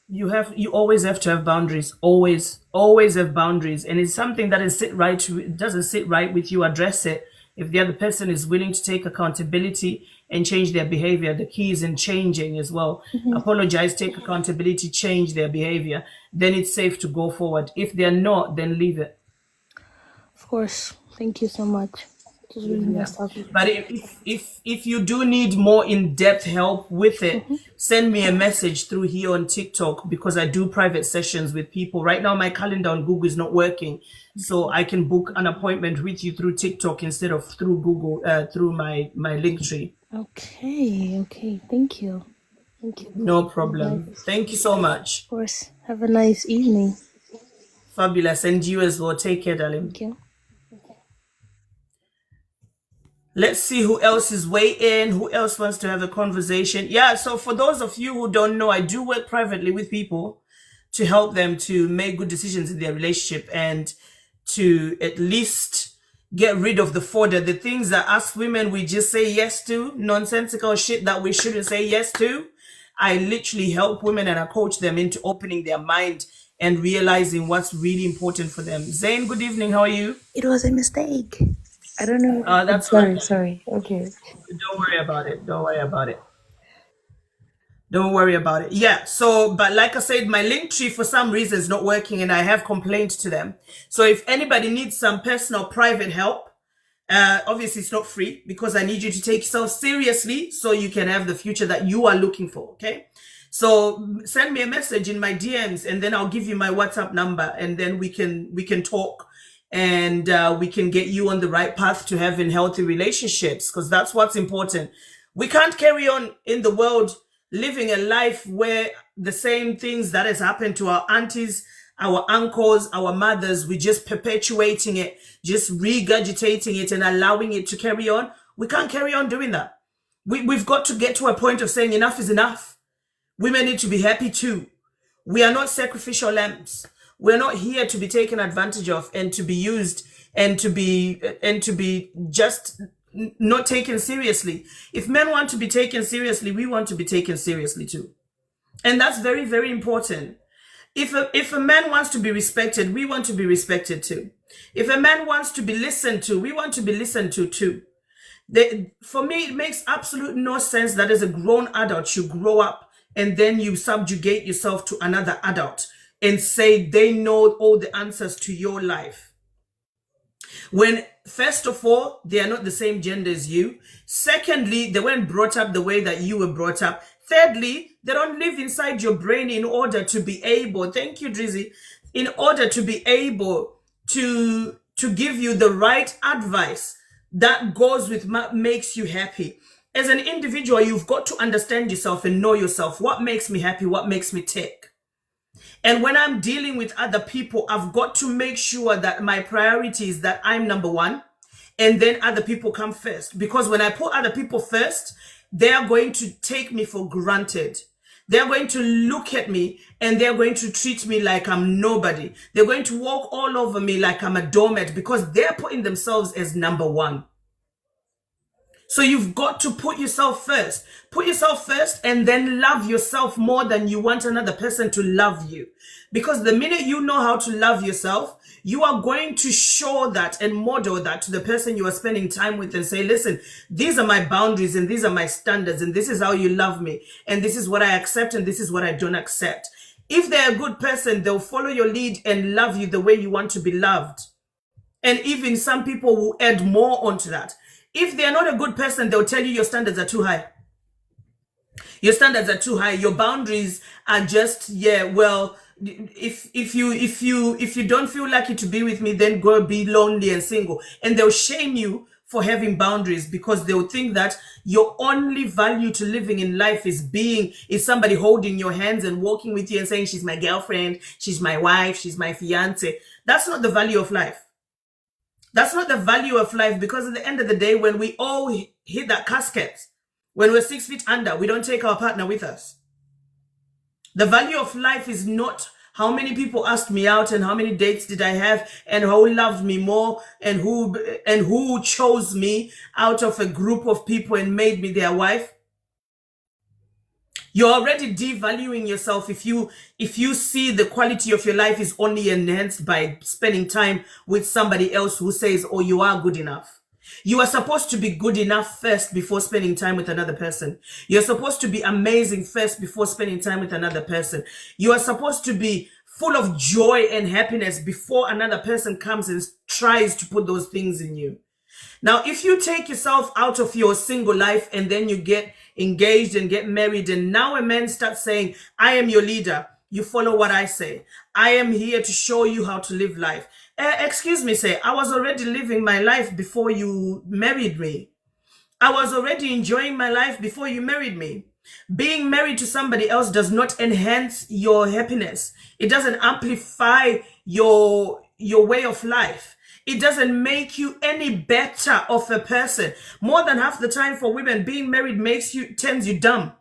You always have to have boundaries. Always have boundaries. And it's something that doesn't sit right with you, address it. If the other person is willing to take accountability and change their behavior, the key is in changing as well. Apologize, take accountability, change their behavior. Then it's safe to go forward. If they're not, then leave it.
Of course. Thank you so much. Just really nice talking.
But if you do need more in-depth help with it, send me a message through here on TikTok, because I do private sessions with people. Right now, my calendar on Google is not working, so I can book an appointment with you through TikTok instead of through Google, through my link tree.
Okay. Thank you.
No problem. Thank you so much.
Of course. Have a nice evening.
Fabulous. And you as well. Take care, darling.
Thank you.
Let's see who else is waiting. Who else wants to have a conversation? Yeah, so for those of you who don't know, I do work privately with people to help them to make good decisions in their relationship and to at least get rid of the fodder, the things that us women, we just say yes to, nonsensical shit that we shouldn't say yes to. I literally help women and I coach them into opening their mind and realizing what's really important for them. Zane, good evening. How are you?
It was a mistake. I don't know.
That's
sorry. Okay.
Don't worry about it. Yeah. So, but like I said, my link tree for some reason is not working, and I have complained to them. So if anybody needs some personal private help, obviously it's not free, because I need you to take yourself seriously so you can have the future that you are looking for. Okay. So send me a message in my DMs, and then I'll give you my WhatsApp number, and then we can talk. And we can get you on the right path to having healthy relationships, because that's what's important. We can't carry on in the world living a life where the same things that has happened to our aunties, our uncles, our mothers, we're just perpetuating it, just regurgitating it and allowing it to carry on. We can't carry on doing that. We've got to get to a point of saying enough is enough. Women need to be happy too. We are not sacrificial lambs. We're not here to be taken advantage of and to be used and to be just not taken seriously. If men want to be taken seriously, we want to be taken seriously too. And that's very, very important. If a man wants to be respected, we want to be respected too. If a man wants to be listened to, we want to be listened to too. For me, it makes absolute no sense that as a grown adult, you grow up and then you subjugate yourself to another adult and say they know all the answers to your life. When, first of all, they are not the same gender as you. Secondly, they weren't brought up the way that you were brought up. Thirdly, they don't live inside your brain in order to be able, thank you, Drizzy, in order to be able to give you the right advice that goes with what makes you happy. As an individual, you've got to understand yourself and know yourself. What makes me happy? What makes me tick? And when I'm dealing with other people, I've got to make sure that my priority is that I'm number one, and then other people come first. Because when I put other people first, they're going to take me for granted. They're going to look at me and they're going to treat me like I'm nobody. They're going to walk all over me like I'm a doormat because they're putting themselves as number one. So you've got to put yourself first. Put yourself first and then love yourself more than you want another person to love you. Because the minute you know how to love yourself, you are going to show that and model that to the person you are spending time with and say, listen, these are my boundaries and these are my standards and this is how you love me and this is what I accept and this is what I don't accept. If they're a good person, they'll follow your lead and love you the way you want to be loved. And even some people will add more onto that. If they're not a good person, they'll tell you your standards are too high. Your standards are too high. Your boundaries are just, yeah, well, if you don't feel lucky to be with me, then go be lonely and single. And they'll shame you for having boundaries because they'll think that your only value to living in life is somebody holding your hands and walking with you and saying, she's my girlfriend, she's my wife, she's my fiance. That's not the value of life. That's not the value of life, because at the end of the day, when we all hit that casket, when we're 6 feet under, we don't take our partner with us. The value of life is not how many people asked me out and how many dates did I have and who loved me more and who chose me out of a group of people and made me their wife. You're already devaluing yourself if you see the quality of your life is only enhanced by spending time with somebody else who says, oh, you are good enough. You are supposed to be good enough first before spending time with another person. You're supposed to be amazing first before spending time with another person. You are supposed to be full of joy and happiness before another person comes and tries to put those things in you. Now, if you take yourself out of your single life and then you get engaged and get married, and now a man starts saying, I am your leader, you follow what I say. I am here to show you how to live life. Excuse me, say, I was already living my life before you married me. I was already enjoying my life before you married me. Being married to somebody else does not enhance your happiness. It doesn't amplify your way of life. It doesn't make you any better of a person. More than half the time for women, being married turns you dumb.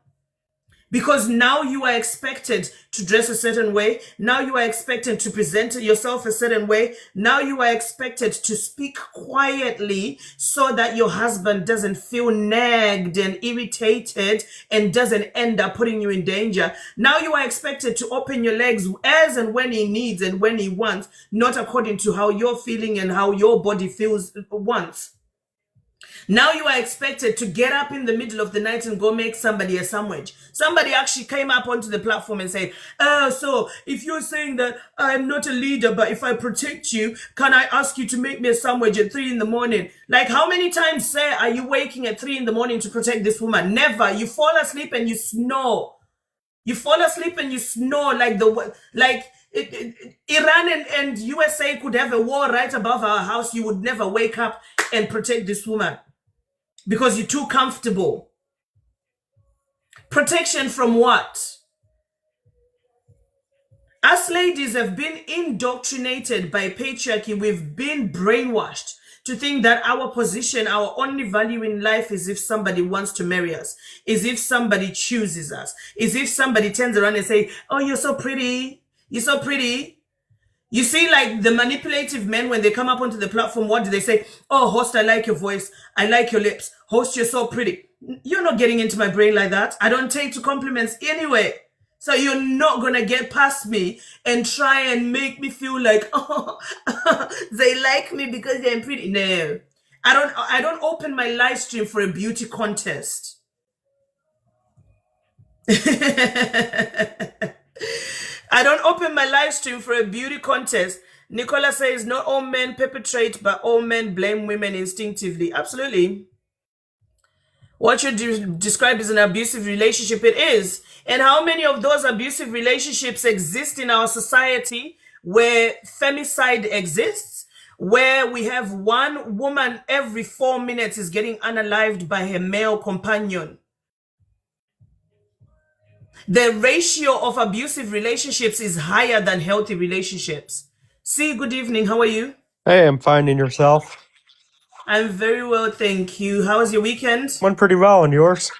Because now you are expected to dress a certain way. Now you are expected to present yourself a certain way. Now you are expected to speak quietly so that your husband doesn't feel nagged and irritated and doesn't end up putting you in danger. Now you are expected to open your legs as and when he needs and when he wants, not according to how you're feeling and how your body feels wants. Now you are expected to get up in the middle of the night and go make somebody a sandwich. Somebody actually came up onto the platform and said, so if you're saying that I'm not a leader, but if I protect you, can I ask you to make me a sandwich at 3 in the morning? Like, how many times, sir, are you waking at 3 in the morning to protect this woman? Never. You fall asleep and you snore. You fall asleep and you snore like Iran and USA could have a war right above our house. You would never wake up and protect this woman because you're too comfortable. Protection from what? Us ladies have been indoctrinated by patriarchy. We've been brainwashed to think that our position, our only value in life is if somebody wants to marry us, is if somebody chooses us, is if somebody turns around and say, oh, you're so pretty, you're so pretty. You see, like the manipulative men, when they come up onto the platform, what do they say? Oh, host, I like your voice. I like your lips. Host, you're so pretty. You're not getting into my brain like that. I don't take to compliments anyway. So you're not going to get past me and try and make me feel like, oh, they like me because I'm pretty. No. I don't open my live stream for a beauty contest. I don't open my live stream for a beauty contest. Nicola says, not all men perpetrate, but all men blame women instinctively. Absolutely. What you describe as an abusive relationship, it is. And how many of those abusive relationships exist in our society where femicide exists, where we have one woman every 4 minutes is getting unalived by her male companion? The ratio of abusive relationships is higher than healthy relationships. See, good evening. How are you?
Hey, I'm finding yourself.
I'm very well, thank you. How was your weekend?
Went pretty well, and yours?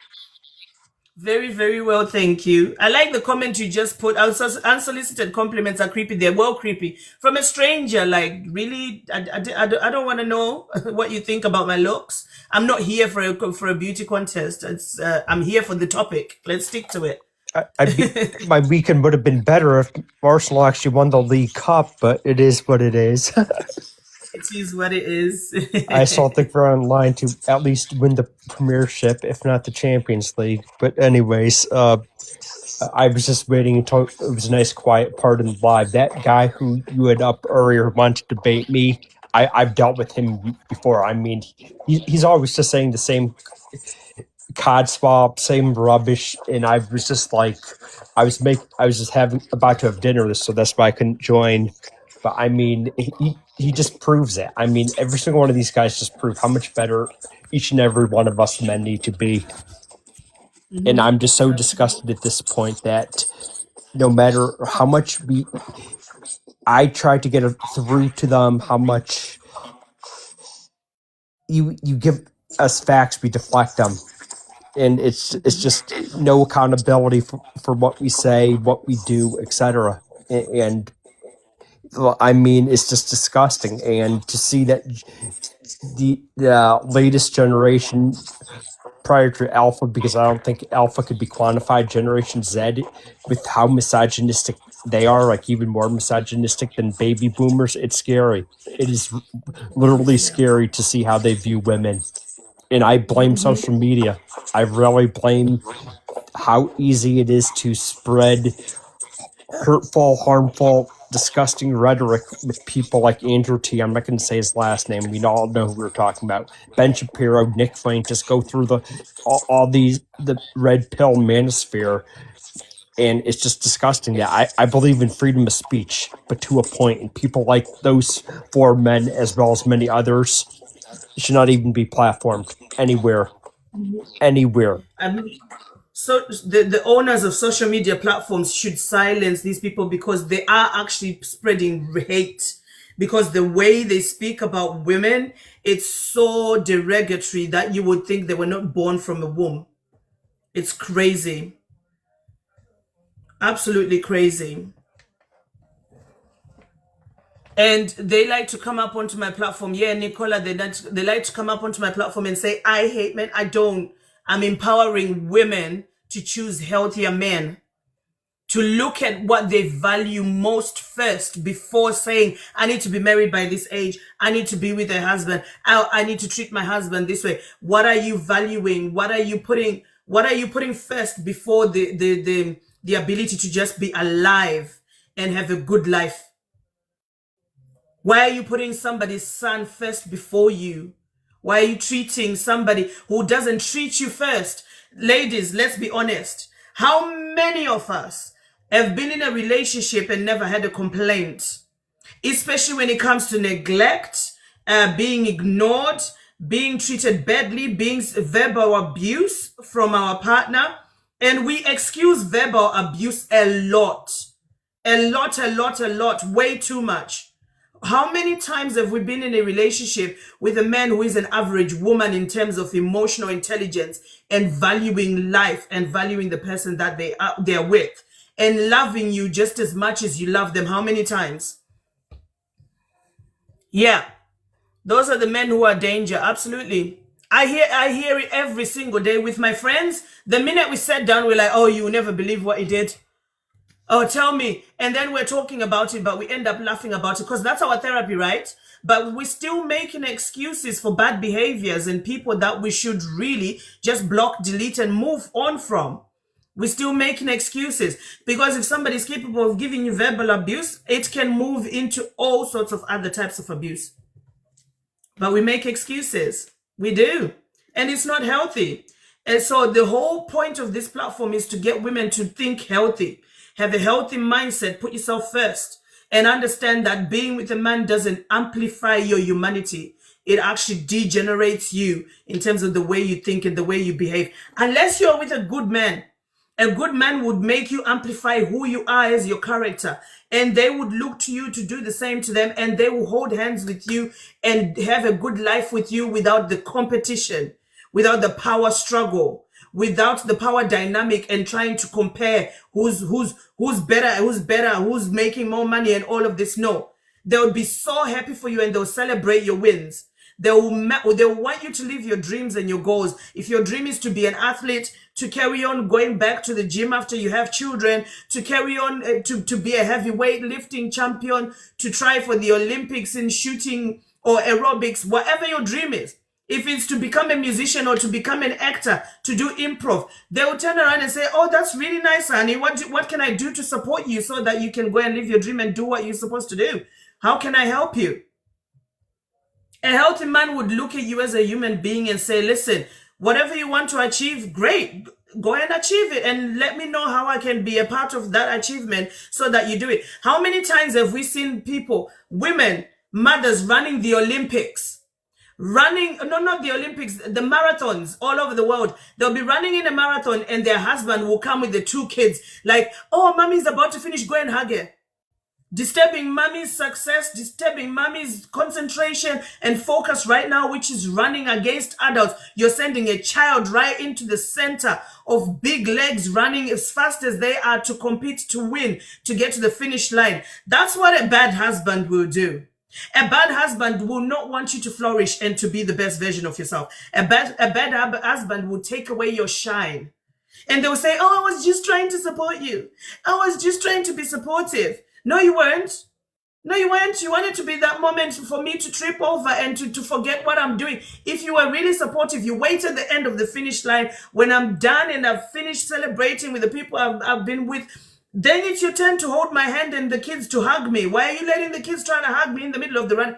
Very, very well, thank you. I like the comment you just put. Unsolicited compliments are creepy. They're well creepy. From a stranger, like, really, I don't want to know what you think about my looks. I'm not here for a beauty contest. I'm here for the topic. Let's stick to it.
My weekend would have been better if Arsenal actually won the League Cup, but it is what it is.
It is what it is.
I still think we're on line to at least win the Premiership, if not the Champions League. But anyways, I was just waiting until it was a nice quiet part in the live. That guy who you had up earlier wanted to debate me. I've dealt with him before. I mean, he's always just saying the same cod swap, same rubbish, and I was just like, I was just about to have dinner, so that's why I couldn't join. But I mean, he just proves it. I mean, every single one of these guys just prove how much better each and every one of us men need to be. Mm-hmm. And I'm just so disgusted at this point that no matter how much I try to get through to them, how much you give us facts, we deflect them. And it's just no accountability for what we say, what we do, etc. And I mean, it's just disgusting. And to see that the latest generation prior to Alpha, because I don't think Alpha could be quantified, Generation Z, with how misogynistic they are, like even more misogynistic than baby boomers, it's scary. It is literally scary to see how they view women. And I blame social media. I really blame how easy it is to spread hurtful, harmful, disgusting rhetoric with people like Andrew T. I'm not going to say his last name. We all know who we're talking about. Ben Shapiro, Nick Flynn, just go through the red pill manosphere. And it's just disgusting. Yeah, I believe in freedom of speech, but to a point. And people like those four men, as well as many others, should not even be platformed anywhere.
So the owners of social media platforms should silence these people, because they are actually spreading hate, because the way they speak about women, it's so derogatory that you would think they were not born from a womb. It's crazy. Absolutely crazy. And they like to come up onto my platform. Yeah, Nicola, they like to come up onto my platform and say, I hate men. I don't. I'm empowering women to choose healthier men, to look at what they value most first before saying, I need to be married by this age. I need to be with a husband. I need to treat my husband this way. What are you valuing? What are you putting first before the ability to just be alive and have a good life? Why are you putting somebody's son first before you? Why are you treating somebody who doesn't treat you first? Ladies, let's be honest. How many of us have been in a relationship and never had a complaint? Especially when it comes to neglect, being ignored, being treated badly, being verbal abuse from our partner. And we excuse verbal abuse a lot, way too much. How many times have we been in a relationship with a man who is an average woman in terms of emotional intelligence and valuing life and valuing the person that they're with and loving you just as much as you love them? How many times? Yeah, those are the men who are danger. Absolutely. I hear it every single day with my friends. The minute we sat down, we're like, oh, you will never believe what he did. Oh, tell me. And then we're talking about it, but we end up laughing about it because that's our therapy, right? but we're still making excuses for bad behaviors and people that we should really just block, delete, and move on from. We're still making excuses because if somebody's capable of giving you verbal abuse, it can move into all sorts of other types of abuse. But we make excuses. We do. And it's not healthy. And so the whole point of this platform is to get women to think healthy, have a healthy mindset, put yourself first, and understand that being with a man doesn't amplify your humanity. It actually degenerates you in terms of the way you think and the way you behave. Unless you're with a good man. A good man would make you amplify who you are as your character, and they would look to you to do the same to them, and they will hold hands with you and have a good life with you without the competition, without the power struggle, without the power dynamic and trying to compare who's better, who's making more money and all of this. No, they'll be so happy for you and they'll celebrate your wins. They'll want you to live your dreams and your goals. If your dream is to be an athlete, to carry on going back to the gym after you have children, to carry on to be a heavyweight lifting champion, to try for the Olympics in shooting or aerobics, whatever your dream is. If it's to become a musician or to become an actor, to do improv, they will turn around and say, oh, that's really nice, honey. What can I do to support you so that you can go and live your dream and do what you're supposed to do? How can I help you? A healthy man would look at you as a human being and say, listen, whatever you want to achieve, great. Go and achieve it and let me know how I can be a part of that achievement so that you do it. How many times have we seen people, women, mothers running the Olympics? Not the Olympics, the marathons all over the world. They'll be running in a marathon and their husband will come with the 2 kids like, oh, mommy's about to finish, go and hug her. Disturbing mommy's success, disturbing mommy's concentration and focus right now, which is running against adults. You're sending a child right into the center of big legs running as fast as they are to compete, to win, to get to the finish line. That's what a bad husband will do. A bad husband will not want you to flourish and to be the best version of yourself. A bad husband will take away your shine. And they will say, oh, I was just trying to support you. I was just trying to be supportive. No, you weren't. No, you weren't. You wanted to be that moment for me to trip over and to forget what I'm doing. If you were really supportive, you wait at the end of the finish line. When I'm done and I've finished celebrating with the people I've been with, then it's your turn to hold my hand and the kids to hug me. Why are you letting the kids trying to hug me in the middle of the run?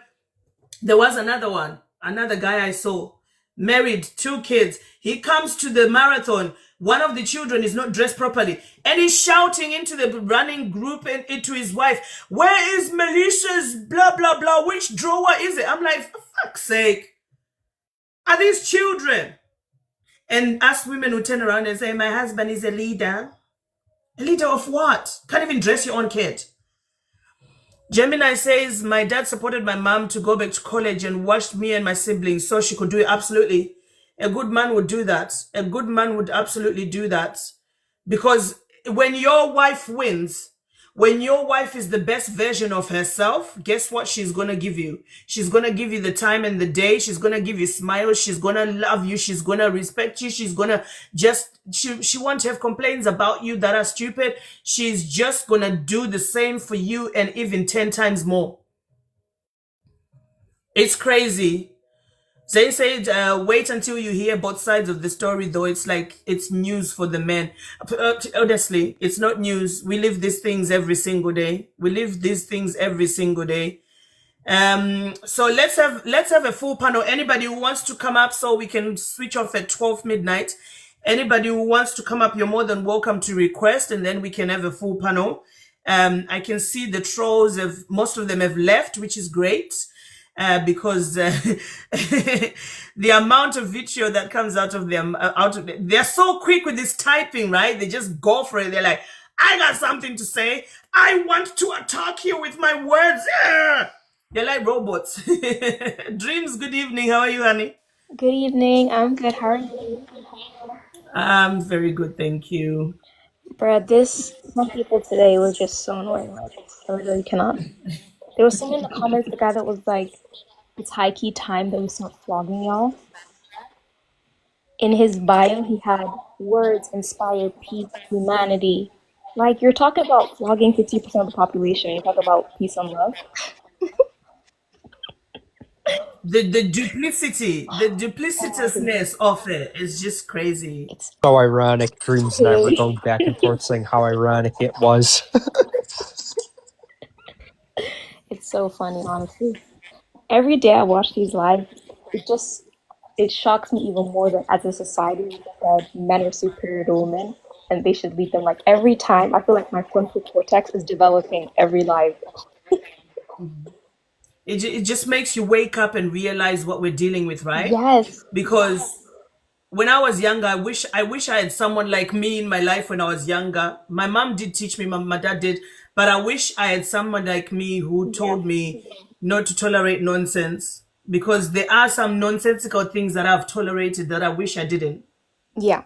There was another guy I saw, married, 2 kids. He comes to the marathon. One of the children is not dressed properly. And he's shouting into the running group and into his wife, where is Melissa's blah, blah, blah? Which drawer is it? I'm like, for fuck's sake. Are these children? And us women who turn around and say, my husband is a leader. A leader of what? Can't even dress your own kid. Gemini says, my dad supported my mom to go back to college and watched me and my siblings so she could do it. Absolutely. A good man would do that. A good man would absolutely do that. Because when your wife wins, when your wife is the best version of herself, guess what she's going to give you? She's going to give you the time and the day. She's going to give you smiles. She's going to love you. She's going to respect you. She's going to she won't have complaints about you that are stupid. She's just going to do the same for you and even 10 times more. It's crazy. They said, wait until you hear both sides of the story, though. It's like, it's news for the men. Honestly, it's not news. We live these things every single day. We live these things every single day. So let's have a full panel. Anybody who wants to come up so we can switch off at 12 midnight. Anybody who wants to come up, you're more than welcome to request, and then we can have a full panel. I can see the trolls most of them have left, which is great. Because the amount of vitriol that comes out of them, they're so quick with this typing, right? They just go for it. They're like, I got something to say. I want to attack you with my words. They're like robots. Dreams, good evening. How are you, honey?
Good evening. I'm good. How are you?
I'm very good, thank you.
Bruh, some people today was just so annoying. Like, I really cannot. There was someone in the comments, the guy that was like, it's high-key time that we start flogging y'all. In his bio, he had words inspire peace, humanity. Like, you're talking about flogging 50% of the population. You talk about peace and love.
The duplicity, the duplicitousness of it is just crazy.
It's
So ironic. Dreams and I were
really,
going back and forth saying how ironic it was.
it's so funny, honestly. Every day I watch these live, it shocks me even more that as a society we said men are superior to women and they should lead them. Like every time, I feel like my frontal cortex is developing every live.
It just makes you wake up and realize what we're dealing with, right?
Yes,
Because when I was younger, I wish I had someone like me in my life when I was younger. My mom did teach me, my dad did, but I wish I had someone like me who
yes,
told me not to tolerate nonsense. Because there are some nonsensical things that I've tolerated that I wish I didn't.
yeah,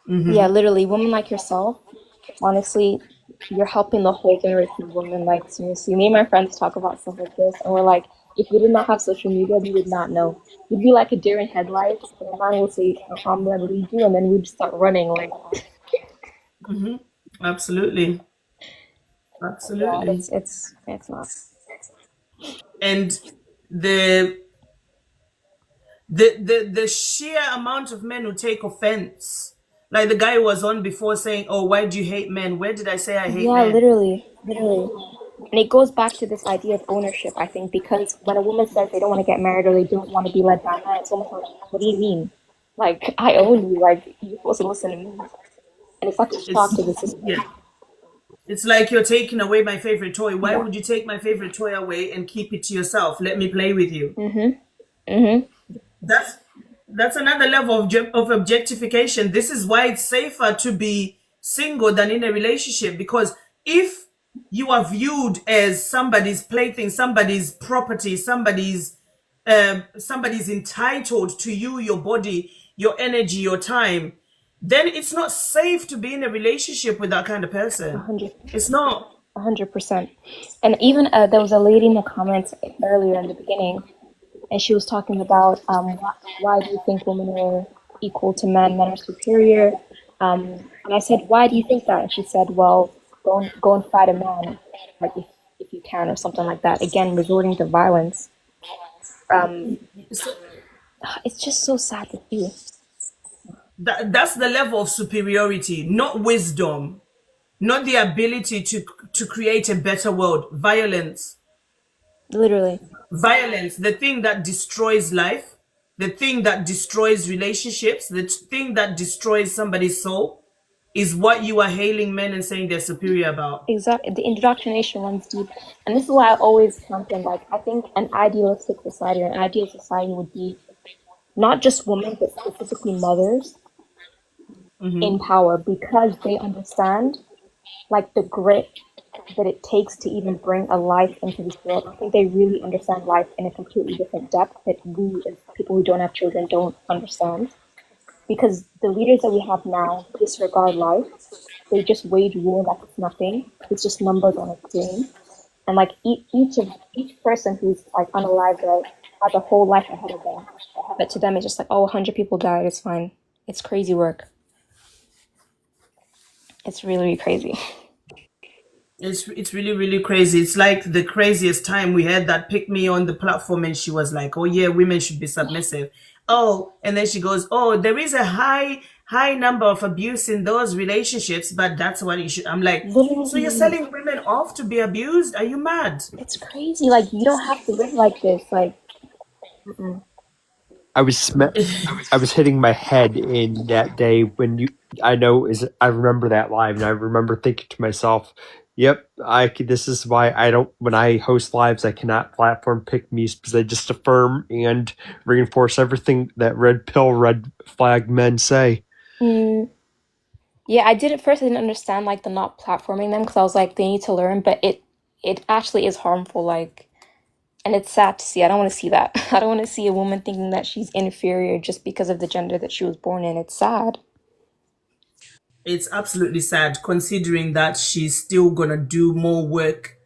yeah. Literally, women like yourself. Honestly, you're helping the whole generation of women. Like seriously, me and my friends talk about stuff like this, and we're like, if we did not have social media, we would not know. We'd be like a deer in headlights, and a man will say, "I'm gonna lead you," and then we'd start running. Like,
Absolutely.
yeah,
Absolutely.
it's not.
And the the sheer amount of men who take offense. Like the guy who was on before saying, "Oh, why do you hate men?" Where did I say I hate
Yeah,
men?
literally, literally. And it goes back to this idea of ownership, I think, because when a woman says they don't want to get married or they don't want to be led by a man, it's almost like, what do you mean? Like, I own you, like, you're supposed to listen to me. And it's such a shock
It's
to the system.
yeah. It's like you're taking away my favorite toy. Why
Yeah.
would you take my favorite toy away and keep it to yourself? Let me play with you.
Mm-hmm.
That's that's another level of objectification. This is why it's safer to be single than in a relationship, because if you are viewed as somebody's plaything, somebody's property, somebody's entitled to you, your body, your energy, your time, then it's not safe to be in a relationship with that kind of person.
100,
It's not.
100%. And even there was a lady in the comments earlier in the beginning, and she was talking about why do you think women are equal to men? Men are superior. And I said, why do you think that? And she said, well, go and fight a man, like if you can, or something like that. Again, resorting to violence.
So
It's just so sad to see.
that's the level of superiority, not wisdom, not the ability to create a better world.
Literally,
Violence, the thing that destroys life, the thing that destroys relationships, the thing that destroys somebody's soul, is what you are hailing men and saying they're superior about.
exactly. The indoctrination runs deep, and this is why I always champion. Like, I think an idealistic society or an ideal society would be not just women, but specifically mothers in power, because they understand like the grit that it takes to even bring a life into this world. I think they really understand life in a completely different depth that we, as people who don't have children, don't understand. Because the leaders that we have now disregard life. They just wage war like it's nothing. It's just numbers on a screen. And like each person who's like unalive, right, has a whole life ahead of them. But to them, it's just like, oh, 100 people died. It's fine. It's crazy work. It's really, really crazy.
It's really, really crazy. It's like the craziest time we had that pick me on the platform and she was like, "Oh yeah, women should be submissive." Oh, and then she goes, "Oh, there is a high number of abuse in those relationships, but that's what you should." I'm like, "So you're
Literally,
selling women off to be abused? Are you mad?"
it's crazy. Like, you don't have to live like this. Like,
I was hitting my head in that day when I remember that live, and I remember thinking to myself, "Yep, this is why I don't when I host lives I cannot platform pick me because I just affirm and reinforce everything that red pill red flag men say."
yeah, I did at first. I didn't understand like the not platforming them because I was like, they need to learn, but it actually is harmful. Like, and it's sad to see. I don't want to see that. I don't want to see a woman thinking that she's inferior just because of the gender that she was born in. It's sad.
It's absolutely sad considering that she's still gonna do more work.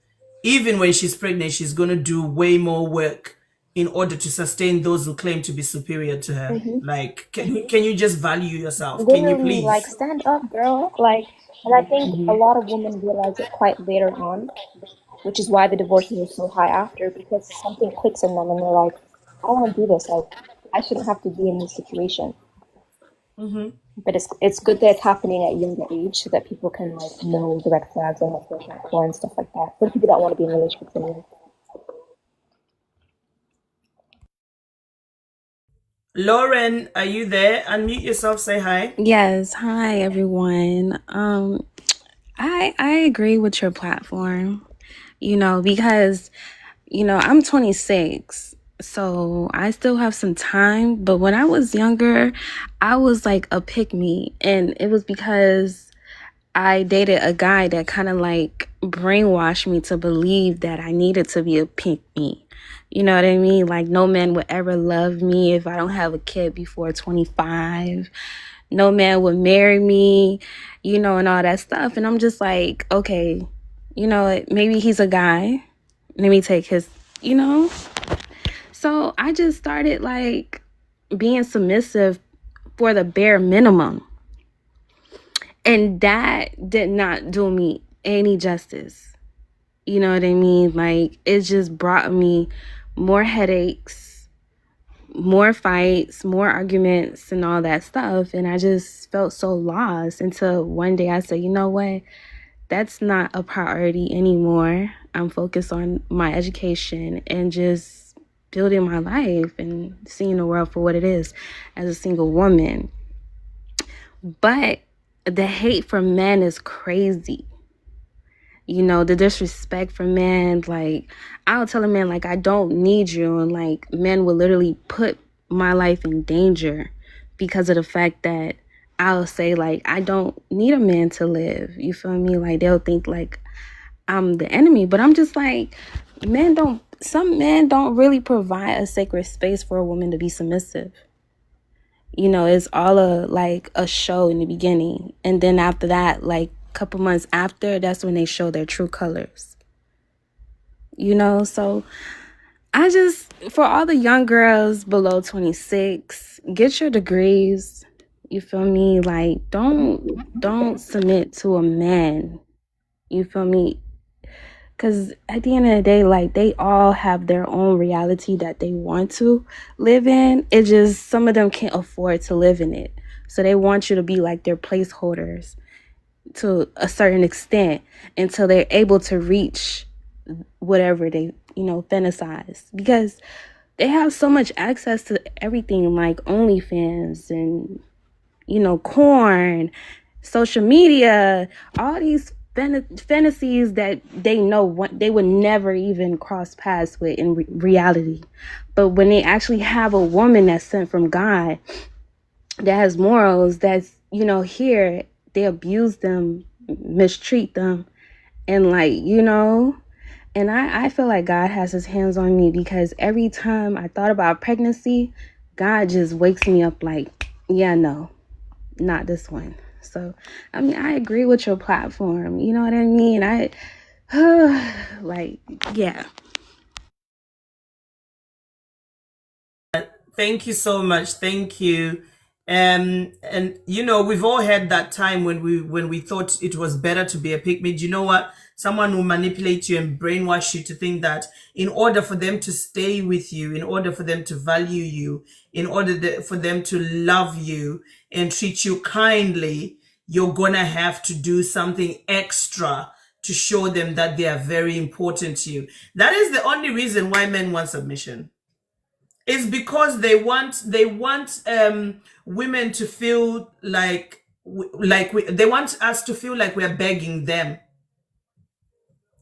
Even when she's pregnant, she's gonna do way more work in order to sustain those who claim to be superior to her. Like, can you just value yourself? Can you
Literally, like,
please?
stand up, girl. Like, and I think a lot of women realize it quite later on, which is why the divorces are so high after, because something clicks in them and they're like, I want to do this. Like, I shouldn't have to be in this situation. But it's good that it's happening at a younger age so that people can like know the red flags and what's looking out for and stuff like that. For people that want to be in relationships anyway.
Lauren, are you there? Unmute yourself, say hi.
Yes, hi everyone. I agree with your platform, because I'm 26, so I still have some time, but when I was younger, I was like a pick me, and it was because I dated a guy that kind of like brainwashed me to believe that I needed to be a pick me. You know what I mean? Like, no man would ever love me if I don't have a kid before 25. No man would marry me, and all that stuff. And I'm just like, okay, maybe he's a guy. Let me take his, So I just started like being submissive for the bare minimum. And that did not do me any justice. You know what I mean? Like, it just brought me more headaches, more fights, more arguments, and all that stuff. And I just felt so lost until one day I said, you know what? That's not a priority anymore. I'm focused on my education and just building my life and seeing the world for what it is as a single woman. But the hate for men is crazy. The disrespect for men, like, I'll tell a man, like, I don't need you. And, like, men will literally put my life in danger because of the fact that I'll say, like, I don't need a man to live. You feel me? Like, they'll think, like, I'm the enemy. But I'm just like, some men don't really provide a sacred space for a woman to be submissive. It's all a show in the beginning. And then after that, like, couple months after, that's when they show their true colors. So I just, for all the young girls below 26, get your degrees. You feel me? Like, don't submit to a man. You feel me? Because at the end of the day, like, they all have their own reality that they want to live in. It just, some of them can't afford to live in it. So they want you to be like their placeholders to a certain extent until they're able to reach whatever they, fantasize. Because they have so much access to everything, like OnlyFans and, corn, social media, all these fantasies that they know they would never even cross paths with in reality. But when they actually have a woman that's sent from God, that has morals, that's, here, they abuse them, mistreat them, and like, and I feel like God has his hands on me, because every time I thought about pregnancy, God just wakes me up like, yeah, no, not this one. So, I mean, I agree with your platform. You know what I mean? Like, yeah.
Thank you so much. Thank you. And we've all had that time when we thought it was better to be a pick-me. Do you know what? Someone will manipulate you and brainwash you to think that in order for them to stay with you, in order for them to value you, in order for them to love you and treat you kindly, you're gonna have to do something extra to show them that they are very important to you. That is the only reason why men want submission. It's because they want women to feel like they want us to feel like we're begging them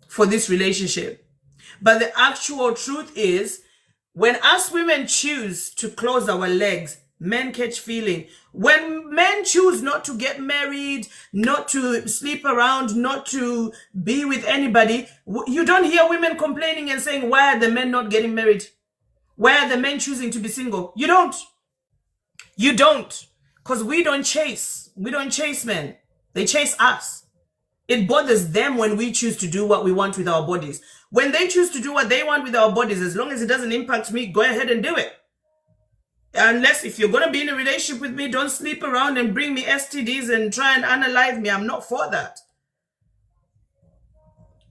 for this relationship. But the actual truth is, when us women choose to close our legs, men catch feeling. When men choose not to get married, not to sleep around, not to be with anybody, you don't hear women complaining and saying, why are the men not getting married? Why are the men choosing to be single? You don't. You don't. Because we don't chase. We don't chase men. They chase us. It bothers them when we choose to do what we want with our bodies. When they choose to do what they want with our bodies, as long as it doesn't impact me, go ahead and do it. Unless if you're going to be in a relationship with me, don't sleep around and bring me STDs and try and analyze me. I'm not for that.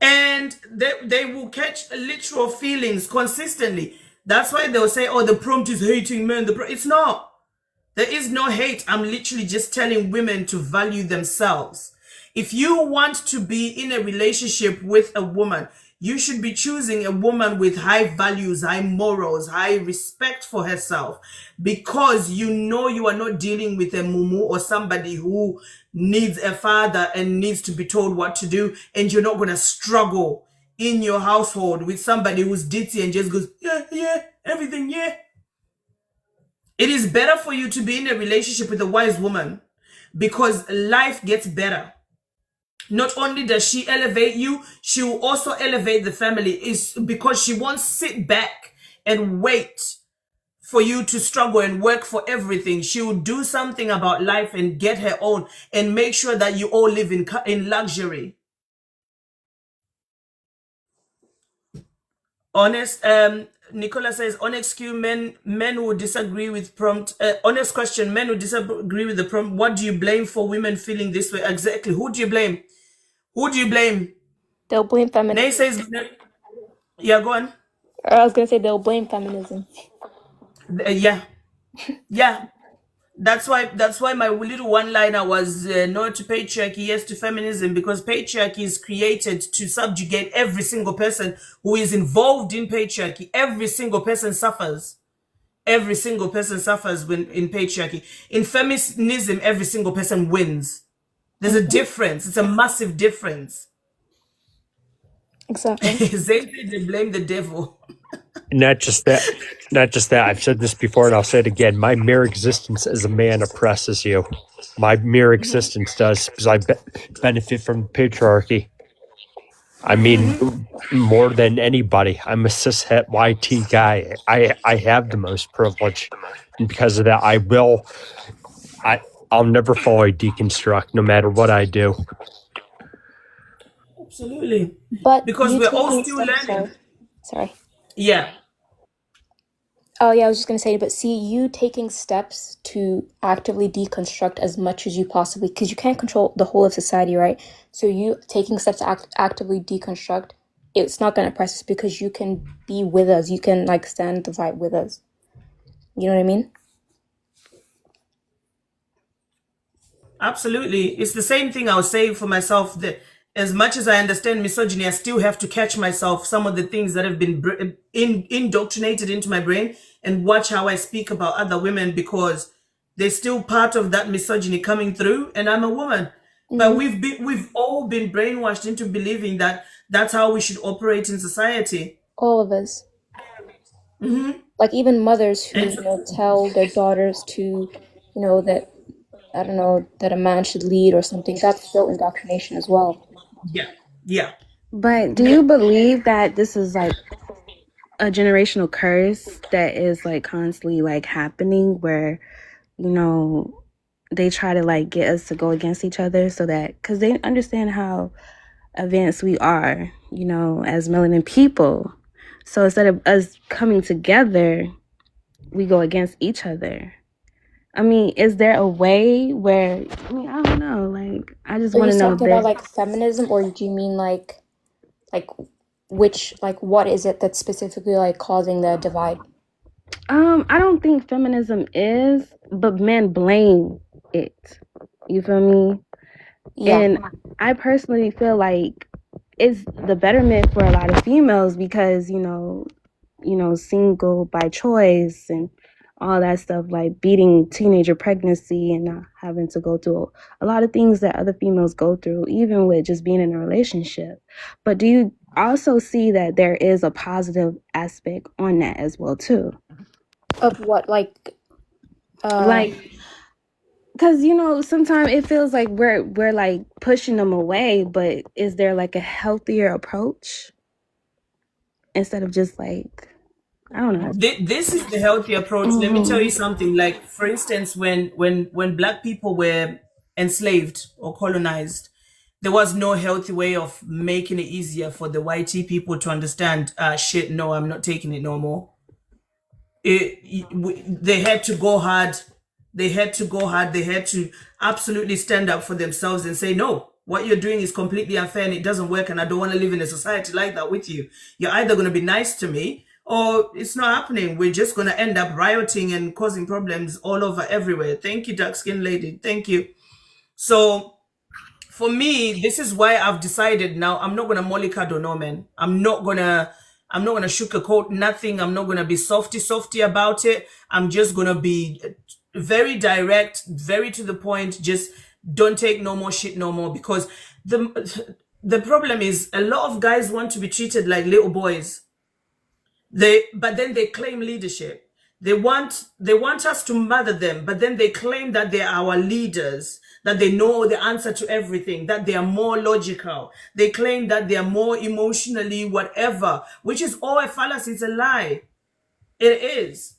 And they will catch literal feelings consistently. That's why they'll say, oh, the prompt is hating men. It's not. There is no hate. I'm literally just telling women to value themselves. If you want to be in a relationship with a woman, you should be choosing a woman with high values, high morals, high respect for herself, because you know you are not dealing with a mumu or somebody who needs a father and needs to be told what to do, and you're not going to struggle in your household with somebody who's ditzy and just goes, yeah, everything, yeah. It is better for you to be in a relationship with a wise woman, because life gets better. Not only does she elevate you, she will also elevate the family. Is because she won't sit back and wait for you to struggle and work for everything. She will do something about life and get her own and make sure that you all live in luxury. Honest, Nicola says, honest Q, men who disagree with prompt. Honest question, men who disagree with the prompt. What do you blame for women feeling this way? Exactly. Who do you blame? Who do you blame?
They'll blame feminism.
Nay says, yeah, go on.
Or I was gonna say they'll blame feminism.
Yeah. That's why my little one-liner was no to patriarchy, yes to feminism, because patriarchy is created to subjugate every single person who is involved in patriarchy. Every single person suffers. Every single person suffers when in patriarchy. In feminism, every single person wins. There's a difference. It's a massive difference.
Exactly.
They blame the devil.
Not just that. I've said this before, and I'll say it again. My mere existence as a man oppresses you. My mere existence does, because I benefit from patriarchy. I mean, more than anybody. I'm a cishet YT guy. I have the most privilege, and because of that, I'll never fully deconstruct, no matter what I do.
Absolutely.
But
because we're all still learning.
Sorry.
Yeah.
Oh yeah, I was just gonna say, but see, you taking steps to actively deconstruct as much as you possibly, because you can't control the whole of society, right? So you taking steps to actively deconstruct, it's not gonna oppress us because you can be with us. You can like stand the fight with us. You know what I mean?
Absolutely. It's the same thing I was saying for myself, that as much as I understand misogyny, I still have to catch myself some of the things that have been indoctrinated into my brain, and watch how I speak about other women, because there's still part of that misogyny coming through, and I'm a woman. But we've all been brainwashed into believing that that's how we should operate in society.
All of us. Like even mothers who tell their daughters to, that, I don't know, that a man should lead or something. That's still indoctrination as well.
Yeah.
But do you believe that this is like a generational curse that is like constantly like happening, where, they try to like get us to go against each other, so that, because they understand how advanced we are, as melanin people. So instead of us coming together, we go against each other. I mean, is there a way where, I don't know, like, I just want to know.
Are you talking about like feminism, or do you mean like which, like, what is it that's specifically like causing the divide?
I don't think feminism is, but men blame it. You feel me? Yeah. And I personally feel like it's the betterment for a lot of females, because, single by choice and all that stuff, like beating teenager pregnancy and not having to go through a lot of things that other females go through, even with just being in a relationship. But do you also see that there is a positive aspect on that as well too?
Of what? Like,
because sometimes it feels like we're like pushing them away, but is there like a healthier approach instead of just like, I don't know.
This is the healthy approach. Let me tell you something. Like, for instance, when Black people were enslaved or colonized, there was no healthy way of making it easier for the YT people to understand, shit, no, I'm not taking it no more. They had to go hard. They had to absolutely stand up for themselves and say, no, what you're doing is completely unfair and it doesn't work, and I don't want to live in a society like that with you. You're either going to be nice to me, or it's not happening. We're just going to end up rioting and causing problems all over everywhere. Thank you, dark skinned lady. Thank you. So for me, this is why I've decided now I'm not gonna mollycoddle no man. I'm not gonna sugarcoat nothing. I'm not gonna be softy about it. I'm just gonna be very direct, very to the point. Just don't take no more shit no more, because the problem is a lot of guys want to be treated like little boys. But then they claim leadership. They want us to mother them, but then they claim that they're our leaders, that they know the answer to everything, that they are more logical. They claim that they are more emotionally whatever, which is all a fallacy. It's a lie. It is.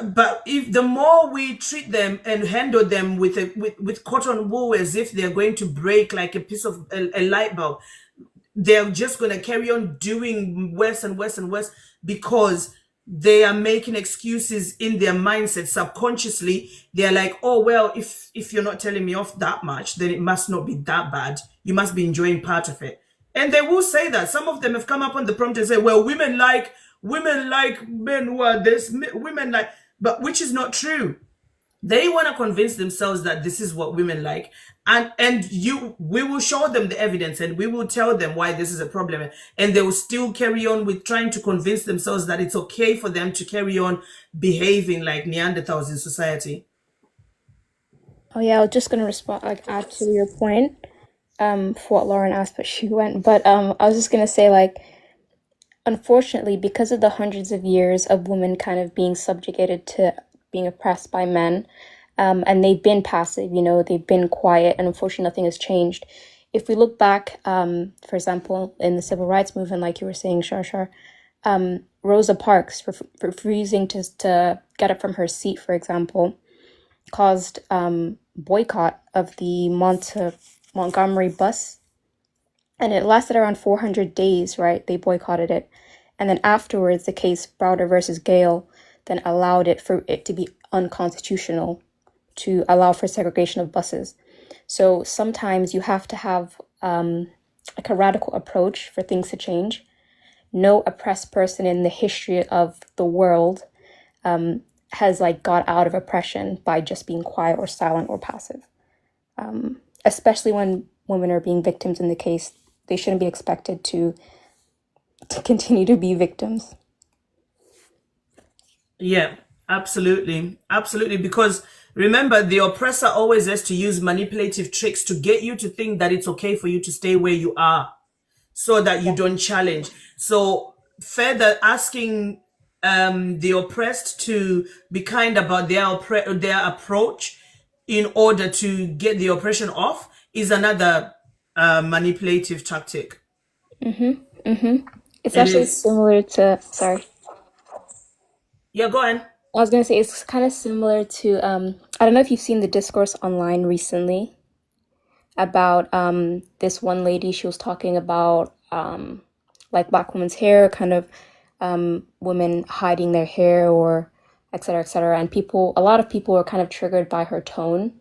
But if the more we treat them and handle them with cotton wool as if they're going to break like a piece of a light bulb, they're just going to carry on doing worse and worse and worse, because they are making excuses in their mindset subconsciously. They're like, oh well, if you're not telling me off that much, then it must not be that bad. You must be enjoying part of it. And they will say that. Some of them have come up on the prompt and say, well, women like men who are this, women like, but which is not true. They want to convince themselves that this is what women like, and we will show them the evidence, and we will tell them why this is a problem, and they will still carry on with trying to convince themselves that it's okay for them to carry on behaving like Neanderthals in society.
Oh yeah, I was just gonna respond, like, add to your point, for what Lauren asked, but she went. But I was just gonna say, like, unfortunately, because of the hundreds of years of women kind of being subjugated to being oppressed by men, and they've been passive, you know, they've been quiet, and unfortunately nothing has changed. If we look back, for example, in the civil rights movement, like you were saying, Shar, Rosa Parks, for refusing to get up from her seat, for example, caused boycott of the Montgomery bus, and it lasted around 400 days, right? They boycotted it. And then afterwards, the case Browder versus Gale then allowed it for it to be unconstitutional to allow for segregation of buses. So sometimes you have to have like a radical approach for things to change. No oppressed person in the history of the world has like got out of oppression by just being quiet or silent or passive. Especially when women are being victims in the case, they shouldn't be expected to continue to be victims.
Yeah, absolutely. Absolutely. Because remember, the oppressor always has to use manipulative tricks to get you to think that it's okay for you to stay where you are, so that you don't challenge. So further asking the oppressed to be kind about their approach in order to get the oppression off is another manipulative tactic.
It's actually similar to, sorry.
Yeah, go on.
I was going to say, it's kind of similar to, I don't know if you've seen the discourse online recently about this one lady. She was talking about like Black women's hair, kind of women hiding their hair, or et cetera, et cetera. And a lot of people were kind of triggered by her tone,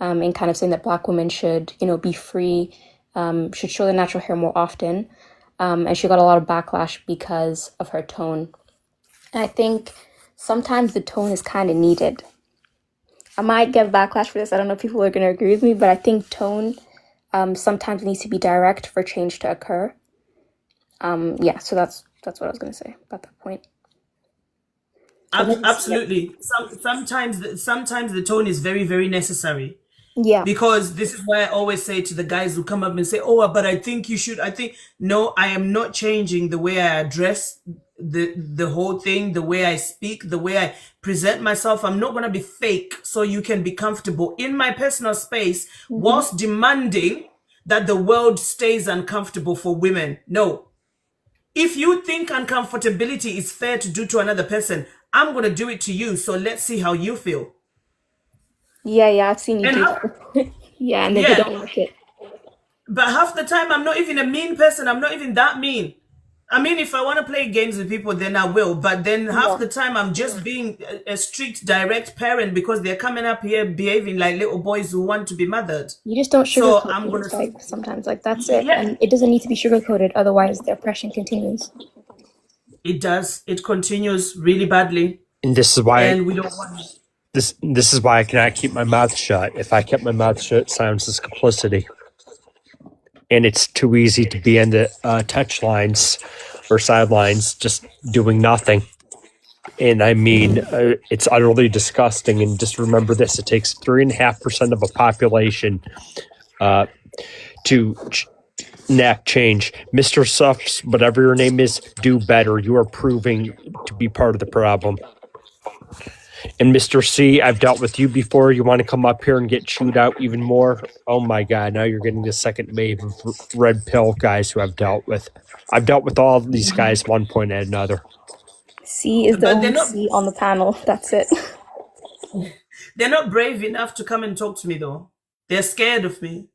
and kind of saying that Black women should, you know, be free, should show their natural hair more often. And she got a lot of backlash because of her tone. And I think sometimes the tone is kind of needed. I might get backlash for this. I don't know if people are going to agree with me, but I think tone sometimes needs to be direct for change to occur. Yeah, so that's what I was going to say about that point.
Absolutely. Sometimes the tone is very, very necessary.
Yeah.
Because this is why I always say to the guys who come up and say, oh, but I think you should. No, I am not changing the way I address the whole thing, the way I speak, the way I present myself. I'm not going to be fake so you can be comfortable in my personal space whilst demanding that the world stays uncomfortable for women. No. If you think uncomfortability is fair to do to another person, I'm going to do it to you. So let's see how you feel.
Yeah, I've seen you do that. Yeah, and then they don't like it.
But half the time, I'm not even a mean person. I'm not even that mean. I mean, if I want to play games with people, then I will. But then half the time, I'm just being a strict, direct parent because they're coming up here behaving like little boys who want to be mothered.
You just don't sugarcoat it, like, sometimes. Like, that's it. Yeah. And it doesn't need to be sugarcoated. Otherwise, the oppression continues.
It does. It continues really badly,
And this is why
and we don't want.
this is why I cannot keep my mouth shut. If I kept my mouth shut, silence is complicity. And it's too easy to be in the touch lines or sidelines just doing nothing. And I mean, it's utterly disgusting. And just remember this: it takes 3.5% of a population to enact change. Mr. Suffs, whatever your name is, do better. You are proving to be part of the problem. And Mr. C, I've dealt with you before. You want to come up here and get chewed out even more? Oh my God, now you're getting the second wave of red pill guys who I've dealt with. I've dealt with all of these guys at one point and another.
C is the
But they're
only
not.
C on the panel. That's it.
They're not brave enough to come and talk to me, though. They're scared of me.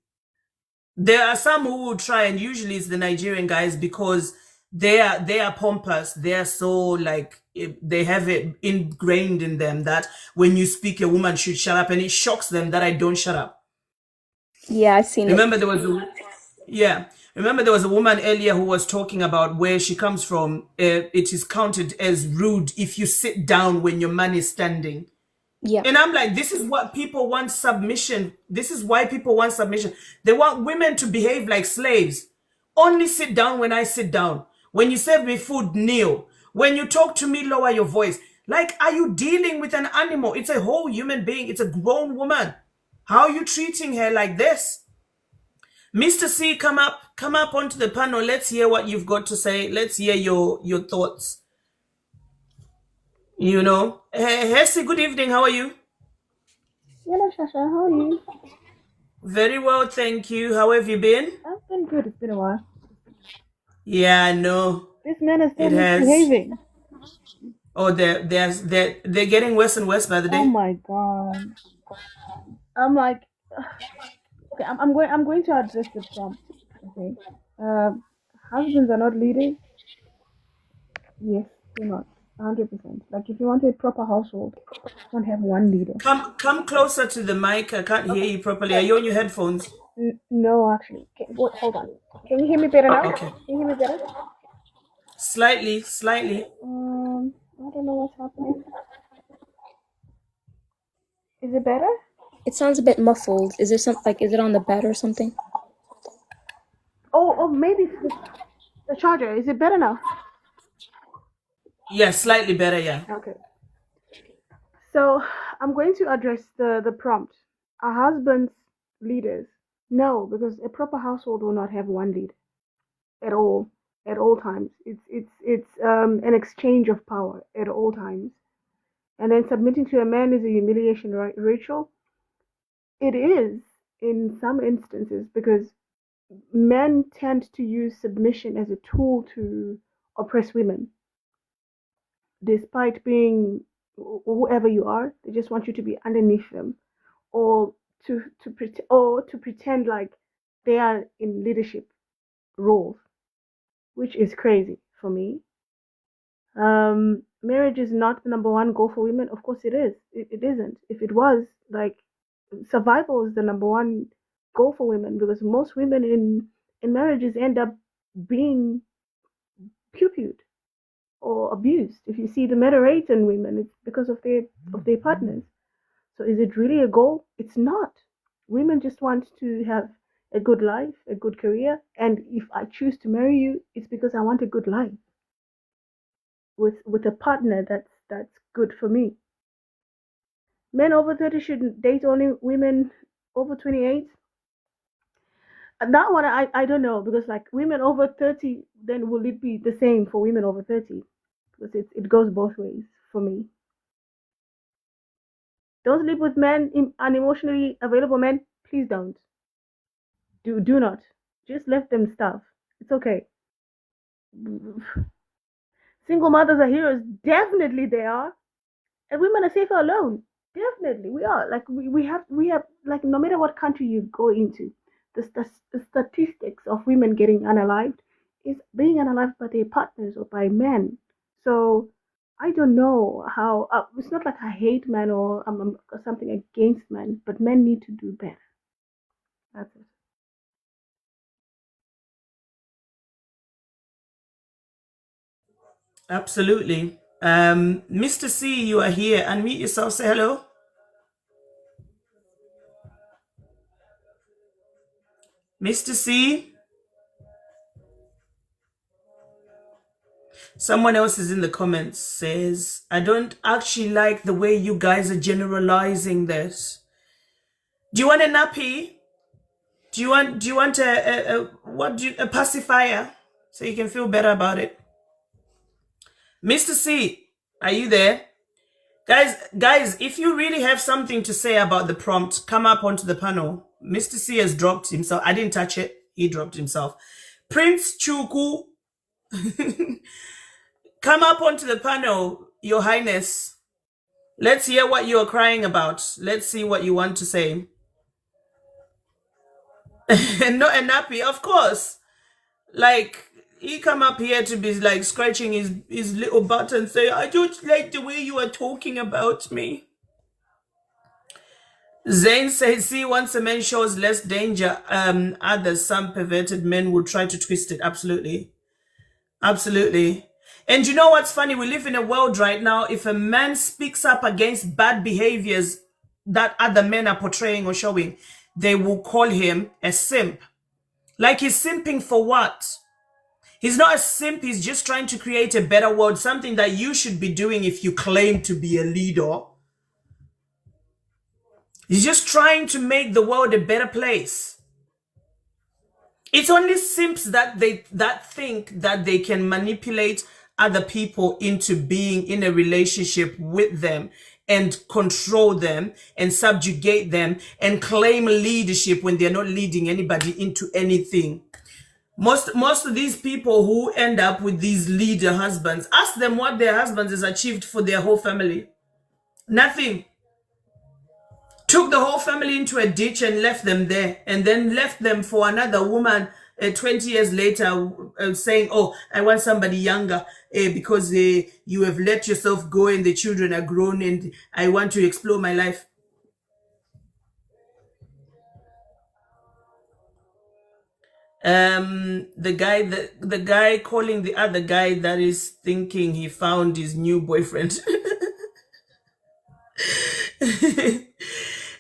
There are some who will try, and usually it's the Nigerian guys because they are pompous. They are so like they have it ingrained in them that when you speak, a woman should shut up, and it shocks them that I don't shut up.
Yeah, I've seen it.
Remember there was a woman earlier who was talking about where she comes from. It is counted as rude if you sit down when your man is standing.
Yeah.
And I'm like, this is what people want, submission. This is why people want submission. They want women to behave like slaves. Only sit down when I sit down. When you serve me food, kneel. When you talk to me, lower your voice. Like, are you dealing with an animal? It's a whole human being. It's a grown woman. How are you treating her like this? Mr. C, come up onto the panel. Let's hear what you've got to say. Let's hear your thoughts. You know, Hesse, good evening. How are you?
Hello, Shasha. How are you?
Very well, thank you. How have you been?
I've been good. It's been a while.
Yeah, I know.
This man is still
It has.
misbehaving.
Oh, they're getting worse and worse by the
Oh
day.
my god. I'm like, okay. I'm going to address the prompt. Okay. Husbands are not leaders. Yes, they're not. 100%. Like if you want a proper household, you can't have one leader.
Come closer to the mic. I can't hear you properly. Are you on your headphones?
No, actually. Okay, wait, hold on. Can you hear me better now?
Okay.
Can you hear me better?
Slightly.
I don't know what's happening. Is it better?
It sounds a bit muffled. Is there something like? Is it on the bed or something?
Oh, maybe the charger. Is it better now?
Yeah, slightly better, yeah.
Okay. So I'm going to address the prompt. Are husbands leaders? No, because a proper household will not have one leader at all times. It's an exchange of power at all times. And then submitting to a man is a humiliation, right, Rachel? It is in some instances because men tend to use submission as a tool to oppress women. Despite being whoever you are, they just want you to be underneath them, or to pretend like they are in leadership roles, which is crazy for me. Marriage is not the number one goal for women. Of course, it is. It isn't. If it was, like, survival is the number one goal for women because most women in marriages end up being pupiled or abused. If you see the murder rate in women, it's because of their partners. So is it really a goal? It's not. Women just want to have a good life, a good career, and if I choose to marry you, it's because I want a good life with a partner that's good for me. Men over 30 should date only women over 28. And that one I don't know because like women over 30, then will it be the same for women over 30? Because it goes both ways for me. Don't sleep with men, unemotionally available men. Please don't. Do not. Just let them stuff. It's okay. Single mothers are heroes. Definitely they are. And women are safer alone. Definitely we are. Like we have like no matter what country you go into, the statistics of women getting unalived is being unalived by their partners or by men. So I don't know how. It's not like I hate men or I'm something against men, but men need to do better. That's it.
Absolutely. Mr. C, you are here. Unmute yourself. Say hello. Mr. C. Someone else is in the comments says, I don't actually like the way you guys are generalizing this. Do you want a nappy? Do you want a pacifier so you can feel better about it? Mr. C, are you there? Guys, if you really have something to say about the prompt, come up onto the panel. Mr. C has dropped himself. I didn't touch it. He dropped himself. Prince Chuku, come up onto the panel, Your Highness. Let's hear what you're crying about. Let's see what you want to say. Not a nappy, of course. Like, he come up here to be like scratching his little butt and say, I don't like the way you are talking about me. Zayn says, see, once a man shows less danger, others, some perverted men will try to twist it. Absolutely. Absolutely. And you know what's funny? We live in a world right now, if a man speaks up against bad behaviors that other men are portraying or showing, they will call him a simp. Like, he's simping for what? He's not a simp, he's just trying to create a better world, something that you should be doing if you claim to be a leader. He's just trying to make the world a better place. It's only simps that think that they can manipulate other people into being in a relationship with them and control them and subjugate them and claim leadership when they're not leading anybody into anything. Most of these people who end up with these leader husbands, ask them what their husbands has achieved for their whole family. Nothing. Took the whole family into a ditch and left them there, and then left them for another woman 20 years later saying, oh, I want somebody younger because you have let yourself go and the children are grown and I want to explore my life. The guy calling the other guy that is thinking he found his new boyfriend.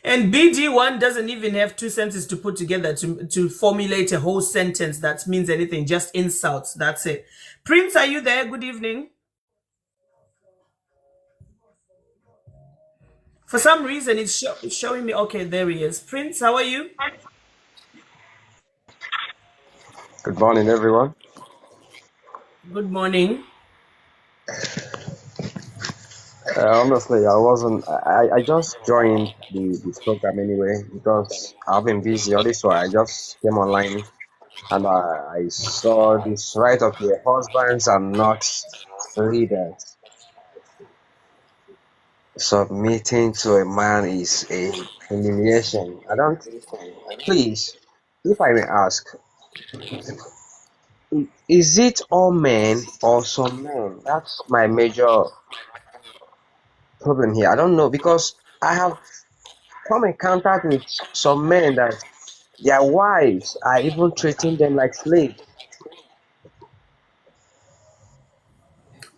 And BD1 doesn't even have two sentences to put together to formulate a whole sentence that means anything, just insults. That's it. Prince, are you there? Good evening. For some reason, it's showing me. Okay, there he is. Prince, how are you?
Good morning, everyone.
Good morning.
Honestly, I just joined this program anyway because I've been busy all this while. I just came online and I saw this right of the husbands are not leaders. Submitting to a man is a humiliation. Please, if I may ask, is it all men or some men? That's my major problem here. I don't know because I have come in contact with some men that their wives are even treating them like slaves.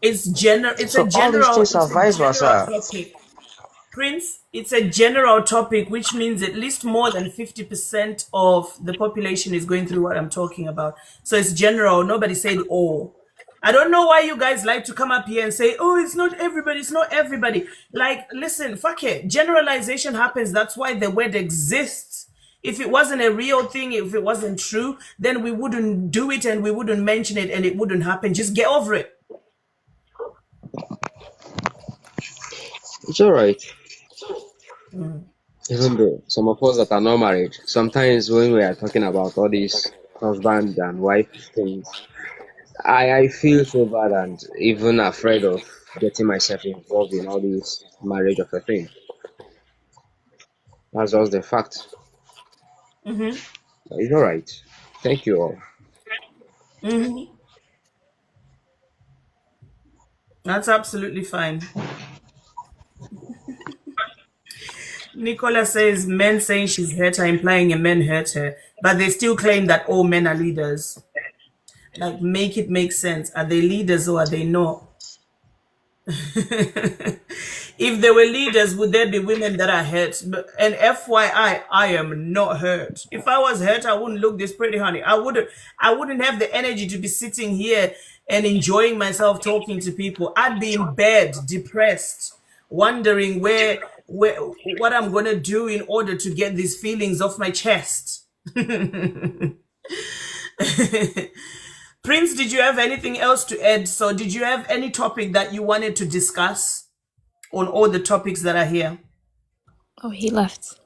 It's a
All these
general
things are vice versa.
topic. Prince, it's a general topic, which means at least more than 50% of the population is going through what I'm talking about. So it's general. Nobody said all. I don't know why you guys like to come up here and say, oh, it's not everybody. It's not everybody. Like, listen, fuck it. Generalization happens. That's why the word exists. If it wasn't a real thing, if it wasn't true, then we wouldn't do it and we wouldn't mention it and it wouldn't happen. Just get over it.
It's all right. Even though some of us that are not married, sometimes when we are talking about all these husband and wife things, I feel so bad and even afraid of getting myself involved in all this marriage of a thing. That's just the fact. It's all right. Thank you all.
That's absolutely fine. Nicola says men saying she's hurt her, implying a man hurt her, but they still claim that all men are leaders. Like, make it make sense. Are they leaders or are they not? If there were leaders, would there be women that are hurt? And FYI, I am not hurt. If I was hurt, I wouldn't look this pretty, honey. I wouldn't have the energy to be sitting here and enjoying myself talking to people. I'd be in bed, depressed, wondering where what I'm gonna do in order to get these feelings off my chest. Prince, did you have anything else to add? So, did you have any topic that you wanted to discuss on all the topics that are here?
Oh, he left.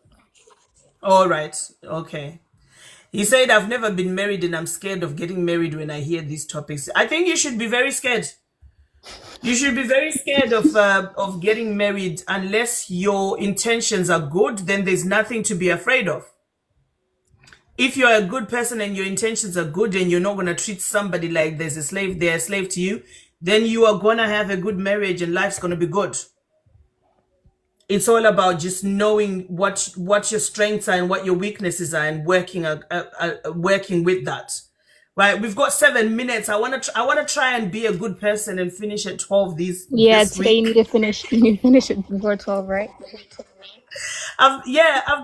All right. Okay. He said, I've never been married and I'm scared of getting married when I hear these topics. I think you should be very scared. You should be very scared of getting married unless your intentions are good, then there's nothing to be afraid of. If you're a good person and your intentions are good and you're not going to treat somebody like they're a slave to you, then you are going to have a good marriage and life's going to be good. It's all about just knowing what your strengths are and what your weaknesses are and working with that. Right, we've got 7 minutes. I want to try and be a good person and finish at 12 this
Today you
week.
need to finish. You need to finish it before 12, right?
I've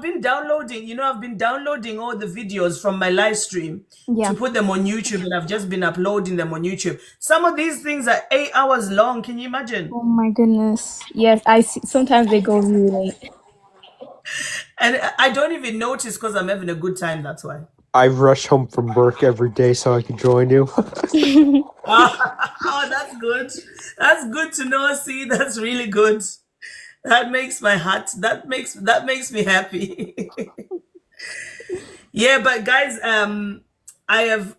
been downloading, all the videos from my live stream to put them on YouTube, and I've just been uploading them on YouTube. Some of these things are 8 hours long. Can you imagine?
Oh my goodness. Yes, I see. Sometimes they go really late.
And I don't even notice because I'm having a good time. That's why.
I rush home from work every day so I can join you.
Oh, that's good. That's good to know. See, that's really good. That makes my heart. That makes me happy. Yeah, but guys, I've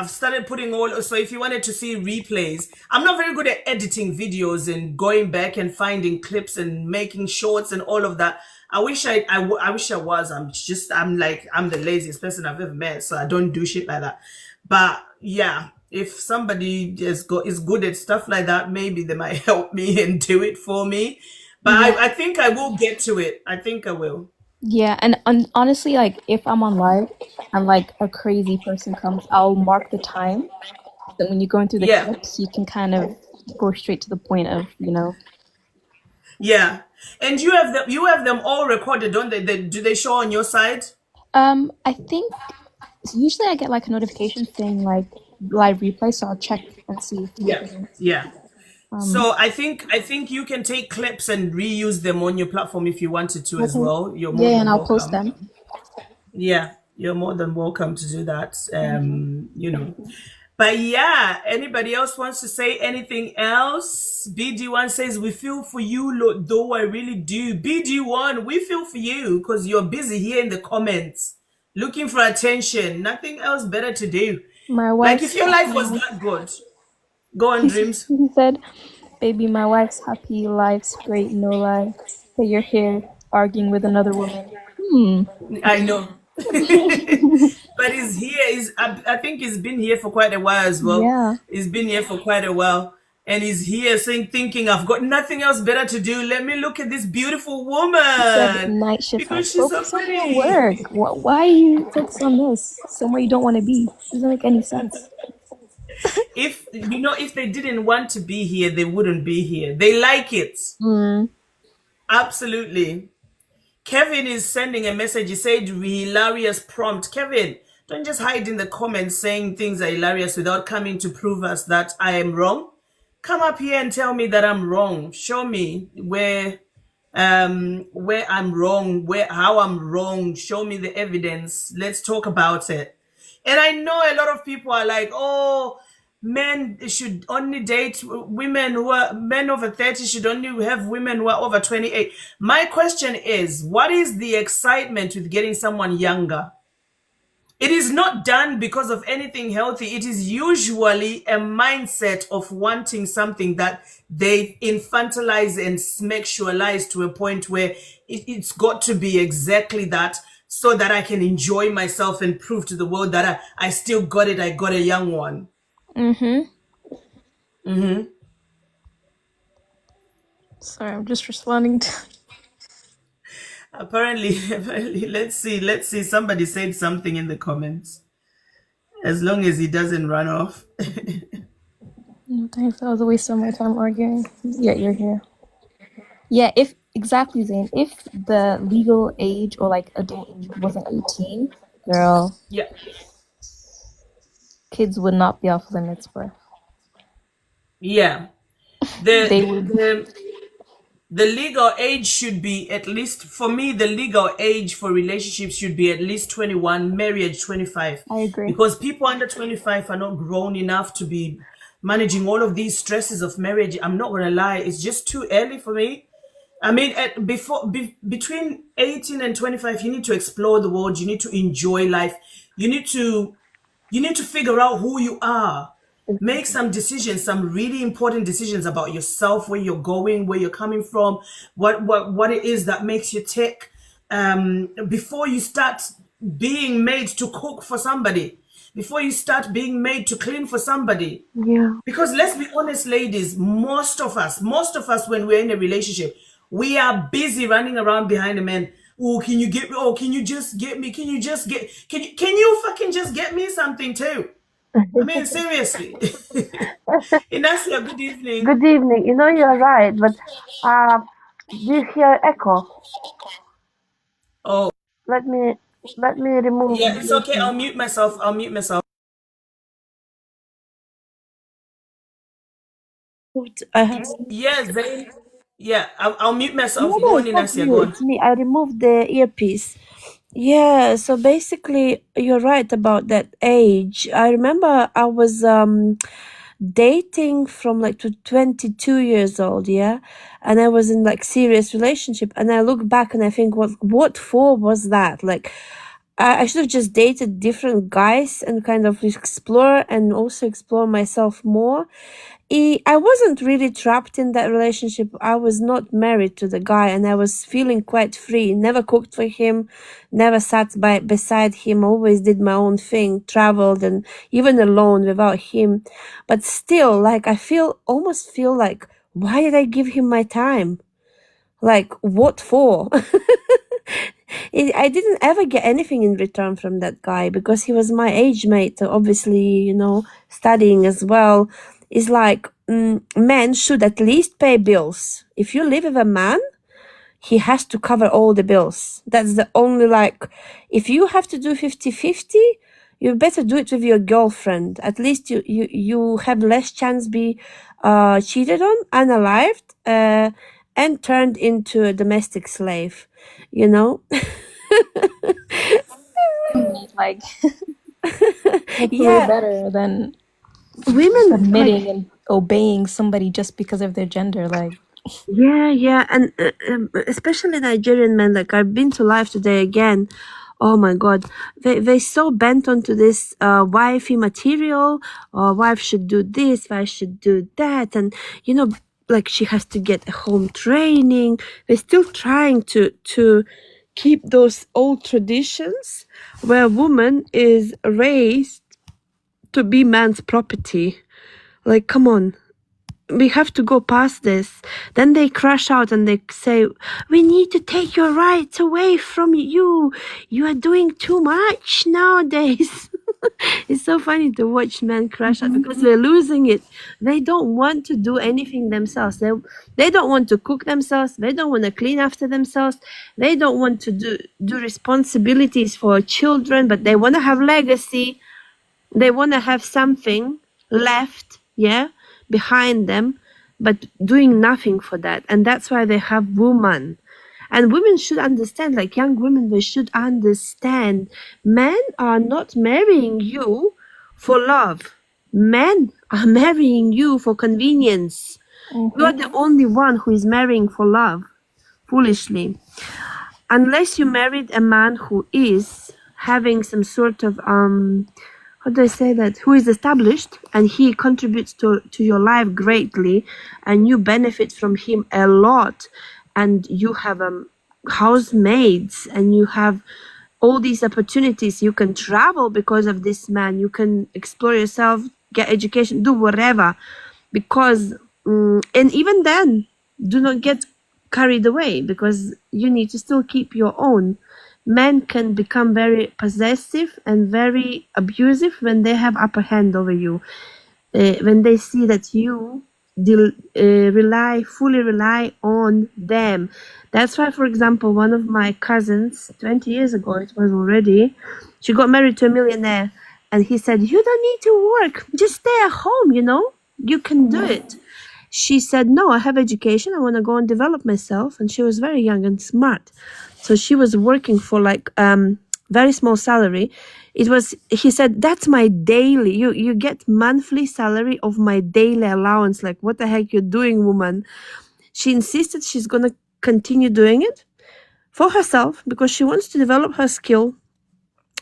started putting all. So if you wanted to see replays, I'm not very good at editing videos and going back and finding clips and making shorts and all of that. I wish I was. I'm the laziest person I've ever met, so I don't do shit like that. But yeah, if somebody is good at stuff like that, maybe they might help me and do it for me. But I think I will get to it. I think I will.
Yeah, and honestly, like if I'm on live and like a crazy person comes, I'll mark the time. So when you're going through the clips, you can kind of go straight to the point of,
Yeah, and you have them all recorded, don't they? Do they show on your side?
I think usually I get like a notification saying like live replay, so I'll check and see if
Yeah. So I think you can take clips and reuse them on your platform if you wanted to as well. You're more than
and I'll
welcome.
post them.
Yeah, you're more than welcome to do that. But yeah, anybody else wants to say anything else? BD1 says, we feel for you, though I really do. BD1, we feel for you because you're busy here in the comments, looking for attention. Nothing else better to do.
My
Like
wife.
if your life was that good. Go on, Dreams.
He said, baby, my wife's happy, life's great, no lie. But you're here arguing with another woman.
I know. But he's here. I think he's been here for quite a while as well.
Yeah.
He's been here for quite a while. And he's here thinking, I've got nothing else better to do. Let me look at this beautiful woman.
He said, night shift.
Because she's so
focus on
pretty.
your work. Why are you focused on this? Somewhere you don't want to be. Doesn't make any sense.
If they didn't want to be here, they wouldn't be here. They like it. Absolutely. Kevin is sending a message. He said, hilarious prompt. Kevin, don't just hide in the comments saying things are hilarious without coming to prove us that I am wrong. Come up here and tell me that I'm wrong. Show me where I'm wrong, how I'm wrong. Show me the evidence. Let's talk about it. And I know a lot of people are like, oh, men should only date women men over 30 should only have women who are over 28. My question is, what is the excitement with getting someone younger? It is not done because of anything healthy. It is usually a mindset of wanting something that they infantilize and sexualize to a point where it's got to be exactly that, so that I can enjoy myself and prove to the world that I still got it. I got a young one.
Sorry, I'm just responding to...
Apparently, let's see. Somebody said something in the comments. As long as he doesn't run off.
No, Thanks. That was a waste of my time arguing. Yet you're here. Yeah, if exactly, Zane. If the legal age or like adult age wasn't 18, girl,
Yeah.
kids would not be off limits for.
Yeah.
They
The
would.
the legal age should be, at least for me, the legal age for relationships should be at least 21, marriage 25.
I agree.
Because people under 25 are not grown enough to be managing all of these stresses of marriage. I'm not gonna lie, it's just too early for me. I mean, between 18 and 25, you need to explore the world. You need to enjoy life. You need to figure out who you are. Make some decisions, some really important decisions about yourself, where you're going, where you're coming from, what it is that makes you tick. Before you start being made to cook for somebody, before you start being made to clean for somebody.
Yeah.
Because let's be honest, ladies, most of us, when we're in a relationship, we are busy running around behind a man. Oh, can you get me? Oh, can you just get me? Can you fucking just get me something too? I mean, seriously. Inacia, good evening.
Good evening. You know, you're right, but do you hear echo?
Oh,
Let me remove
yeah,
the
it's okay.
earpiece.
I'll mute myself.
I have.
Yeah, Zayn. Yeah, I'll mute myself.
No,
Go
no,
on,
it's not
Inacia,
you.
go on.
It's me. I removed the earpiece. Yeah, so basically, you're right about that age. I remember I was dating from like to 22 years old, yeah, and I was in like serious relationship, and I look back and I think, what for was that? Like, I should have just dated different guys and kind of explore and also explore myself more. I wasn't really trapped in that relationship. I was not married to the guy, and I was feeling quite free. Never cooked for him, never sat beside him, always did my own thing, traveled, and even alone without him. But still, like, almost feel like, why did I give him my time? Like, what for? I didn't ever get anything in return from that guy because he was my age mate, obviously, studying as well. It's like, men should at least pay bills. If you live with a man, he has to cover all the bills. That's the only, like, if you have to do 50-50, you better do it with your girlfriend. At least you have less chance be cheated on, unalived, and turned into a domestic slave, you know?
Like, that's way
Yeah,
better than
women, like,
submitting and obeying somebody just because of their gender. Like,
yeah, and especially Nigerian men. Like, I've been to Life Today again. Oh my God, they so bent onto this wifey material. Or wife should do this, wife should do that, and like she has to get a home training. They're still trying to keep those old traditions where a woman is raised to be man's property. Like, come on. We have to go past this. Then they crash out and they say, we need to take your rights away from you. You are doing too much nowadays. It's so funny to watch men crash out because they're losing it. They don't want to do anything themselves. They don't want to cook themselves. They don't want to clean after themselves. They don't want to do responsibilities for children, but they want to have legacy. They want to have something left, behind them, but doing nothing for that. And that's why they have women. And women should understand, like young women, they should understand men are not marrying you for love. Men are marrying you for convenience. You are the only one who is marrying for love, foolishly. Unless you married a man who is having some sort of how do I say that? Who is established and he contributes to your life greatly, and you benefit from him a lot, and you have housemaids and you have all these opportunities. You can travel because of this man. You can explore yourself, get education, do whatever. Because and even then, do not get carried away because you need to still keep your own. Men can become very possessive and very abusive when they have upper hand over you. when they see that you fully rely on them. That's why, for example, one of my cousins, 20 years ago, it was already, she got married to a millionaire, and he said, "You don't need to work, just stay at home, you can do it." She said, "No, I have education, I want to go and develop myself." And she was very young and smart, so she was working for like very small salary. He said, "That's my daily, you get monthly salary of my daily allowance." Like, what the heck you're doing, woman? She insisted she's gonna continue doing it for herself because she wants to develop her skill,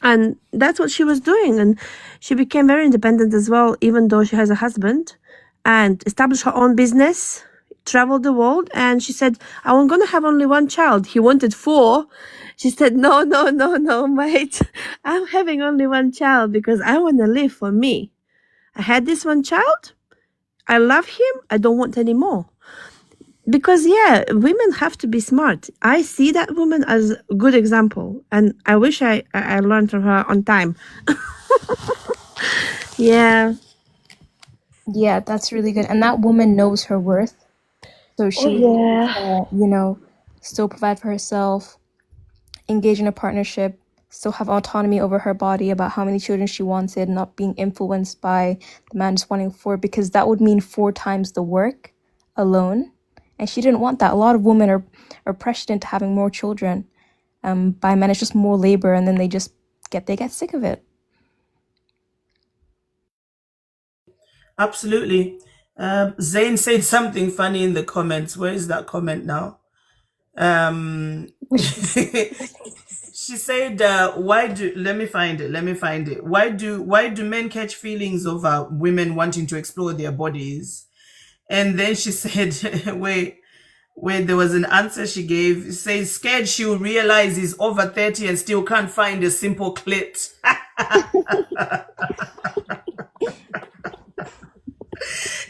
and that's what she was doing. And she became very independent as well, even though she has a husband, and established her own business, traveled the world. And she said, "I'm gonna have only one child." He wanted four. She said, "No, no, no, no, mate. I'm having only one child because I want to live for me. I had this one child. I love him. I don't want any more." Because, yeah, women have to be smart. I see that woman as a good example, and I wish I learned from her on time. Yeah.
Yeah, that's really good. And that woman knows her worth. So she, still provide for herself, engage in a partnership, still have autonomy over her body about how many children she wanted, not being influenced by the man just wanting four, because that would mean 4 times the work alone. And she didn't want that. A lot of women are pressured into having more children by men. It's just more labor, and then they get sick of it.
Absolutely. Zayn said something funny in the comments. Where is that comment now? She said, let me find it. Why do men catch feelings over women wanting to explore their bodies? And then she said, wait, there was an answer she gave. It says, scared she'll realize he's over 30 and still can't find a simple clit.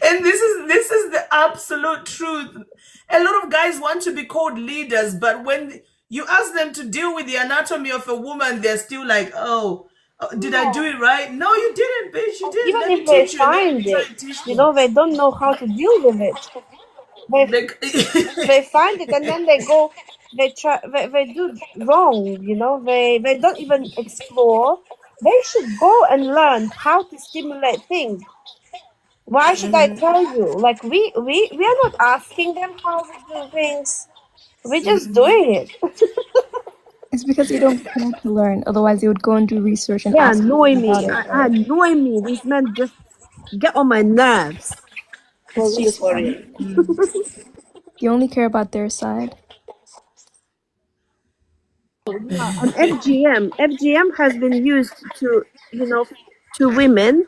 And this is the absolute truth. A lot of guys want to be called leaders, but when you ask them to deal with the anatomy of a woman, they're still like, "Oh, did I do it right?" No, you didn't, bitch. You didn't.
Even
Let
if
me
they
teach you. Let me
find
try
it,
and teach you.
they don't know how to deal with it. They find it, and then they do wrong, they don't even explore. They should go and learn how to stimulate things. Why should I tell you? Like, we are not asking them how we do things. We're just doing it.
It's because you don't care to learn. Otherwise, you would go and do research and
They
ask
annoy
people
me.
about it, right?
Annoy me. These men just get on my nerves.
It's
Really,
just
for real.
you only care about their side.
Yeah, and FGM has been used to, to women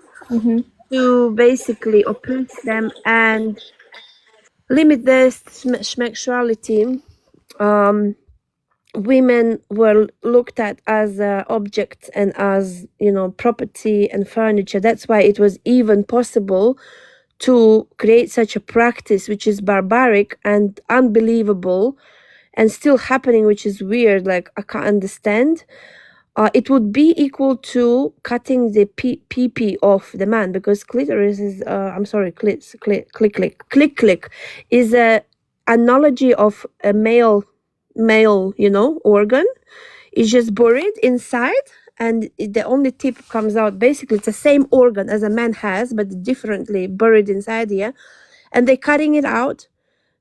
to basically oppress them and limit their sexuality. Women were looked at as objects and as, property and furniture. That's why it was even possible to create such a practice, which is barbaric and unbelievable and still happening, which is weird. Like, I can't understand. It would be equal to cutting the pee off the man, because clitoris is, click is a analogy of a male, organ. It's just buried inside, and the only tip comes out. Basically, it's the same organ as a man has, but differently buried inside here, and they're cutting it out.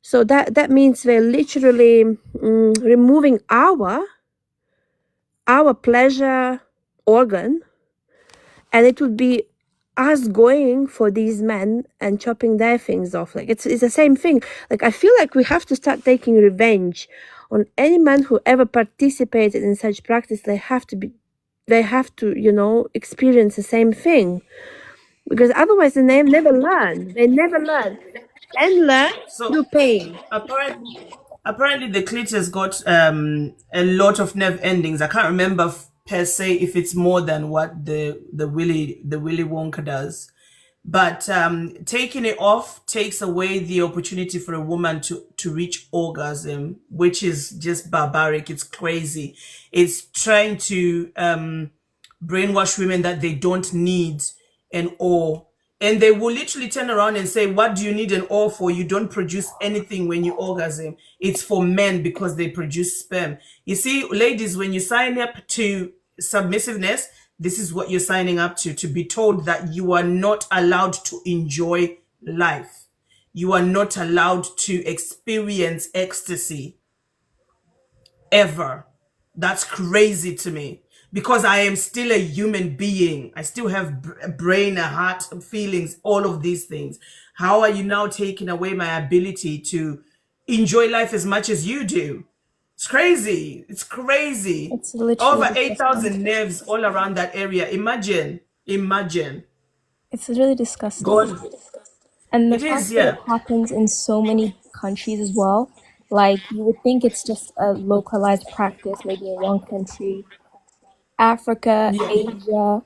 So that means they're literally removing our pleasure organ, and it would be us going for these men and chopping their things off. Like, it's the same thing. Like, I feel like we have to start taking revenge on any man who ever participated in such practice. They have to experience the same thing, because otherwise they never learn. And learn
So
through pain.
apparently the clit has got a lot of nerve endings. I can't remember per se if it's more than what the Willy Wonka does. But taking it off takes away the opportunity for a woman to reach orgasm, which is just barbaric. It's crazy. It's trying to brainwash women that they don't need an or And they will literally turn around and say, what do you need an oil for? You don't produce anything when you orgasm. It's for men because they produce sperm. You see, ladies, when you sign up to submissiveness, this is what you're signing up to be told that you are not allowed to enjoy life. You are not allowed to experience ecstasy ever. That's crazy to me because I am still a human being. I still have a brain, a heart, feelings, all of these things. How are you now taking away my ability to enjoy life as much as you do? It's crazy. It's crazy.
It's literally
Over
disgusting.
8,000 nerves all around that area. Imagine.
It's really
Go
disgusting.
on.
And the
It
fact
is,
that
yeah.
it happens in so many countries as well, like you would think it's just a localized practice, maybe in one country. Africa,
Yeah.
Asia,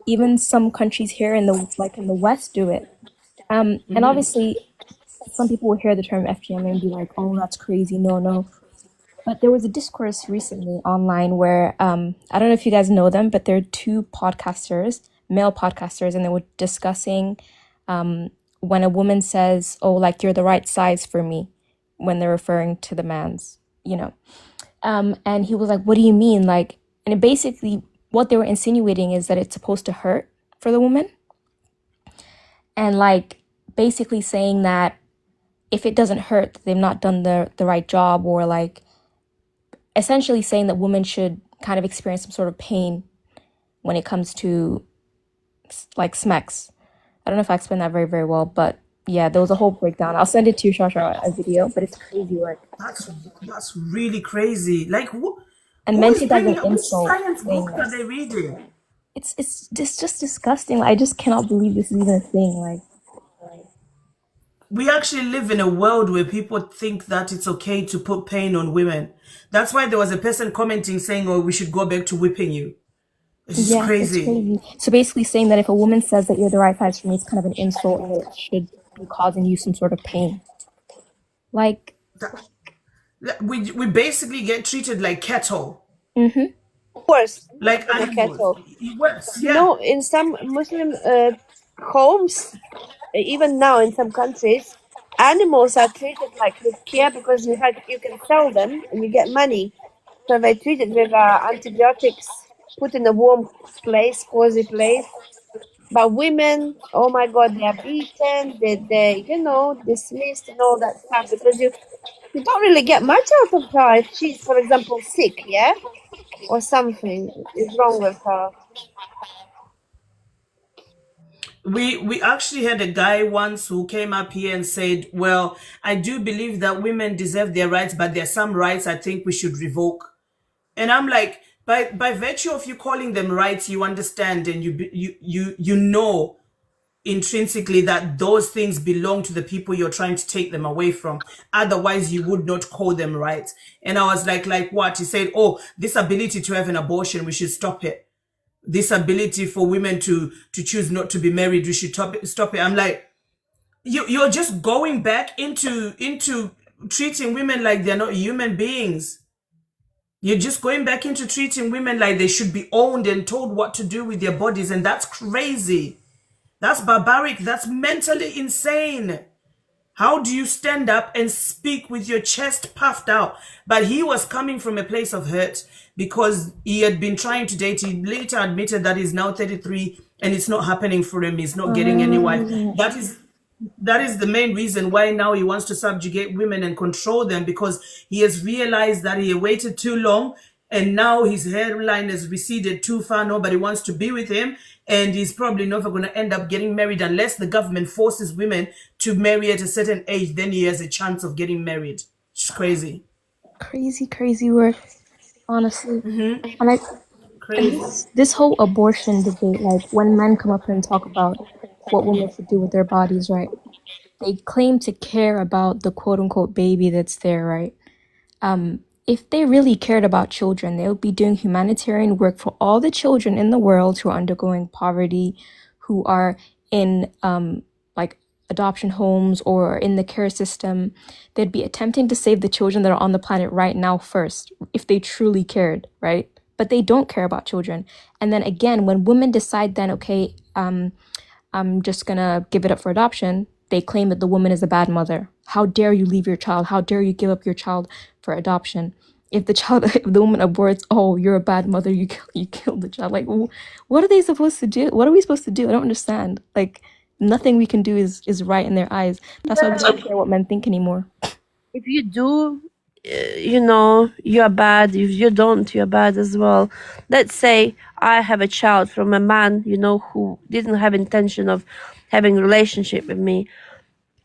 even some countries here in the West do it. And obviously some people will hear the term FGM and be like, "Oh, that's crazy." No, no. But there was a discourse recently online where I don't know if you guys know them, but they're two podcasters, male podcasters, and they were discussing when a woman says, "Oh, like you're the right size for me," when they're referring to the man's, you know. And he was like, "What do you mean?" Like, and basically what they were insinuating is that it's supposed to hurt for the woman, and like basically saying that if it doesn't hurt, they've not done the right job, or like essentially saying that women should kind of experience some sort of pain when it comes to like smacks. I don't know if I explained that very, very well, but yeah, there was a whole breakdown. I'll send it to you, Shasha, a video, but it's crazy work.
That's really crazy. Like,
And
who
meant
is
it as an
bringing up? Which
insult,
science
saying
books are
this.
they reading?
It's just disgusting. Like, I just cannot believe this is even a thing. Like,
We actually live in a world where people think that it's okay to put pain on women. That's why there was a person commenting saying, "Oh, we should go back to whipping you." It's just
yeah, it's
crazy.
crazy. So basically saying that if a woman says that you're the right size for me, it's kind of an insult and that it should be causing you some sort of pain. Like,
We basically get treated like cattle,
Worse
like
than a
animals.
cattle.
Worse,
You
yeah.
know, in some Muslim homes, even now in some countries, animals are treated like with care because you can sell them and you get money. So they treat it with antibiotics, put in a warm place, cozy place. But women, oh my God, they are beaten, they dismissed and all that stuff because you don't really get much out of her if she's, for example, sick, yeah, or something is wrong with her.
We actually had a guy once who came up here and said, "Well, I do believe that women deserve their rights, but there are some rights I think we should revoke." And I'm like, by virtue of you calling them rights, you understand and you know intrinsically that those things belong to the people you're trying to take them away from. Otherwise, you would not call them rights. And I was like what? He said, "Oh, this ability to have an abortion, we should stop it. This ability for women to choose not to be married, we should stop it." I'm like, you're just going back into treating women like they're not human beings. You're just going back into treating women like they should be owned and told what to do with their bodies. And that's crazy. That's barbaric. That's mentally insane. How do you stand up and speak with your chest puffed out? But he was coming from a place of hurt because he had been trying to date. He later admitted that he's now 33 and it's not happening for him. He's not getting any wife. That is the main reason why now he wants to subjugate women and control them, because he has realized that he waited too long and now his hairline has receded too far. Nobody wants to be with him, and he's probably never going to end up getting married unless the government forces women to marry at a certain age. Then he has a chance of getting married. It's crazy.
crazy work, honestly. And
Crazy.
this whole abortion debate, like when men come up and talk about what women should do with their bodies, right? They claim to care about the quote unquote baby that's there, right? If they really cared about children, they would be doing humanitarian work for all the children in the world who are undergoing poverty, who are in like adoption homes or in the care system. They'd be attempting to save the children that are on the planet right now first, if they truly cared, right? But they don't care about children. And then again, when women decide then, okay, I'm just gonna give it up for adoption, they claim that the woman is a bad mother. How dare you leave your child? How dare you give up your child for adoption? If the woman aborts, oh, you're a bad mother. You killed the child. Like, what are they supposed to do? What are we supposed to do? I don't understand. Like, nothing we can do is right in their eyes. That's why we don't care what men think anymore.
If you do, you're bad. If you don't, you're bad as well. Let's say I have a child from a man, who didn't have intention of having a relationship with me,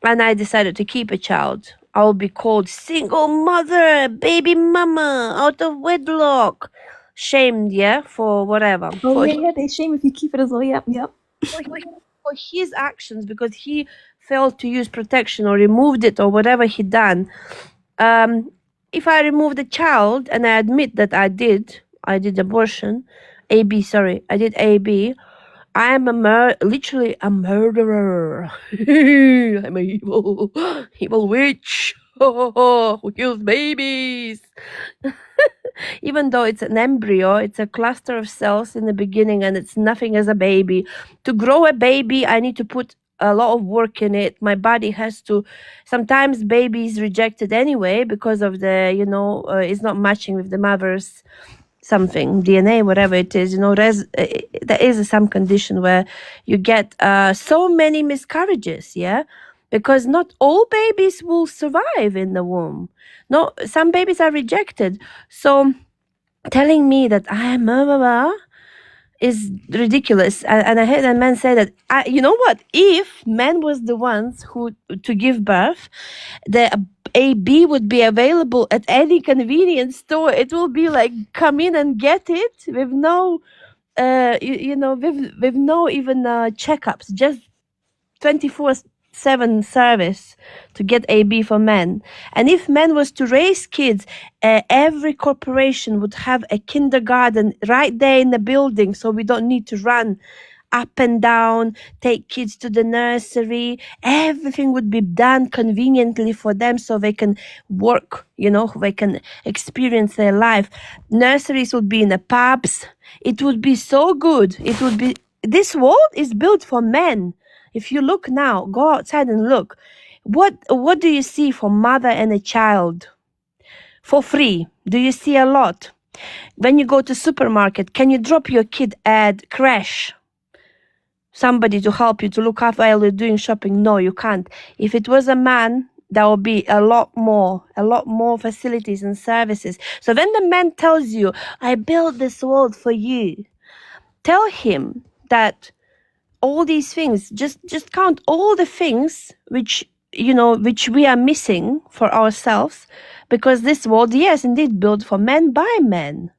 and I decided to keep a child. I'll be called single mother, baby mama, out of wedlock, shamed, for whatever.
Oh yeah, they shame if you keep it as well. Yep.
For his actions, because he failed to use protection or removed it or whatever he done. If I remove the child and I admit that I did abortion, I did AB, I am literally a murderer. I'm a evil witch who kills babies. Even though it's an embryo, it's a cluster of cells in the beginning and it's nothing as a baby. To grow a baby, I need to put a lot of work in it. My body has to, sometimes baby is rejected anyway because of the, it's not matching with the mother's something, DNA, whatever it is, there is some condition where you get so many miscarriages, because not all babies will survive in the womb. No, some babies are rejected. So telling me that I am is ridiculous. And I heard a man say that, you know what, if men was the ones who to give birth, the AB would be available at any convenience store. It will be like, come in and get it with no, with no even checkups, just 24/7 service to get AB for men. And if men was to raise kids, every corporation would have a kindergarten right there in the building, so we don't need to run up and down, take kids to the nursery. Everything would be done conveniently for them so they can work, they can experience their life. Nurseries would be in the pubs. It would be so good. This world is built for men. If you look now, go outside and look. What do you see for mother and a child? For free. Do you see a lot? When you go to supermarket, can you drop your kid at crash? Somebody to help you to look after while you're doing shopping? No, you can't. If it was a man, there will be a lot more facilities and services. So when the man tells you, I built this world for you, tell him that all these things, just count all the things which we are missing for ourselves, because this world, yes, indeed, built for men by men.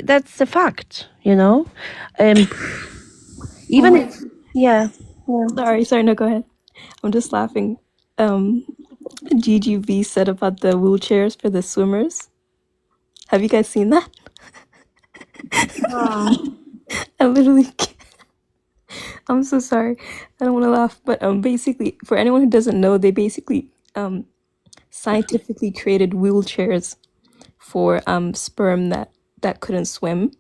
That's a fact, even
Sorry, no, go ahead. I'm just laughing. GGV said about the wheelchairs for the swimmers. Have you guys seen that? I literally can't. I'm so sorry. I don't want to laugh, but basically, for anyone who doesn't know, they basically scientifically created wheelchairs for sperm that couldn't swim.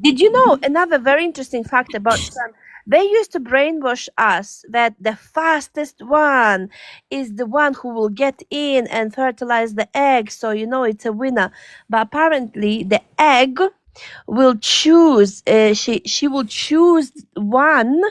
Did you know another very interesting fact about sperm? They used to brainwash us that the fastest one is the one who will get in and fertilize the egg, so it's a winner. But apparently the egg will choose, she will choose one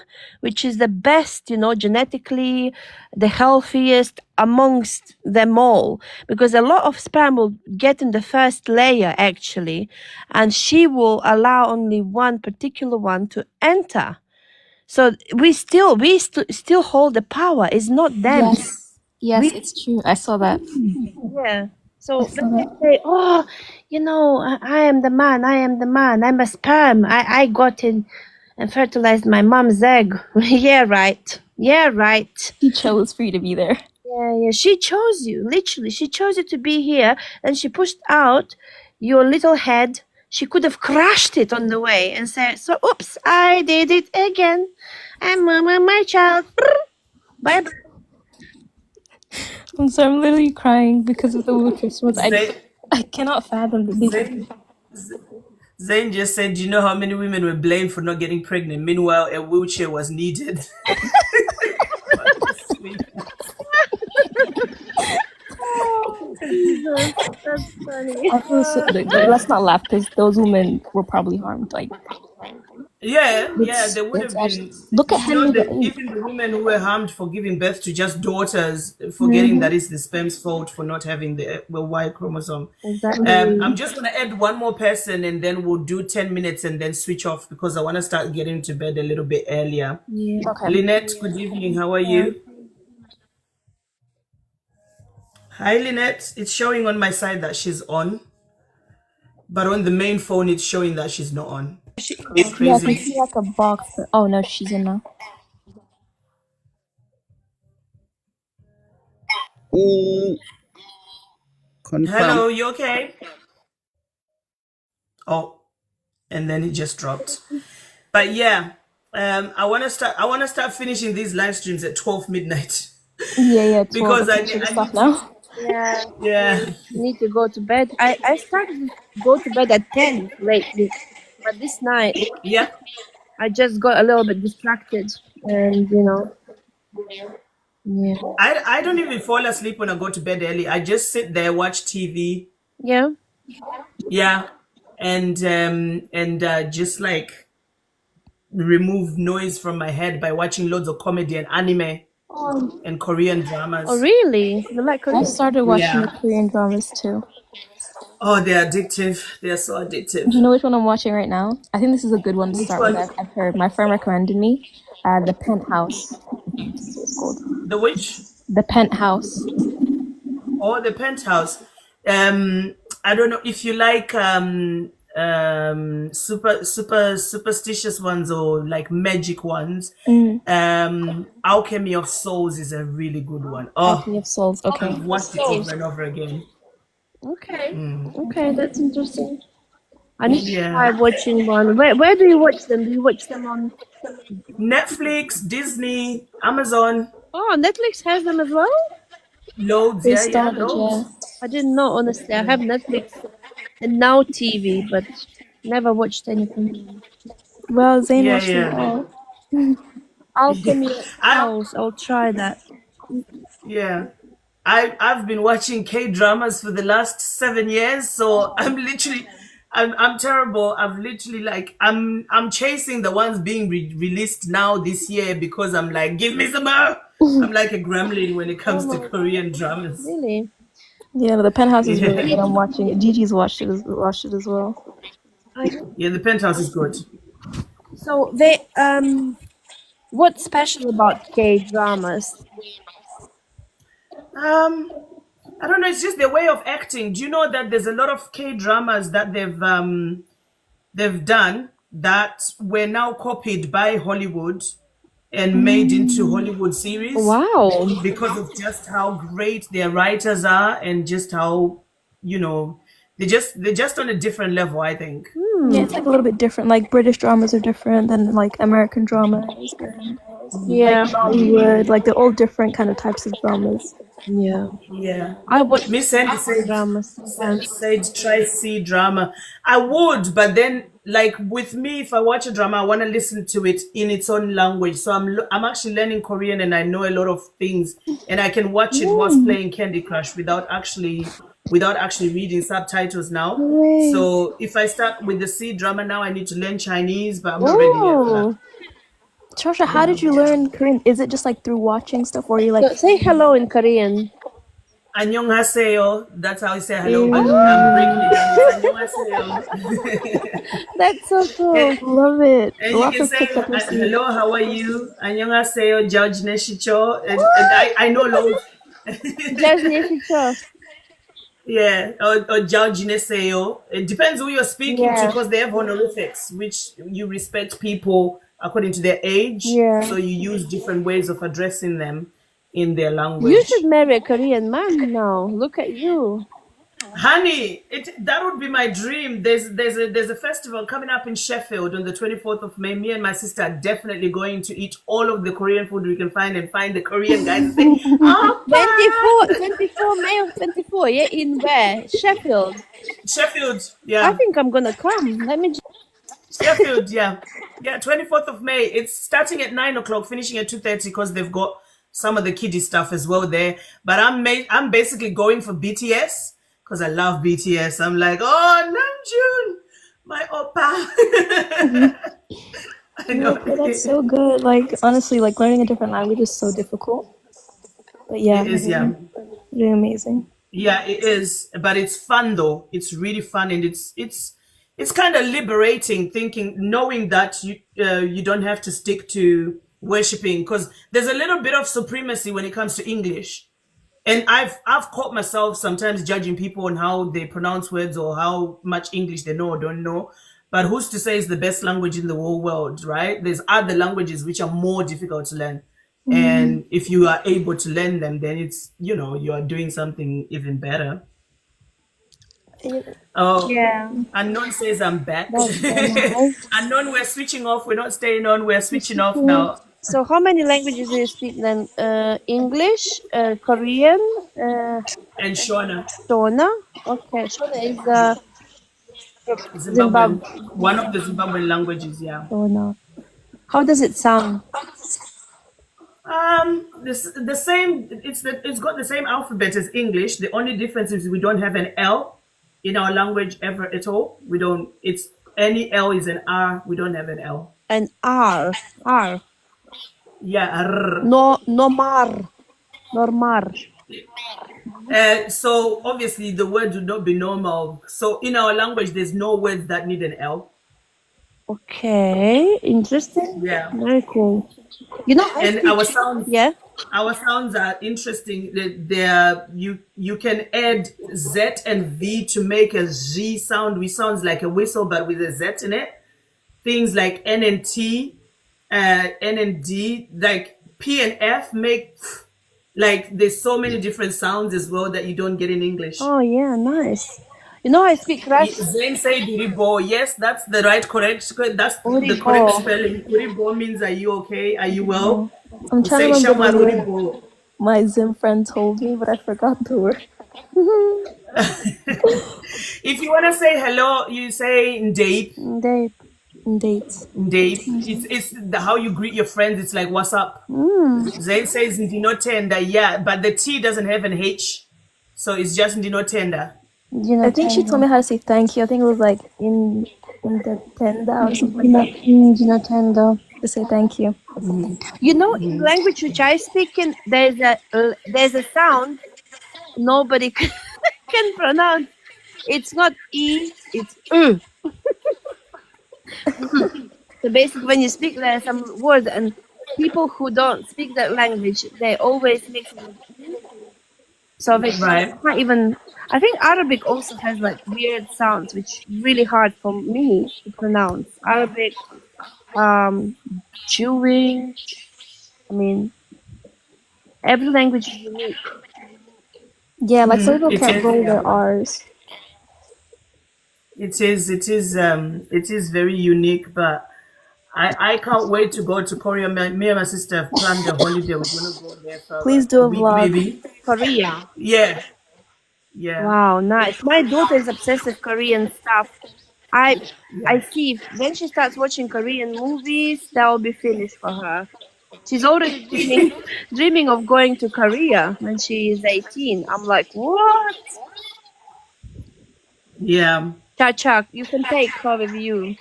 which is the best, genetically the healthiest amongst them all, because a lot of sperm will get in the first layer actually, and she will allow only one particular one to enter. So we still hold the power. It's not them.
Yes, it's true. I saw that.
Yeah. So when they say, "Oh, I am the man. I'm a sperm. I got in and fertilized my mom's egg." Yeah, right.
She chose for you to be there.
Yeah. She chose you. Literally, she chose you to be here, and she pushed out your little head. She could have crushed it on the way and said, "So, oops, I did it again. I'm my child. Bye bye."
I'm sorry, I'm literally crying because of the wheelchair ones.
Zayn,
I cannot fathom that these.
Zayn, Zayn just said, "Do you know how many women were blamed for not getting pregnant? Meanwhile, a wheelchair was needed."
Oh, Jesus, that's funny.
I feel so. Let's not laugh because those women were probably harmed. Like,
Yeah, they would
it's
have
actually,
been.
look at
You know,
Henry VIII.
even the women who were harmed for giving birth to just daughters, forgetting
Mm-hmm.
that it's the sperm's fault for not having the Y chromosome.
Exactly.
I'm just gonna add one more person, and then we'll do 10 minutes, and then switch off because I want to start getting to bed a little bit earlier.
Yeah.
Okay.
Lynette, good evening. How are you? Hi, Lynette. It's showing on my side that she's on, but on the main phone, it's showing that she's not on. A bit
Yeah, I
crazy.
can see like a box. Oh no, she's in now.
Confirm.
Hello, you okay? Oh, and then it just dropped. But yeah, I want to start finishing these live streams at 12 midnight.
Yeah, 12.
Because I
should
need
stop
to,
now.
Yeah.
yeah.
Need to go to bed. I started to go to bed at 10 lately, but this night
Yeah.
I just got a little bit distracted, and yeah.
I don't even fall asleep when I go to bed early. I just sit there, watch TV.
Yeah.
Yeah. And just like remove noise from my head by watching loads of comedy and anime and Korean dramas.
Oh, really? You like
I
Korean?
started watching the
Yeah.
Korean dramas too.
Oh, they're addictive. They're so addictive.
Do you know which one I'm watching right now? I think this is a good one to
Which
start with.
one?
I've heard my friend recommended me. The Penthouse. This is called
The which?
The Penthouse.
Or the Penthouse. I don't know if you like superstitious ones or like magic ones. Alchemy of Souls is a really good one.
Alchemy of Souls. Okay.
I've watched it over and over again.
Okay. Okay, that's interesting. I need to try
Yeah.
watching one. Where do you watch them? Do you watch them on?
Netflix, Disney, Amazon,
Oh, Netflix has them as well.
loads.
They
Yeah,
started,
loads.
I didn't know, honestly. I have Netflix and Now TV, but never watched anything.
Well, Zayn
Yeah,
watched them
yeah.
all.
Alchemy of
I
Souls. I'll try that.
yeah. I've been watching K dramas for the last 7 years, so I'm terrible. I've literally like I'm chasing the ones being released now this year because I'm like, give me some more. I'm like a gremlin when it comes to Korean dramas.
Really?
Yeah, but the Penthouse is really
Yeah.
good. I'm watching it. Gigi's watched it as well.
Yeah, the Penthouse is good.
So they what's special about K dramas?
I don't know, it's just their way of acting. Do you know that there's a lot of K dramas that they've done that were now copied by Hollywood and made into Hollywood series
Wow.
because of just how great their writers are and just how, they're just on a different level, I think.
Yeah, it's like a little bit different. Like British dramas are different than like American dramas and
Yeah.
Hollywood. Like they're all different kind of types of dramas.
Yeah.
Yeah.
I watch
Miss Sandy
dramas sometimes.
said try see drama. I would, but then like with me, if I watch a drama, I want to listen to it in its own language. So I'm actually learning Korean, and I know a lot of things, and I can watch it whilst playing Candy Crush without actually reading subtitles now. So if I start with the C drama now, I need to learn Chinese, but I'm not ready yet for that.
Oh, Chosha, how did you learn Korean? Is it just like through watching stuff, or you like?
So say hello in Korean.
안녕하세요. That's how I say hello, but I'm breaking it down. It's 안녕하세요.
That's so cool.
Love it.
And you
Lots
can
of
say,
TikTok receipts.
hello, how are you? 안녕하세요, George Neshicho. And I know loads.
Just Nishicho.
Yeah, or George Neseo. It depends who you're speaking to
Yeah.
because they have honorifics, which you respect people according to their age.
Yeah.
So you use different ways of addressing them in their
You
language.
should marry a Korean man now. Look at you.
Honey, that would be my dream. There's a festival coming up in Sheffield on the 24th of May. Me and my sister are definitely going to eat all of the Korean food we can find and find the Korean guys and say,
24 May of 24, yeah, in where? Sheffield.
Sheffield,
I
yeah.
think I'm gonna come. Let me
Sheffield, yeah. Yeah, 24th of May. It's starting at 9 o'clock, finishing at 2:30 because they've got some of the kiddie stuff as well there. But I'm basically going for BTS because I love BTS. I'm like, oh, Namjoon, my oppa. I know.
Yeah, that's so good. Like honestly, like learning a different language is so difficult. But yeah,
It is, yeah.
really amazing.
Yeah, it is, but it's fun though. It's really fun, and it's kind of liberating thinking, knowing that you don't have to stick to worshiping because there's a little bit of supremacy when it comes to English. And I've caught myself sometimes judging people on how they pronounce words or how much English they know or don't know. But who's to say it's the best language in the whole world, right? There's other languages which are more difficult to learn. And if you are able to learn them, then it's, you are doing something even better. Oh,
Yeah,
Unknown says I'm back.
that's so nice.
Unknown, we're switching off. We're not staying on. We're switching off now.
So how many languages do you speak then? English, Korean,
And Shona,
Shona. Okay, Shona is
Zimbabwean,
Zimbabwe.
one of the Zimbabwean languages, yeah.
Shona. How does it sound?
The same. It's got the same alphabet as English. The only difference is we don't have an L in our language ever at all. We don't. It's any L is an R. We don't have an L.
An R. R.
Yeah. R.
No mar. Normal.
So obviously the word would not be normal. So in our language, there's no words that need an L.
Okay, interesting.
Yeah.
Very cool. I
And
speak.
our sounds.
Yeah.
Our sounds are interesting. They're you can add Z and V to make a Z sound, which sounds like a whistle but with a Z in it. Things like N and T, N and D, like P and F make like there's so many different sounds as well that you don't get in English.
Oh yeah, nice. I speak Russian.
Zain said Uribo. Yes, that's the correct. That's the correct
Uribo.
spelling. Uribo means are you okay? Are you well?
I'm
You
trying
say
to remember
Shama
the word
Uribo.
my Zim friend told me, but I forgot the word.
If you want to say hello, you say Ndate.
Date. Dates.
Ndate. It's how you greet your friends. It's like what's up. Zain says Ndinotenda. Yeah, but the T doesn't have an H, so it's just Ndinotenda.
I think she told me how to say thank you. I think it was like in the tenda or something like that. Tenda to say thank you.
In language which I speak in, there's a sound nobody can pronounce. It's not E, it's U. So basically, when you speak, there are some words, and people who don't speak that language, they always mix it with E. So they
Right.
can't even. I think Arabic also has like weird sounds, which really hard for me to pronounce. Arabic, chewing. I mean, every language is unique.
Yeah, like some people
It
can't
is,
roll
yeah.
their R's.
It is very unique, but I can't wait to go to Korea. Me and my sister have planned a holiday. We're gonna go there for
Please
like
do
a
a
week,
vlog.
maybe.
Korea.
Yeah, yeah.
Wow, nice. My daughter is obsessed with Korean stuff. I see when she starts watching Korean movies, that will be finished for her. She's already dreaming of going to Korea when she is 18. I'm like, what?
Yeah.
Chachak, you can take her with you.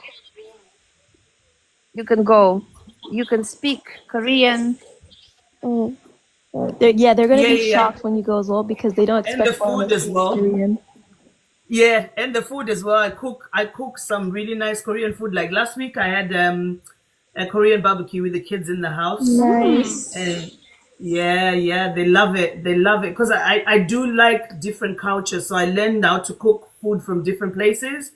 You can go. You can speak Korean.
Mm. They're gonna
Yeah,
be
yeah, yeah.
shocked when you go as well because they don't
And the
expect foreigners
food as
to speak
well.
Korean.
Yeah, and the food as well. I cook some really nice Korean food. Like last week, I had a Korean barbecue with the kids in the house.
Nice.
And yeah, they love it. They love it because I do like different cultures. So I learned how to cook food from different places,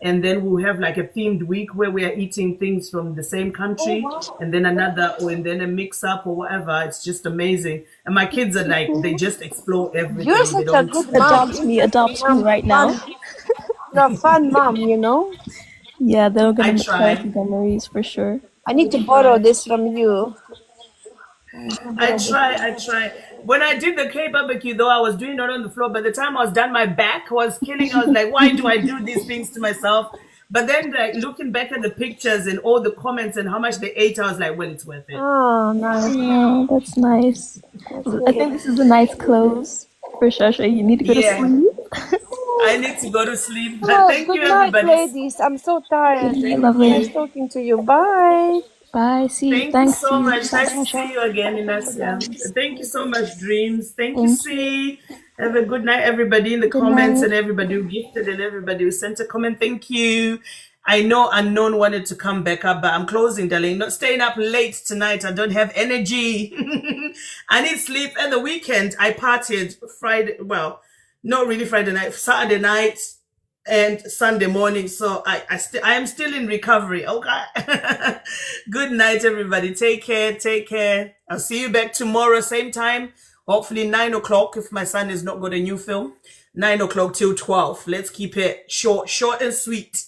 and then we'll have like a themed week where we are eating things from the same country, and then another, or and then a mix up or whatever. It's just amazing. And my kids are like, they just explore
You're
everything. They
such a
don't.
good mom.
Adopt me right now.
You're a fun mom, you know?
Yeah, they're
I
gonna cherish
try.
memories for sure.
I need to borrow this from you.
I try. When I did the K barbecue, though, I was doing it on the floor. By the time I was done, my back was killing. I was like, why do I do these things to myself? But then, like, looking back at the pictures and all the comments and how much they ate, I was like, well, it's worth it.
Oh, nice.
Yeah, that's nice.
That's
I
really
think this is a nice close for Shasha. You need to go to
Yeah,
sleep.
I need to go to sleep. But
Well,
thank
good
you,
night,
everybody.
ladies. I'm so tired.
Good night,
Thank
lovely.
Nice
you.
talking to you. Bye.
Bye. See you.
Thank you
Thanks
so
to you,
much. Nice to
Shasha.
see you again, Inasia. Thank you so much, Dreams. Thank you,
Thank you.
C. Have a good night, everybody in the
Good
comments,
night.
and everybody who gifted and everybody who sent a comment. Thank you. I know Unknown wanted to come back up, but I'm closing, darling. Not staying up late tonight. I don't have energy. I need sleep. And the weekend, I partied Friday. Well, not really Friday night, Saturday night and Sunday morning. So I am still in recovery. Okay. Good night, everybody. Take care. Take care. I'll see you back tomorrow, same time. Hopefully 9 o'clock if my son has not got a new film. 9 o'clock till 12. Let's keep it short and sweet.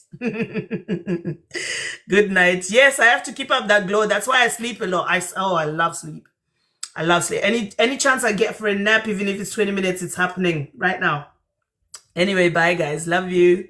Good night. Yes, I have to keep up that glow. That's why I sleep a lot. I love sleep. I love sleep. Any chance I get for a nap, even if it's 20 minutes, it's happening right now. Anyway, bye guys. Love you.